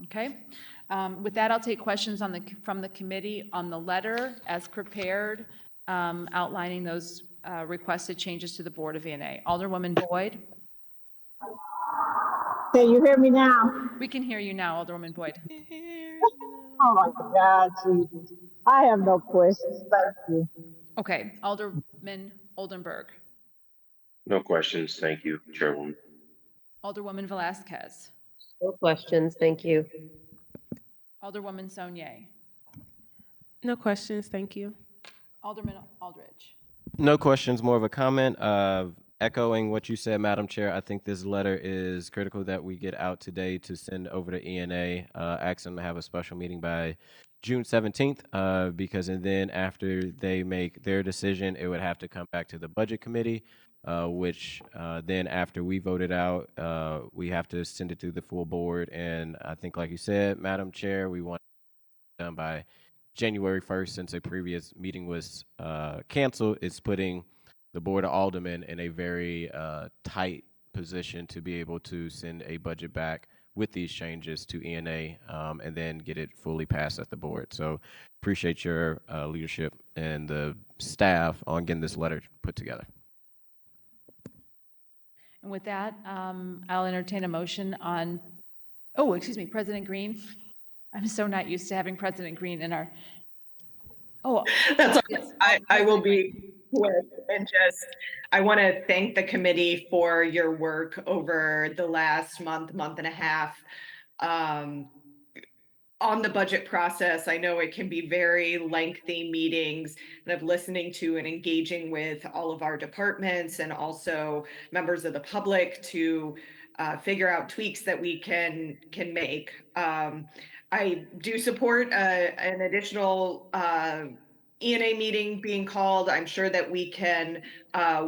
Okay? With that, I'll take questions from the committee on the letter as prepared, outlining those requested changes to the Board of E&A. Alderwoman Boyd. Can you hear me now? We can hear you now, Alderwoman Boyd. Oh my God, Jesus. I have no questions. Thank you. Okay, Alderman Oldenburg. No questions. Thank you, Chairwoman. Alderwoman Velazquez. No questions, thank you. Alderwoman Saunier. No questions, thank you. Alderman Aldridge. No questions, more of a comment. Echoing what you said, Madam Chair, I think this letter is critical that we get out today to send over to E&A, ask them to have a special meeting by June 17th, because and then after they make their decision, it would have to come back to the Budget Committee, which then after we vote it out, we have to send it to the full board. And I think, like you said, Madam Chair, we want it done by January 1st, since a previous meeting was canceled. It's putting the Board of Aldermen in a very tight position to be able to send a budget back with these changes to E&A and then get it fully passed at the board. So appreciate your leadership and the staff on getting this letter put together. And with that, I'll entertain a motion on, President Green. I'm so not used to having President Green in our, That's all yes. right. I will be quick and I want to thank the committee for your work over the last month and a half on the budget process. I know it can be very lengthy meetings, and I'm listening to and engaging with all of our departments and also members of the public to figure out tweaks that we can make. I do support an additional E&A meeting being called. I'm sure that we can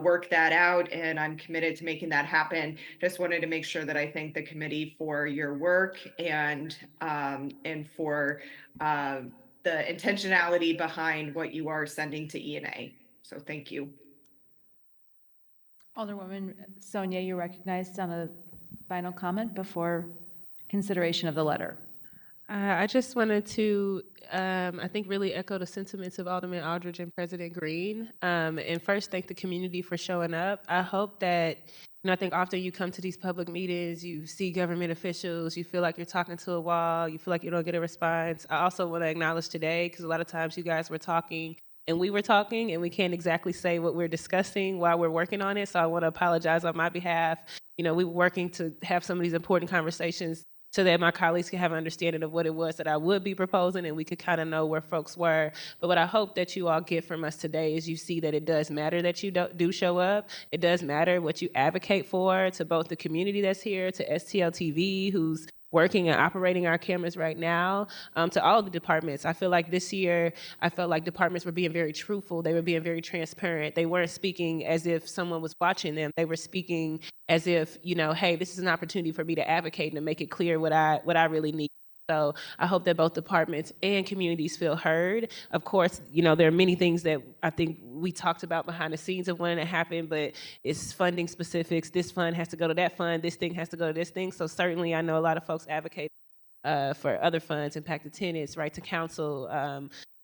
work that out, and I'm committed to making that happen. Just wanted to make sure that I thank the committee for your work and for the intentionality behind what you are sending to E&A. So thank you. Alderwoman Sonia, you're recognized on a final comment before consideration of the letter. I just wanted to, I think, really echo the sentiments of Alderman Aldridge and President Green. And first, thank the community for showing up. I hope that, I think often you come to these public meetings, you see government officials, you feel like you're talking to a wall, you feel like you don't get a response. I also want to acknowledge today, because a lot of times you guys were talking and we were talking and we can't exactly say what we're discussing while we're working on it. So I want to apologize on my behalf. We were working to have some of these important conversations so that my colleagues can have an understanding of what it was that I would be proposing and we could kind of know where folks were. But what I hope that you all get from us today is you see that it does matter that you do show up. It does matter what you advocate for to both the community that's here, to STL TV, who's working and operating our cameras right now, to all of the departments. I feel like this year, I felt like departments were being very truthful. They were being very transparent. They weren't speaking as if someone was watching them. They were speaking as if, hey, this is an opportunity for me to advocate and to make it clear what I really need. So I hope that both departments and communities feel heard. Of course, there are many things that I think we talked about behind the scenes of when it happened, but it's funding specifics. This fund has to go to that fund. This thing has to go to this thing. So certainly I know a lot of folks advocate for other funds, impacted tenants, right to counsel.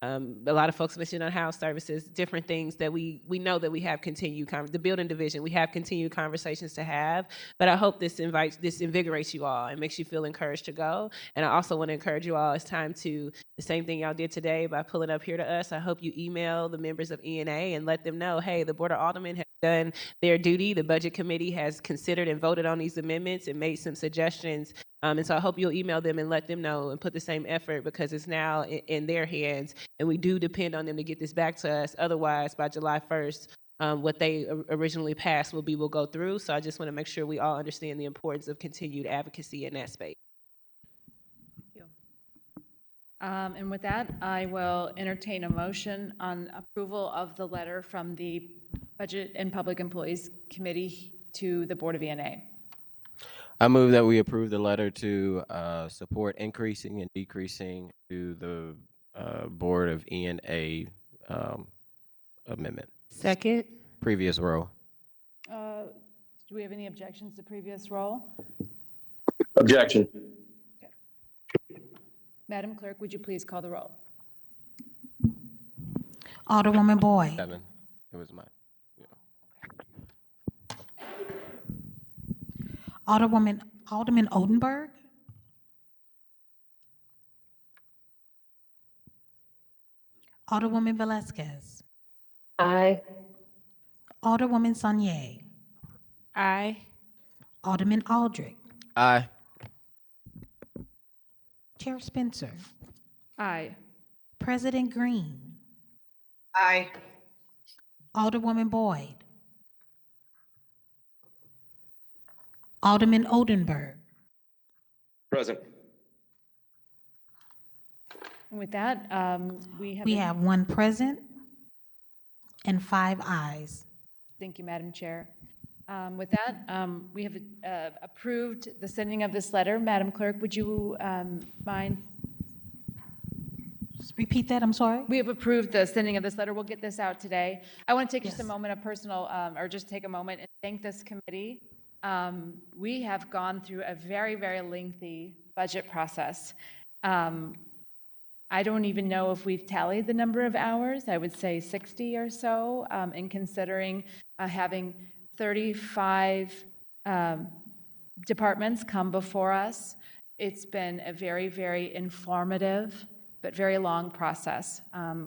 A lot of folks mentioned on house services, different things that we know that we have continued, the building division, we have continued conversations to have, but I hope this invigorates you all and makes you feel encouraged to go. And I also want to encourage you all, it's time to, the same thing y'all did today by pulling up here to us, I hope you email the members of ENA and let them know, hey, the Board of Aldermen has done their duty, the Budget Committee has considered and voted on these amendments and made some suggestions. And so I hope you'll email them and let them know and put the same effort because it's now in their hands and we do depend on them to get this back to us. Otherwise, by July 1st, what they originally passed will go through. So I just want to make sure we all understand the importance of continued advocacy in that space. Thank you. And with that, I will entertain a motion on approval of the letter from the Budget and Public Employees Committee to the Board of ENA. I move that we approve the letter to support increasing and decreasing to the Board of ENA amendment. Second. Previous row. Do we have any objections to previous roll? Objection. Okay. Madam Clerk, would you please call the roll? Alderwoman Boyd. 7. It was mine. Alderman Odenberg. Alderwoman Velazquez. Aye. Alderwoman Saunier. Aye. Alderman Aldrich. Aye. Chair Spencer. Aye. President Green. Aye. Alderwoman Boyd. Alderman Odenberg. Present. And with that, we have. One present and 5 ayes. Thank you, Madam Chair. With that, we have approved the sending of this letter. Madam Clerk, would you mind? Just repeat that, I'm sorry. We have approved the sending of this letter. We'll get this out today. I want to take just a moment of personal, or just take a moment and thank this committee. We have gone through a very, very lengthy budget process. I don't even know if we've tallied the number of hours. I would say 60 or so, in considering having 35 departments come before us. It's been a very, very informative but very long process.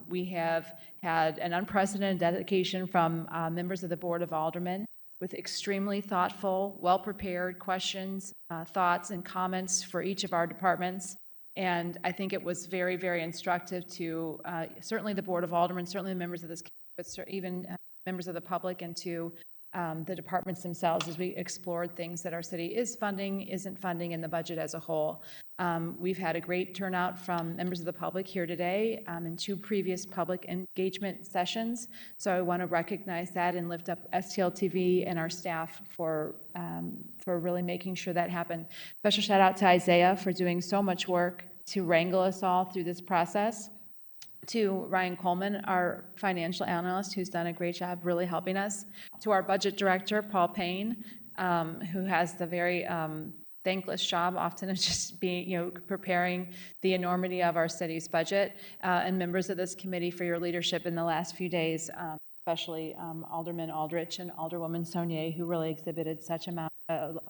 We have had an unprecedented dedication from members of the Board of Aldermen with extremely thoughtful, well-prepared questions, thoughts, and comments for each of our departments. And I think it was very, very instructive to certainly the Board of Aldermen, certainly the members of this committee, but even members of the public, and to the departments themselves as we explored things that our city is funding, isn't funding, and the budget as a whole. We've had a great turnout from members of the public here today in 2 previous public engagement sessions. So I want to recognize that and lift up STL TV and our staff for really making sure that happened. Special shout out to Isaiah for doing so much work to wrangle us all through this process. To Ryan Coleman, our financial analyst, who's done a great job really helping us. To our budget director, Paul Payne, who has the very thankless job often of just being, preparing the enormity of our city's budget, and members of this committee for your leadership in the last few days, especially Alderman Aldrich and Alderwoman Saunier, who really exhibited such a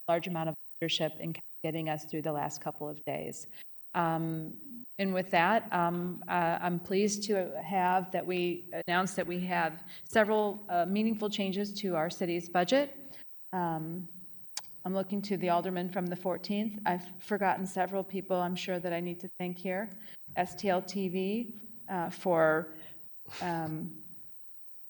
large amount of leadership in getting us through the last couple of days. And with that, I'm pleased to have that we announced that we have several meaningful changes to our city's budget. I'm looking to the alderman from the 14th. I've forgotten several people I'm sure that I need to thank here. STL TV for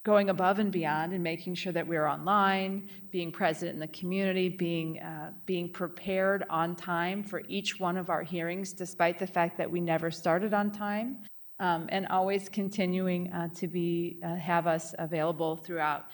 going above and beyond and making sure that we're online, being present in the community, being prepared on time for each one of our hearings, despite the fact that we never started on time, and always continuing to have us available throughout.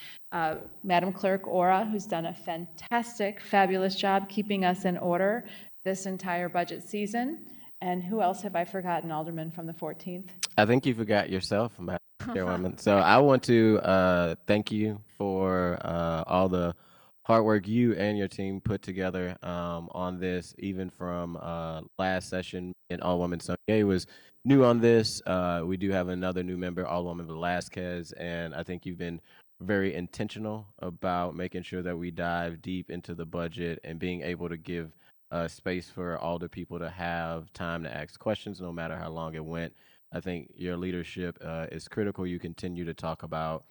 Madam Clerk Ora, who's done a fantastic, fabulous job keeping us in order this entire budget season. And who else have I forgotten, Alderman, from the 14th? I think you forgot yourself, Madam Chairwoman. So I want to thank you for all the hard work you and your team put together on this, even from last session. And Alderwoman Saunier was new on this. We do have another new member, Alderwoman Velasquez, and I think you've been very intentional about making sure that we dive deep into the budget and being able to give space for all the people to have time to ask questions, no matter how long it went. I think your leadership is critical. You continue to talk about,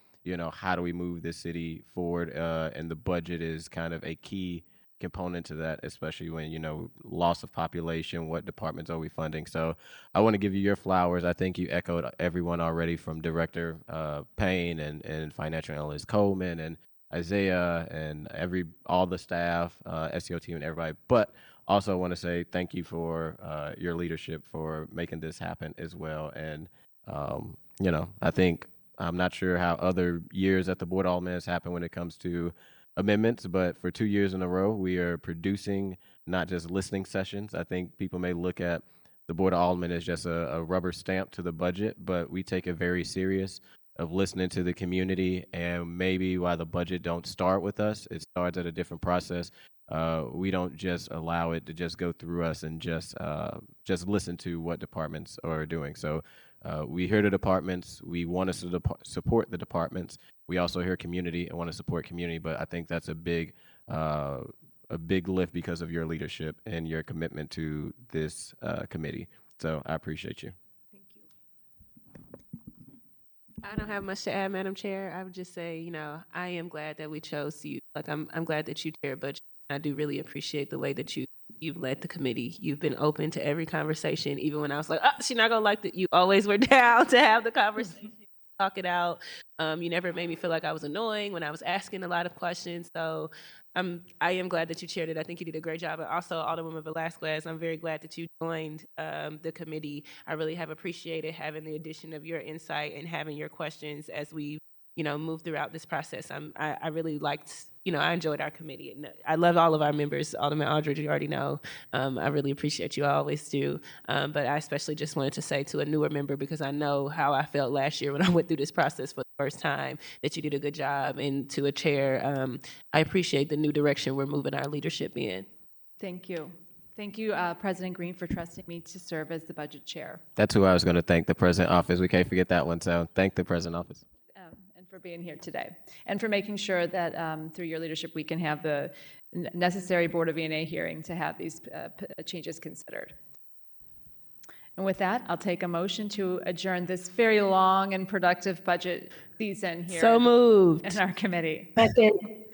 how do we move this city forward, and the budget is kind of a key component to that, especially when, loss of population, what departments are we funding? So I want to give you your flowers. I think you echoed everyone already, from Director Payne and Financial Analyst Coleman and Isaiah and all the staff, SEO team and everybody. But also I want to say thank you for your leadership for making this happen as well. And, I think, I'm not sure how other years at the Board of Aldermen has happened when it comes to amendments, but for 2 years in a row, we are producing not just listening sessions. I think people may look at the Board of Aldermen as just a rubber stamp to the budget, but we take it very serious of listening to the community. And maybe why the budget don't start with us, it starts at a different process. We don't just allow it to just go through us and just listen to what departments are doing. So we hear the departments. We want to support the departments. We also hear community and want to support community. But I think that's a big lift because of your leadership and your commitment to this committee. So I appreciate you. I don't have much to add, Madam Chair. I would just say, I am glad that we chose you. I'm glad that you chair budget. I do really appreciate the way that you've led the committee. You've been open to every conversation, even when I was like, she's not gonna like that. You always were down to have the conversation, talk it out. You never made me feel like I was annoying when I was asking a lot of questions. So I am glad that you chaired it. I think you did a great job. And also, Alderwoman Velasquez, I'm very glad that you joined the committee. I really have appreciated having the addition of your insight and having your questions as we move throughout this process. I really liked, I enjoyed our committee. And I love all of our members. Alderman Aldridge, you already know. I really appreciate you. I always do. But I especially just wanted to say to a newer member, because I know how I felt last year when I went through this process for the first time, that you did a good job. And to a chair, I appreciate the new direction we're moving our leadership in. Thank you. Thank you, President Green, for trusting me to serve as the budget chair. That's who I was going to thank, the President Office. We can't forget that one. So thank the President Office. And for being here today, and for making sure that through your leadership we can have the necessary Board of E&A hearing to have these changes considered. And with that, I'll take a motion to adjourn this very long and productive budget season here. So moved. In our committee. Second.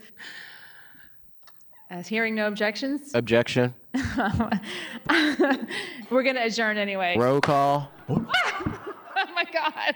As hearing no objections, Objection. we're going to adjourn anyway. Roll call. Oh my God.